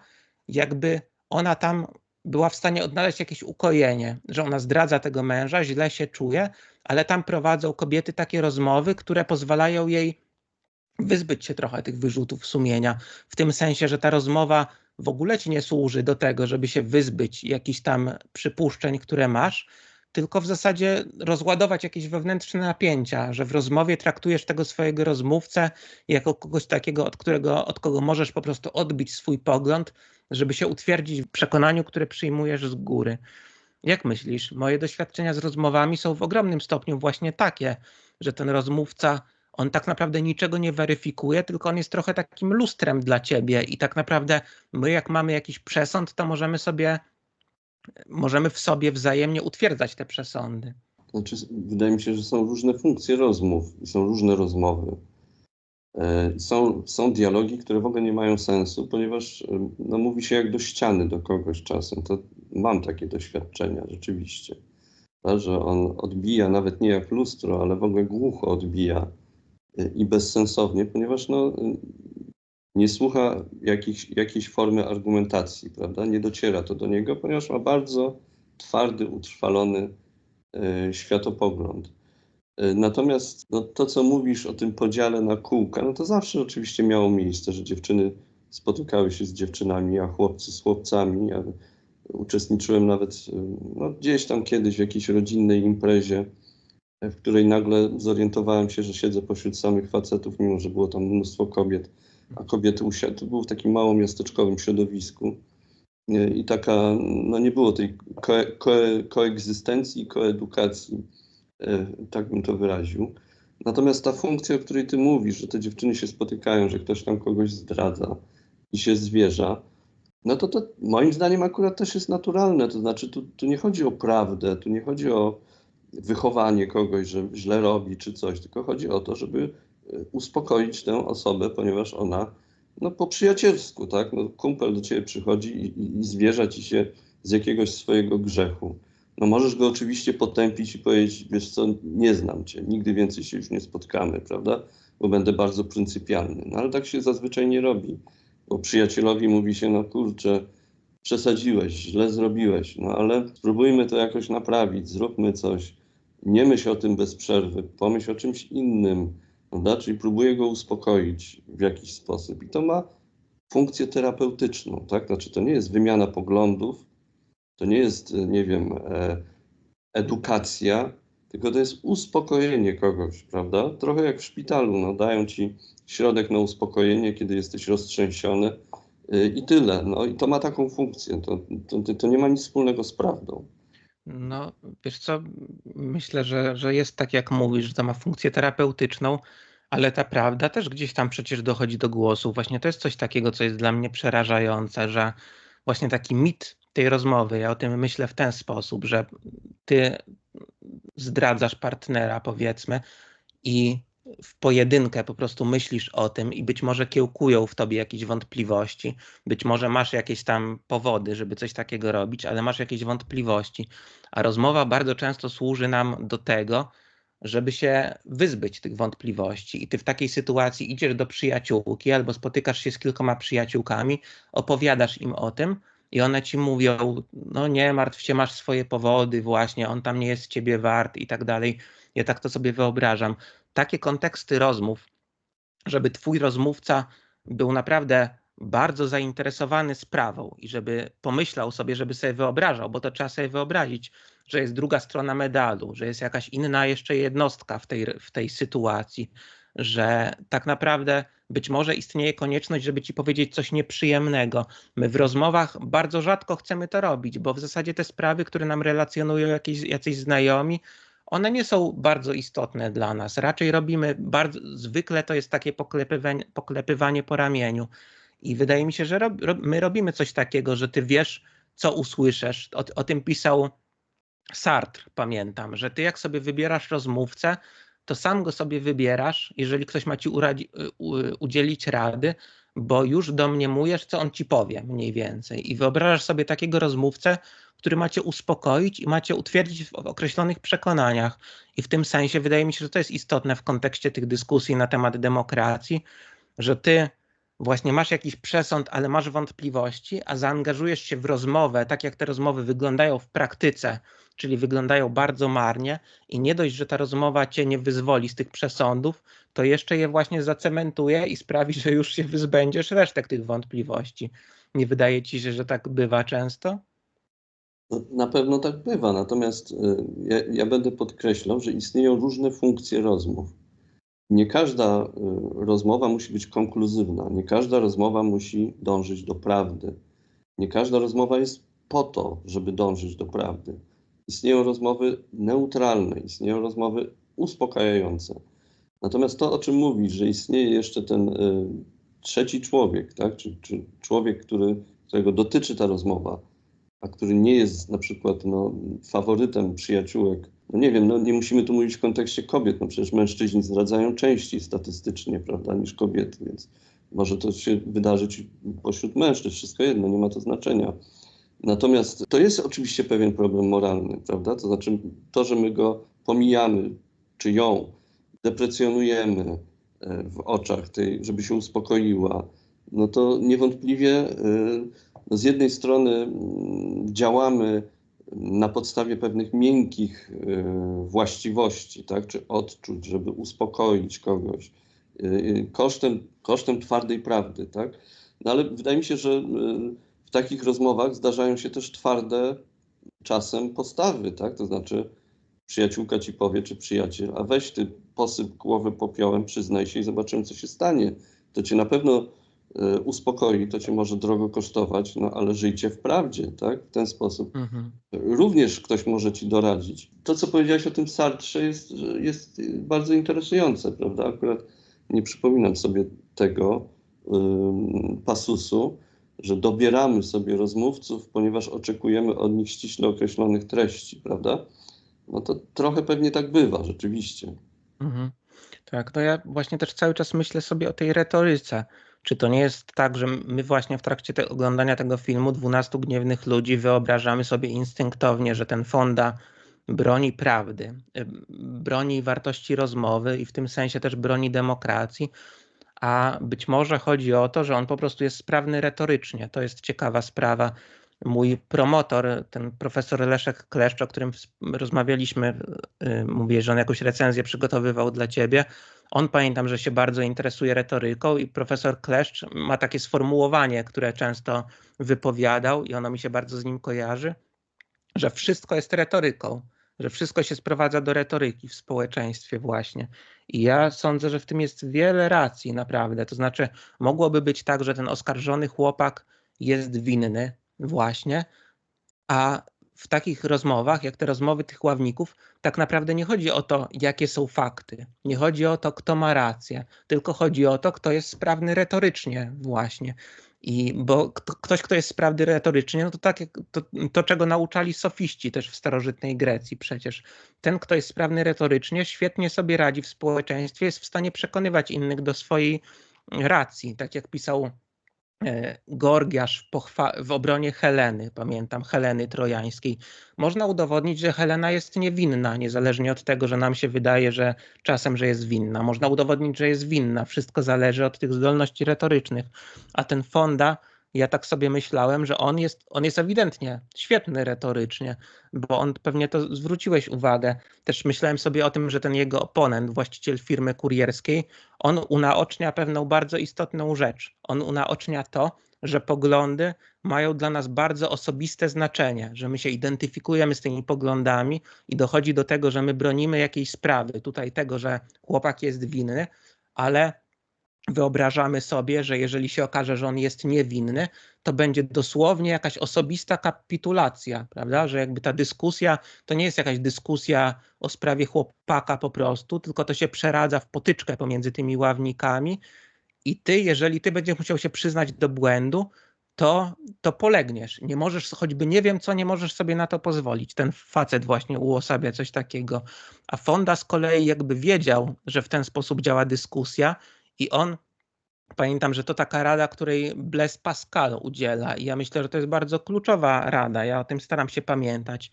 jakby ona tam była w stanie odnaleźć jakieś ukojenie, że ona zdradza tego męża, źle się czuje, ale tam prowadzą kobiety takie rozmowy, które pozwalają jej wyzbyć się trochę tych wyrzutów sumienia, w tym sensie, że ta rozmowa w ogóle ci nie służy do tego, żeby się wyzbyć jakichś tam przypuszczeń, które masz, tylko w zasadzie rozładować jakieś wewnętrzne napięcia, że w rozmowie traktujesz tego swojego rozmówcę jako kogoś takiego, od kogo możesz po prostu odbić swój pogląd, żeby się utwierdzić w przekonaniu, które przyjmujesz z góry. Jak myślisz? Moje doświadczenia z rozmowami są w ogromnym stopniu właśnie takie, że ten rozmówca, on tak naprawdę niczego nie weryfikuje, tylko on jest trochę takim lustrem dla ciebie i tak naprawdę my jak mamy jakiś przesąd, to możemy w sobie wzajemnie utwierdzać te przesądy. Znaczy, wydaje mi się, że są różne funkcje rozmów i są różne rozmowy. Są dialogi, które w ogóle nie mają sensu, ponieważ no, mówi się jak do ściany do kogoś czasem. To mam takie doświadczenia rzeczywiście, tak, że on odbija nawet nie jak lustro, ale w ogóle głucho odbija i bezsensownie, ponieważ no, nie słucha jakiejś formy argumentacji, prawda? Nie dociera to do niego, ponieważ ma bardzo twardy, utrwalony światopogląd. Natomiast no, to, co mówisz o tym podziale na kółka, no to zawsze oczywiście miało miejsce, że dziewczyny spotykały się z dziewczynami, a chłopcy z chłopcami. Ja uczestniczyłem nawet no, gdzieś tam kiedyś w jakiejś rodzinnej imprezie, w której nagle zorientowałem się, że siedzę pośród samych facetów, mimo że było tam mnóstwo kobiet, a kobiety usiadły. To było w takim małomiasteczkowym środowisku i taka, no nie było tej koegzystencji i koedukacji, tak bym to wyraził. Natomiast ta funkcja, o której ty mówisz, że te dziewczyny się spotykają, że ktoś tam kogoś zdradza i się zwierza, no to moim zdaniem akurat też jest naturalne. To znaczy tu nie chodzi o prawdę, tu nie chodzi o wychowanie kogoś, że źle robi czy coś, tylko chodzi o to, żeby uspokoić tę osobę, ponieważ ona no po przyjacielsku, tak? No, kumpel do ciebie przychodzi i zwierza ci się z jakiegoś swojego grzechu. No możesz go oczywiście potępić i powiedzieć, wiesz co, nie znam cię, nigdy więcej się już nie spotkamy, prawda? Bo będę bardzo pryncypialny. No ale tak się zazwyczaj nie robi, bo przyjacielowi mówi się, no kurczę, przesadziłeś, źle zrobiłeś, no ale spróbujmy to jakoś naprawić, zróbmy coś. Nie myśl o tym bez przerwy, pomyśl o czymś innym, prawda? Czyli próbuję go uspokoić w jakiś sposób. I to ma funkcję terapeutyczną, tak? Znaczy to nie jest wymiana poglądów, to nie jest, nie wiem, edukacja, tylko to jest uspokojenie kogoś, prawda? Trochę jak w szpitalu, no, dają ci środek na uspokojenie, kiedy jesteś roztrzęsiony i tyle. No i to ma taką funkcję, to nie ma nic wspólnego z prawdą. No, wiesz co, myślę, że jest tak jak mówisz, że to ma funkcję terapeutyczną, ale ta prawda też gdzieś tam przecież dochodzi do głosu. Właśnie to jest coś takiego, co jest dla mnie przerażające, że właśnie taki mit tej rozmowy, ja o tym myślę w ten sposób, że ty zdradzasz partnera, powiedzmy, i w pojedynkę po prostu myślisz o tym i być może kiełkują w tobie jakieś wątpliwości, być może masz jakieś tam powody, żeby coś takiego robić, ale masz jakieś wątpliwości, a rozmowa bardzo często służy nam do tego, żeby się wyzbyć tych wątpliwości i ty w takiej sytuacji idziesz do przyjaciółki albo spotykasz się z kilkoma przyjaciółkami, opowiadasz im o tym i one ci mówią, no nie martw się, masz swoje powody właśnie, on tam nie jest ciebie wart i tak dalej. Ja tak to sobie wyobrażam. Takie konteksty rozmów, żeby twój rozmówca był naprawdę bardzo zainteresowany sprawą i żeby pomyślał sobie, żeby sobie wyobrażał, bo to trzeba sobie wyobrazić, że jest druga strona medalu, że jest jakaś inna jeszcze jednostka w tej sytuacji, że tak naprawdę być może istnieje konieczność, żeby ci powiedzieć coś nieprzyjemnego. My w rozmowach bardzo rzadko chcemy to robić, bo w zasadzie te sprawy, które nam relacjonują jacyś znajomi, one nie są bardzo istotne dla nas. Raczej robimy zwykle to jest takie poklepywanie po ramieniu. I wydaje mi się, że my robimy coś takiego, że ty wiesz, co usłyszysz. O tym pisał Sartre, pamiętam, że ty jak sobie wybierasz rozmówcę, to sam go sobie wybierasz, jeżeli ktoś ma ci udzielić rady, bo już domniemujesz, co on ci powie mniej więcej. I wyobrażasz sobie takiego rozmówcę, który macie uspokoić i macie utwierdzić w określonych przekonaniach. I w tym sensie wydaje mi się, że to jest istotne w kontekście tych dyskusji na temat demokracji, że ty właśnie masz jakiś przesąd, ale masz wątpliwości, a zaangażujesz się w rozmowę, tak jak te rozmowy wyglądają w praktyce, czyli wyglądają bardzo marnie i nie dość, że ta rozmowa cię nie wyzwoli z tych przesądów, to jeszcze je właśnie zacementuje i sprawi, że już się wyzbędziesz resztek tych wątpliwości. Nie wydaje ci się, że tak bywa często? No, na pewno tak bywa, natomiast ja będę podkreślał, że istnieją różne funkcje rozmów. Nie każda rozmowa musi być konkluzywna, nie każda rozmowa musi dążyć do prawdy. Nie każda rozmowa jest po to, żeby dążyć do prawdy. Istnieją rozmowy neutralne, istnieją rozmowy uspokajające. Natomiast to, o czym mówisz, że istnieje jeszcze ten trzeci człowiek, tak? Czy człowiek, którego dotyczy ta rozmowa, a który nie jest na przykład faworytem przyjaciółek. No nie wiem, nie musimy tu mówić w kontekście kobiet, no przecież mężczyźni zdradzają częściej statystycznie, prawda, niż kobiety, więc może to się wydarzyć pośród mężczyzn, wszystko jedno, nie ma to znaczenia. Natomiast to jest oczywiście pewien problem moralny, prawda, to znaczy to, że my go pomijamy, czy ją deprecjonujemy w oczach tej, żeby się uspokoiła, no to niewątpliwie z jednej strony działamy na podstawie pewnych miękkich właściwości, tak, czy odczuć, żeby uspokoić kogoś, kosztem twardej prawdy, tak? No ale wydaje mi się, że w takich rozmowach zdarzają się też twarde czasem postawy, tak? To znaczy przyjaciółka ci powie, czy przyjaciel, a weź ty posyp głowę popiołem, przyznaj się i zobaczymy, co się stanie. To cię na pewno uspokoi, to cię może drogo kosztować, no ale żyjcie w prawdzie, tak? W ten sposób. Również ktoś może ci doradzić. To, co powiedziałeś o tym Sartrze jest bardzo interesujące, prawda? Akurat nie przypominam sobie tego pasusu, że dobieramy sobie rozmówców, ponieważ oczekujemy od nich ściśle określonych treści, prawda? No to trochę pewnie tak bywa, rzeczywiście. Mhm. Tak, no ja właśnie też cały czas myślę sobie o tej retoryce. Czy to nie jest tak, że my właśnie w trakcie oglądania tego filmu 12 gniewnych ludzi wyobrażamy sobie instynktownie, że ten Fonda broni prawdy, broni wartości rozmowy i w tym sensie też broni demokracji, a być może chodzi o to, że on po prostu jest sprawny retorycznie. To jest ciekawa sprawa. Mój promotor, ten profesor Leszek Kleszcz, o którym rozmawialiśmy, mówię, że on jakąś recenzję przygotowywał dla ciebie. On pamiętam, że się bardzo interesuje retoryką i profesor Kleszcz ma takie sformułowanie, które często wypowiadał i ono mi się bardzo z nim kojarzy, że wszystko jest retoryką, że wszystko się sprowadza do retoryki w społeczeństwie właśnie. I ja sądzę, że w tym jest wiele racji naprawdę. To znaczy mogłoby być tak, że ten oskarżony chłopak jest winny właśnie, a w takich rozmowach, jak te rozmowy tych ławników, tak naprawdę nie chodzi o to, jakie są fakty. Nie chodzi o to, kto ma rację, tylko chodzi o to, kto jest sprawny retorycznie właśnie. Bo ktoś, kto jest sprawny retorycznie, no to tak jak to, czego nauczali sofiści też w starożytnej Grecji przecież. Ten, kto jest sprawny retorycznie, świetnie sobie radzi w społeczeństwie, jest w stanie przekonywać innych do swojej racji. Tak jak pisał Gorgiasz w obronie Heleny, pamiętam, Heleny Trojańskiej. Można udowodnić, że Helena jest niewinna, niezależnie od tego, że nam się wydaje, że czasem, że jest winna. Można udowodnić, że jest winna. Wszystko zależy od tych zdolności retorycznych. A ten Fonda, ja tak sobie myślałem, że on jest ewidentnie świetny retorycznie, bo on, pewnie to zwróciłeś uwagę. Też myślałem sobie o tym, że ten jego oponent, właściciel firmy kurierskiej, on unaocznia pewną bardzo istotną rzecz. On unaocznia to, że poglądy mają dla nas bardzo osobiste znaczenie, że my się identyfikujemy z tymi poglądami i dochodzi do tego, że my bronimy jakiejś sprawy, tutaj tego, że chłopak jest winny, ale wyobrażamy sobie, że jeżeli się okaże, że on jest niewinny, to będzie dosłownie jakaś osobista kapitulacja, prawda? Że jakby ta dyskusja to nie jest jakaś dyskusja o sprawie chłopaka po prostu, tylko to się przeradza w potyczkę pomiędzy tymi ławnikami i ty, jeżeli ty będziesz musiał się przyznać do błędu, to polegniesz. Nie możesz, choćby nie wiem co, nie możesz sobie na to pozwolić. Ten facet właśnie uosabia coś takiego. A Fonda z kolei jakby wiedział, że w ten sposób działa dyskusja i on, pamiętam, że to taka rada, której Blaise Pascal udziela i ja myślę, że to jest bardzo kluczowa rada. Ja o tym staram się pamiętać,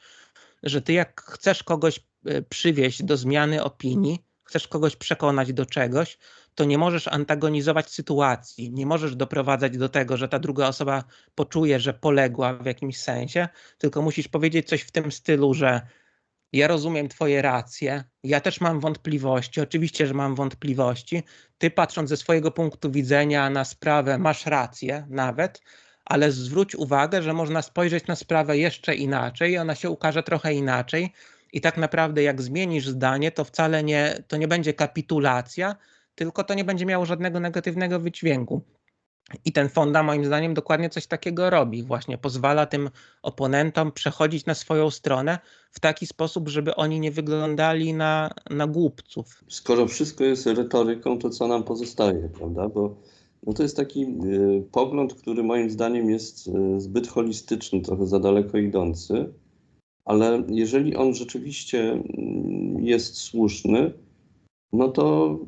że ty jak chcesz kogoś przywieźć do zmiany opinii, chcesz kogoś przekonać do czegoś, to nie możesz antagonizować sytuacji, nie możesz doprowadzać do tego, że ta druga osoba poczuje, że poległa w jakimś sensie, tylko musisz powiedzieć coś w tym stylu, że ja rozumiem twoje racje, ja też mam wątpliwości, oczywiście, że mam wątpliwości. Ty, patrząc ze swojego punktu widzenia na sprawę, masz rację nawet, ale zwróć uwagę, że można spojrzeć na sprawę jeszcze inaczej i ona się ukaże trochę inaczej i tak naprawdę jak zmienisz zdanie, to wcale to nie będzie kapitulacja, tylko to nie będzie miało żadnego negatywnego wydźwięku. I ten Fonda moim zdaniem dokładnie coś takiego robi. Właśnie pozwala tym oponentom przechodzić na swoją stronę w taki sposób, żeby oni nie wyglądali na głupców. Skoro wszystko jest retoryką, to co nam pozostaje, prawda? Bo no to jest taki pogląd, który moim zdaniem jest zbyt holistyczny, trochę za daleko idący, ale jeżeli on rzeczywiście jest słuszny, no to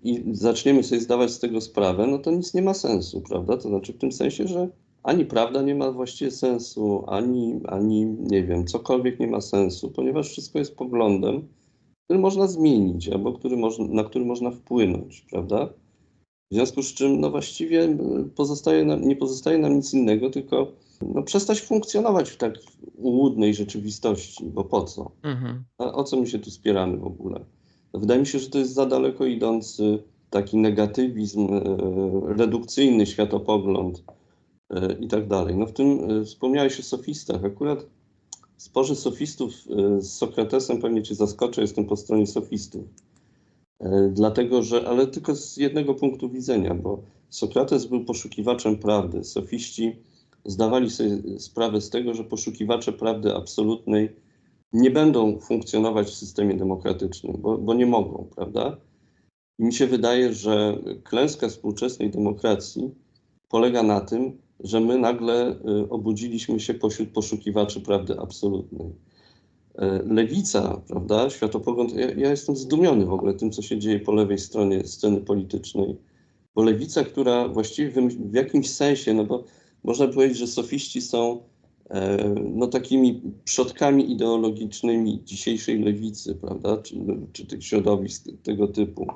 i zaczniemy sobie zdawać z tego sprawę, no to nic nie ma sensu, prawda? To znaczy w tym sensie, że ani prawda nie ma właściwie sensu, ani nie wiem, cokolwiek nie ma sensu, ponieważ wszystko jest poglądem, który można zmienić, albo na który można wpłynąć, prawda? W związku z czym, no właściwie nie pozostaje nam nic innego, tylko no, przestać funkcjonować w tak ułudnej rzeczywistości, bo po co? A o co my się tu spieramy w ogóle? No, wydaje mi się, że to jest za daleko idący taki negatywizm, redukcyjny światopogląd i tak dalej. No w tym wspomniałeś o sofistach. Akurat w sporze sofistów z Sokratesem pewnie cię zaskoczę, jestem po stronie sofistów. Dlatego, że, ale tylko z jednego punktu widzenia, bo Sokrates był poszukiwaczem prawdy. Sofiści zdawali sobie sprawę z tego, że poszukiwacze prawdy absolutnej nie będą funkcjonować w systemie demokratycznym, bo nie mogą, prawda? I mi się wydaje, że klęska współczesnej demokracji polega na tym, że my nagle obudziliśmy się pośród poszukiwaczy prawdy absolutnej. Lewica, prawda, światopogląd, ja jestem zdumiony w ogóle tym, co się dzieje po lewej stronie sceny politycznej, bo lewica, która właściwie w jakimś sensie, no bo można powiedzieć, że sofiści są no takimi przodkami ideologicznymi dzisiejszej lewicy, prawda, czy tych środowisk tego typu,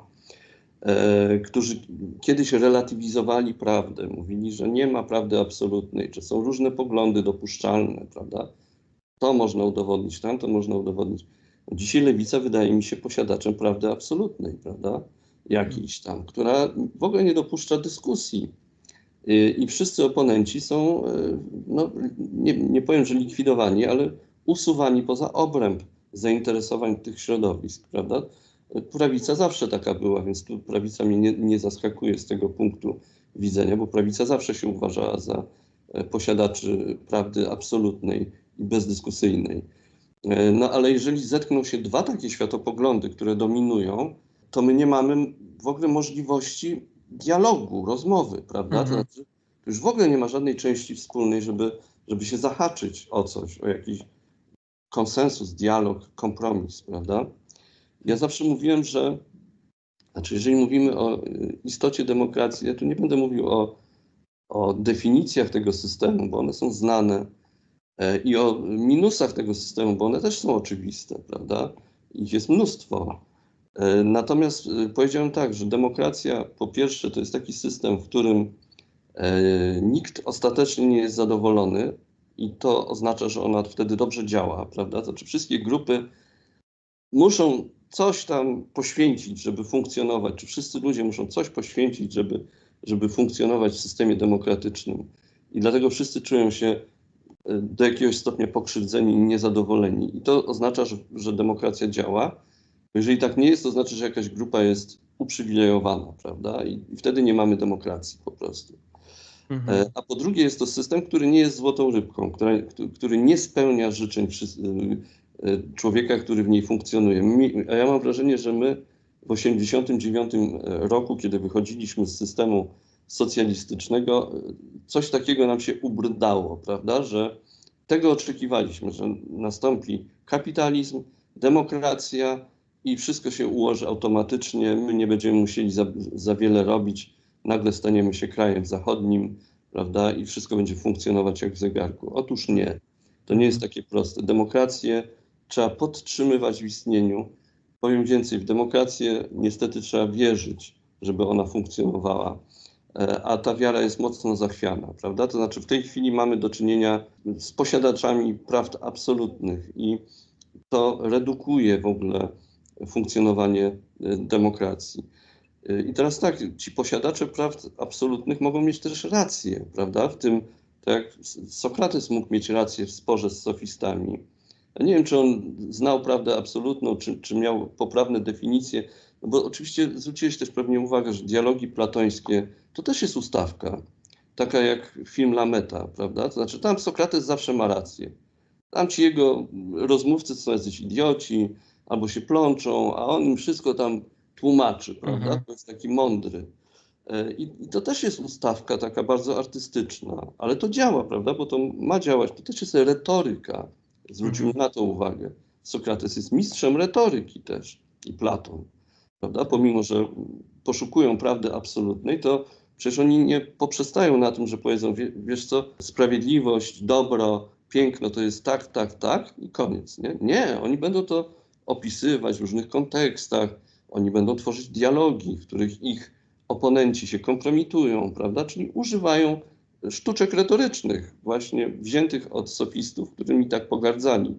którzy kiedyś relatywizowali prawdę, mówili, że nie ma prawdy absolutnej, że są różne poglądy dopuszczalne, prawda. To można udowodnić, tamto można udowodnić. Dzisiaj lewica wydaje mi się posiadaczem prawdy absolutnej, prawda? Jakiejś tam, która w ogóle nie dopuszcza dyskusji. I wszyscy oponenci są, no, nie powiem, że likwidowani, ale usuwani poza obręb zainteresowań tych środowisk, prawda? Prawica zawsze taka była, więc tu prawica mnie nie zaskakuje z tego punktu widzenia, bo prawica zawsze się uważała za posiadaczy prawdy absolutnej i bezdyskusyjnej. No ale jeżeli zetkną się dwa takie światopoglądy, które dominują, to my nie mamy w ogóle możliwości dialogu, rozmowy, prawda? To znaczy, już w ogóle nie ma żadnej części wspólnej, żeby się zahaczyć o coś, o jakiś konsensus, dialog, kompromis, prawda? Ja zawsze mówiłem, że jeżeli mówimy o istocie demokracji, ja tu nie będę mówił o definicjach tego systemu, bo one są znane, i o minusach tego systemu, bo one też są oczywiste, prawda? Ich jest mnóstwo. Natomiast powiedziałem tak, że demokracja po pierwsze to jest taki system, w którym nikt ostatecznie nie jest zadowolony i to oznacza, że ona wtedy dobrze działa, prawda? Znaczy wszystkie grupy muszą coś tam poświęcić, żeby funkcjonować, czy wszyscy ludzie muszą coś poświęcić, żeby funkcjonować w systemie demokratycznym. I dlatego wszyscy czują się do jakiegoś stopnia pokrzywdzeni i niezadowoleni. I to oznacza, że demokracja działa. Jeżeli tak nie jest, to znaczy, że jakaś grupa jest uprzywilejowana, prawda? I wtedy nie mamy demokracji po prostu. A po drugie jest to system, który nie jest złotą rybką, który nie spełnia życzeń człowieka, który w niej funkcjonuje. A ja mam wrażenie, że my w 1989 roku, kiedy wychodziliśmy z systemu socjalistycznego, coś takiego nam się ubrdało, prawda, że tego oczekiwaliśmy, że nastąpi kapitalizm, demokracja i wszystko się ułoży automatycznie, my nie będziemy musieli za wiele robić, nagle staniemy się krajem zachodnim, prawda, i wszystko będzie funkcjonować jak w zegarku. Otóż nie, to nie jest takie proste. Demokrację trzeba podtrzymywać w istnieniu. Powiem więcej, w demokrację niestety trzeba wierzyć, żeby ona funkcjonowała. A ta wiara jest mocno zachwiana, prawda? To znaczy w tej chwili mamy do czynienia z posiadaczami praw absolutnych i to redukuje w ogóle funkcjonowanie demokracji. I teraz tak, ci posiadacze praw absolutnych mogą mieć też rację, prawda? W tym, tak jak Sokrates mógł mieć rację w sporze z sofistami. Ja nie wiem, czy on znał prawdę absolutną, czy miał poprawne definicje, no bo oczywiście zwróciłeś też pewnie uwagę, że dialogi platońskie to też jest ustawka, taka jak film Lameta, prawda? To znaczy tam Sokrates zawsze ma rację. Tam ci jego rozmówcy są jacyś idioci, albo się plączą, a on im wszystko tam tłumaczy, prawda? To jest taki mądry. I to też jest ustawka taka bardzo artystyczna, ale to działa, prawda? Bo to ma działać. To też jest retoryka. Zwrócił na to uwagę. Sokrates jest mistrzem retoryki też i Platon, prawda? Pomimo, że poszukują prawdy absolutnej, to przecież oni nie poprzestają na tym, że powiedzą, wiesz co, sprawiedliwość, dobro, piękno to jest tak, tak, tak i koniec. Nie, nie, oni będą to opisywać w różnych kontekstach, oni będą tworzyć dialogi, w których ich oponenci się kompromitują, prawda? Czyli używają sztuczek retorycznych, właśnie wziętych od sofistów, którymi tak pogardzali.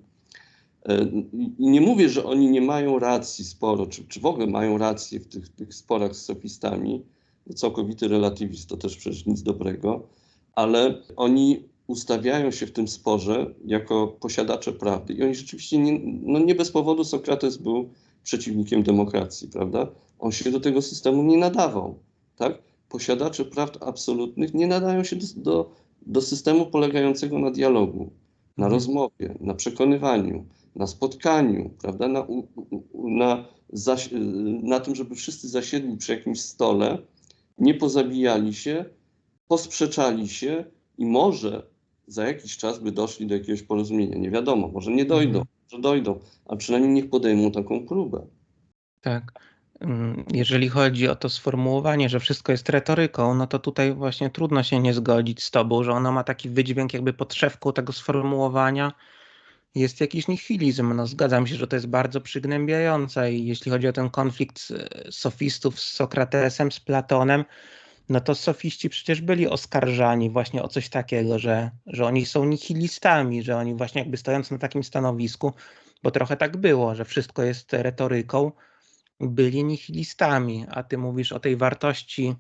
I nie mówię, że oni nie mają racji sporo, czy w ogóle mają rację w tych sporach z sofistami. Całkowity relatywizm to też przecież nic dobrego, ale oni ustawiają się w tym sporze jako posiadacze prawdy. I oni rzeczywiście nie bez powodu Sokrates był przeciwnikiem demokracji, prawda? On się do tego systemu nie nadawał, tak? Posiadacze praw absolutnych nie nadają się do systemu polegającego na dialogu, na rozmowie, na przekonywaniu, na spotkaniu, prawda? Na tym, żeby wszyscy zasiedli przy jakimś stole, nie pozabijali się, posprzeczali się i może za jakiś czas by doszli do jakiegoś porozumienia. Nie wiadomo, może nie dojdą, może dojdą, a przynajmniej niech podejmą taką próbę. Tak. Jeżeli chodzi o to sformułowanie, że wszystko jest retoryką, no to tutaj właśnie trudno się nie zgodzić z tobą, że ono ma taki wydźwięk, jakby podszewką tego sformułowania jest jakiś nihilizm. No, zgadzam się, że to jest bardzo przygnębiające i jeśli chodzi o ten konflikt sofistów z Sokratesem, z Platonem, no to sofiści przecież byli oskarżani właśnie o coś takiego, że oni są nihilistami, że oni właśnie jakby stojąc na takim stanowisku, bo trochę tak było, że wszystko jest retoryką, byli nihilistami, a ty mówisz o tej wartości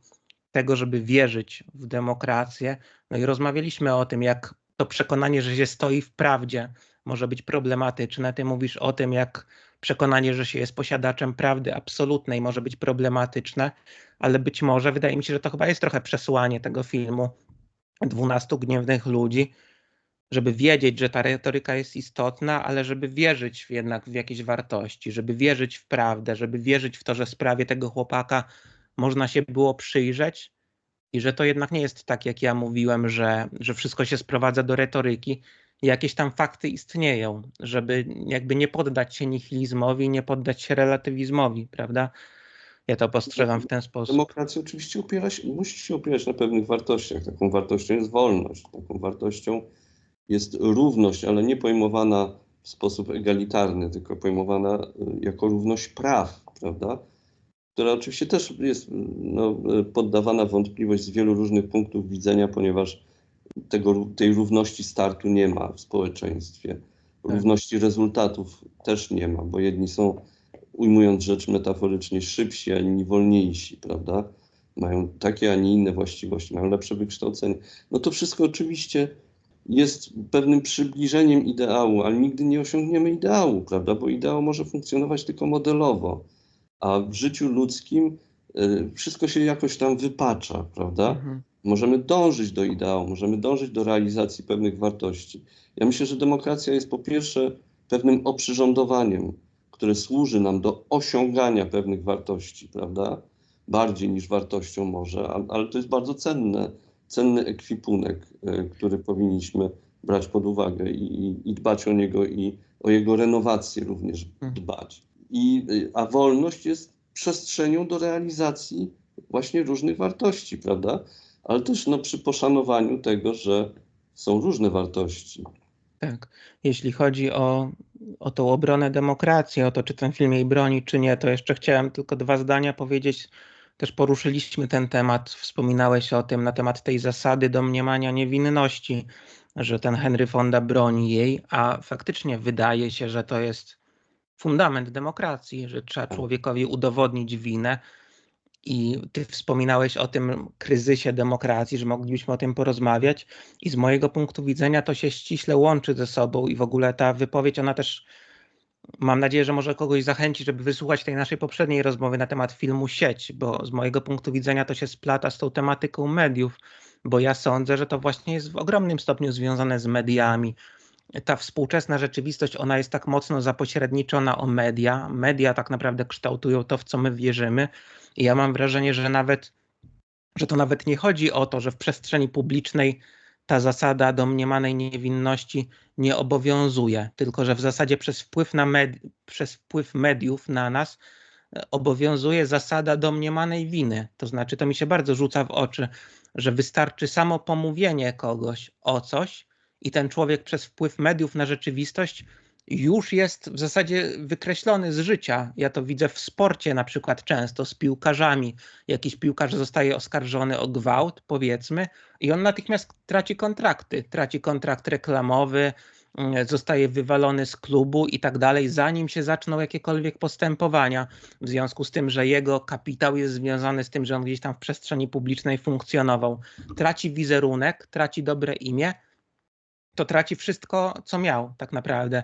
tego, żeby wierzyć w demokrację. No i rozmawialiśmy o tym, jak to przekonanie, że się stoi w prawdzie, może być problematyczne. Ty mówisz o tym, jak przekonanie, że się jest posiadaczem prawdy absolutnej, może być problematyczne, ale być może, wydaje mi się, że to chyba jest trochę przesłanie tego filmu 12 gniewnych ludzi, żeby wiedzieć, że ta retoryka jest istotna, ale żeby wierzyć jednak w jakieś wartości, żeby wierzyć w prawdę, żeby wierzyć w to, że sprawie tego chłopaka można się było przyjrzeć i że to jednak nie jest tak, jak ja mówiłem, że wszystko się sprowadza do retoryki. Jakieś tam fakty istnieją, żeby jakby nie poddać się nihilizmowi, nie poddać się relatywizmowi, prawda? Ja to postrzegam w ten sposób. Demokracja oczywiście musi się opierać na pewnych wartościach. Taką wartością jest wolność, taką wartością jest równość, ale nie pojmowana w sposób egalitarny, tylko pojmowana jako równość praw, prawda? Która oczywiście też jest poddawana wątpliwość z wielu różnych punktów widzenia, ponieważ tej równości startu nie ma w społeczeństwie. Równości rezultatów też nie ma, bo jedni są, ujmując rzecz metaforycznie, szybsi, a inni wolniejsi, prawda? Mają takie, a nie inne właściwości, mają lepsze wykształcenie. No to wszystko oczywiście jest pewnym przybliżeniem ideału, ale nigdy nie osiągniemy ideału, prawda? Bo ideał może funkcjonować tylko modelowo, a w życiu ludzkim wszystko się jakoś tam wypacza, prawda? Mhm. Możemy dążyć do ideału, możemy dążyć do realizacji pewnych wartości. Ja myślę, że demokracja jest po pierwsze pewnym oprzyrządowaniem, które służy nam do osiągania pewnych wartości, prawda? Bardziej niż wartością może, ale to jest bardzo cenny ekwipunek, który powinniśmy brać pod uwagę i dbać o niego i o jego renowację również dbać. A wolność jest przestrzenią do realizacji właśnie różnych wartości, prawda? Ale też przy poszanowaniu tego, że są różne wartości. Tak. Jeśli chodzi o tą obronę demokracji, o to, czy ten film jej broni, czy nie, to jeszcze chciałem tylko 2 zdania powiedzieć. Też poruszyliśmy ten temat, wspominałeś o tym, na temat tej zasady domniemania niewinności, że ten Henry Fonda broni jej, a faktycznie wydaje się, że to jest fundament demokracji, że trzeba człowiekowi udowodnić winę. I ty wspominałeś o tym kryzysie demokracji, że moglibyśmy o tym porozmawiać i z mojego punktu widzenia to się ściśle łączy ze sobą i w ogóle ta wypowiedź, ona też, mam nadzieję, że może kogoś zachęci, żeby wysłuchać tej naszej poprzedniej rozmowy na temat filmu Sieć, bo z mojego punktu widzenia to się splata z tą tematyką mediów, bo ja sądzę, że to właśnie jest w ogromnym stopniu związane z mediami. Ta współczesna rzeczywistość, ona jest tak mocno zapośredniczona o media. Media tak naprawdę kształtują to, w co my wierzymy. I ja mam wrażenie, że to nawet nie chodzi o to, że w przestrzeni publicznej ta zasada domniemanej niewinności nie obowiązuje, tylko że w zasadzie przez wpływ mediów na nas obowiązuje zasada domniemanej winy. To znaczy, to mi się bardzo rzuca w oczy, że wystarczy samo pomówienie kogoś o coś i ten człowiek przez wpływ mediów na rzeczywistość już jest w zasadzie wykreślony z życia. Ja to widzę w sporcie na przykład często z piłkarzami. Jakiś piłkarz zostaje oskarżony o gwałt, powiedzmy, i on natychmiast traci kontrakty. Traci kontrakt reklamowy, zostaje wywalony z klubu i tak dalej, zanim się zaczną jakiekolwiek postępowania, w związku z tym, że jego kapitał jest związany z tym, że on gdzieś tam w przestrzeni publicznej funkcjonował. Traci wizerunek, traci dobre imię, to traci wszystko, co miał tak naprawdę.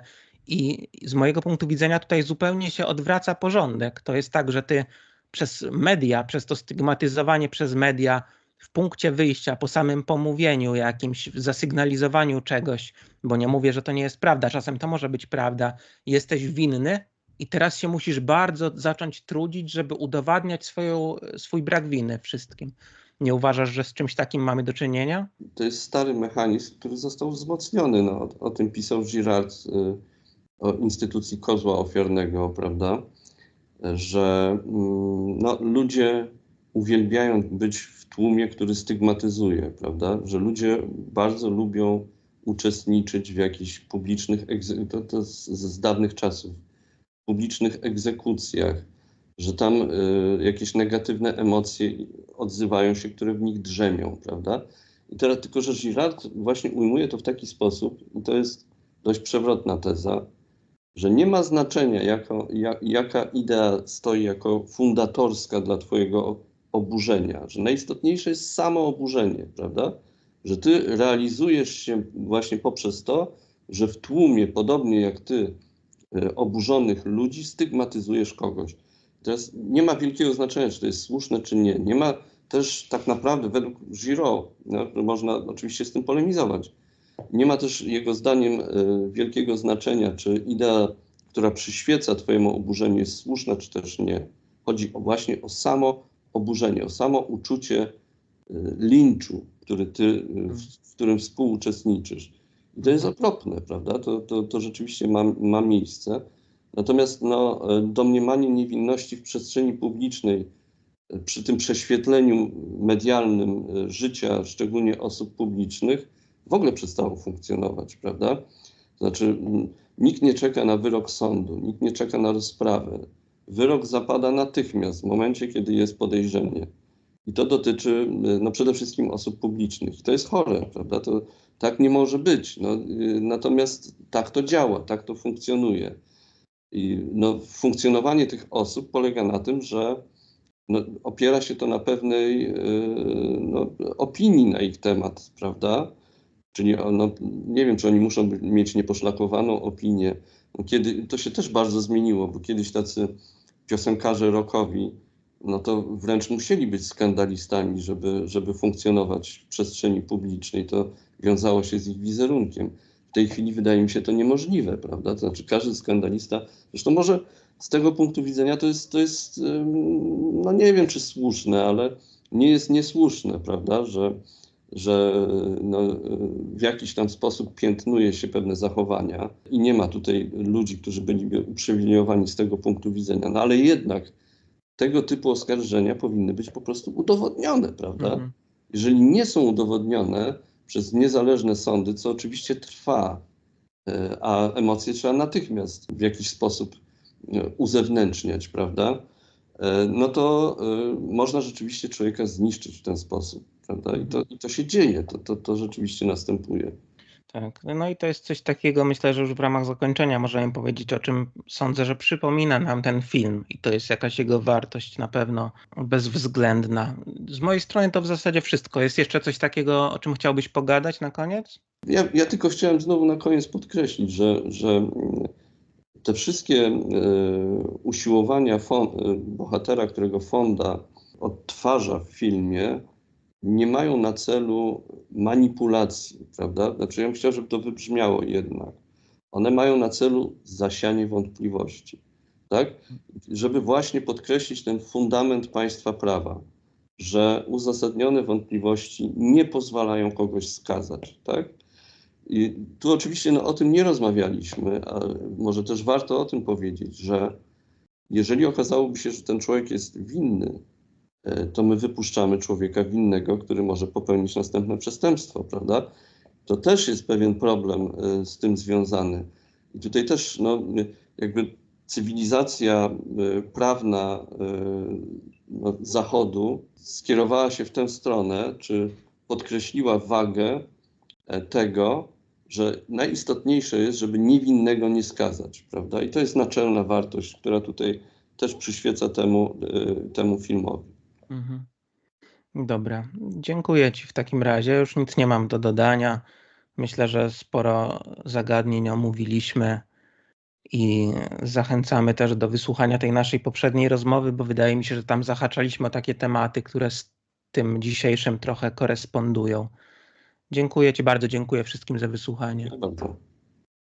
I z mojego punktu widzenia tutaj zupełnie się odwraca porządek. To jest tak, że ty przez media, przez to stygmatyzowanie przez media w punkcie wyjścia, po samym pomówieniu jakimś, zasygnalizowaniu czegoś, bo nie mówię, że to nie jest prawda, czasem to może być prawda, jesteś winny i teraz się musisz bardzo zacząć trudzić, żeby udowadniać swój brak winy wszystkim. Nie uważasz, że z czymś takim mamy do czynienia? To jest stary mechanizm, który został wzmocniony. O tym pisał Girard, o instytucji kozła ofiarnego, prawda? Że ludzie uwielbiają być w tłumie, który stygmatyzuje, prawda? Że ludzie bardzo lubią uczestniczyć w jakichś publicznych, to z dawnych czasów, publicznych egzekucjach, że tam jakieś negatywne emocje odzywają się, które w nich drzemią, prawda? I teraz tylko, że Girard właśnie ujmuje to w taki sposób, i to jest dość przewrotna teza, że nie ma znaczenia, jaka idea stoi jako fundatorska dla twojego oburzenia, że najistotniejsze jest samo oburzenie, prawda? Że ty realizujesz się właśnie poprzez to, że w tłumie, podobnie jak ty, oburzonych ludzi, stygmatyzujesz kogoś. Teraz nie ma wielkiego znaczenia, czy to jest słuszne, czy nie. Nie ma też tak naprawdę, według Giraud, można oczywiście z tym polemizować, Nie ma też jego zdaniem wielkiego znaczenia, czy idea, która przyświeca twojemu oburzeniu, jest słuszna, czy też nie. Chodzi właśnie o samo oburzenie, o samo uczucie linczu, w którym współuczestniczysz. I to jest okropne, prawda? To rzeczywiście ma miejsce. Natomiast domniemanie niewinności w przestrzeni publicznej, przy tym prześwietleniu medialnym życia, szczególnie osób publicznych, w ogóle przestało funkcjonować, prawda? To znaczy, nikt nie czeka na wyrok sądu, nikt nie czeka na rozprawę. Wyrok zapada natychmiast, w momencie, kiedy jest podejrzenie. I to dotyczy przede wszystkim osób publicznych. I to jest chore, prawda? Tak nie może być. Natomiast tak to działa, tak to funkcjonuje. I funkcjonowanie tych osób polega na tym, że opiera się to na pewnej opinii na ich temat, prawda? Czyli nie wiem, czy oni muszą mieć nieposzlakowaną opinię. Kiedy to się też bardzo zmieniło, bo kiedyś tacy piosenkarze rockowi, to wręcz musieli być skandalistami, żeby funkcjonować w przestrzeni publicznej. To wiązało się z ich wizerunkiem. W tej chwili wydaje mi się to niemożliwe, prawda? To znaczy każdy skandalista, zresztą może z tego punktu widzenia to jest nie wiem, czy słuszne, ale nie jest niesłuszne, prawda? Że w jakiś tam sposób piętnuje się pewne zachowania i nie ma tutaj ludzi, którzy byliby uprzywilejowani z tego punktu widzenia. Ale jednak tego typu oskarżenia powinny być po prostu udowodnione, prawda? Jeżeli nie są udowodnione przez niezależne sądy, co oczywiście trwa, a emocje trzeba natychmiast w jakiś sposób uzewnętrzniać, prawda? To można rzeczywiście człowieka zniszczyć w ten sposób, prawda? I to się dzieje, to rzeczywiście następuje. Tak, no i to jest coś takiego, myślę, że już w ramach zakończenia możemy powiedzieć, o czym sądzę, że przypomina nam ten film i to jest jakaś jego wartość na pewno bezwzględna. Z mojej strony to w zasadzie wszystko. Jest jeszcze coś takiego, o czym chciałbyś pogadać na koniec? Ja tylko chciałem znowu na koniec podkreślić, że te wszystkie usiłowania bohatera, którego Fonda odtwarza w filmie, nie mają na celu manipulacji, prawda? Znaczy ja bym chciał, żeby to wybrzmiało jednak. One mają na celu zasianie wątpliwości, tak? Żeby właśnie podkreślić ten fundament państwa prawa, że uzasadnione wątpliwości nie pozwalają kogoś skazać, tak? I tu oczywiście o tym nie rozmawialiśmy, ale może też warto o tym powiedzieć, że jeżeli okazałoby się, że ten człowiek jest winny, to my wypuszczamy człowieka winnego, który może popełnić następne przestępstwo, prawda? To też jest pewien problem z tym związany. I tutaj też jakby cywilizacja prawna Zachodu skierowała się w tę stronę, czy podkreśliła wagę tego, że najistotniejsze jest, żeby niewinnego nie skazać, prawda? I to jest naczelna wartość, która tutaj też przyświeca temu filmowi. Mhm. Dobra, dziękuję Ci w takim razie. Już nic nie mam do dodania. Myślę, że sporo zagadnień omówiliśmy i zachęcamy też do wysłuchania tej naszej poprzedniej rozmowy, bo wydaje mi się, że tam zahaczaliśmy o takie tematy, które z tym dzisiejszym trochę korespondują. Dziękuję Ci bardzo, dziękuję wszystkim za wysłuchanie. Dziękuję bardzo.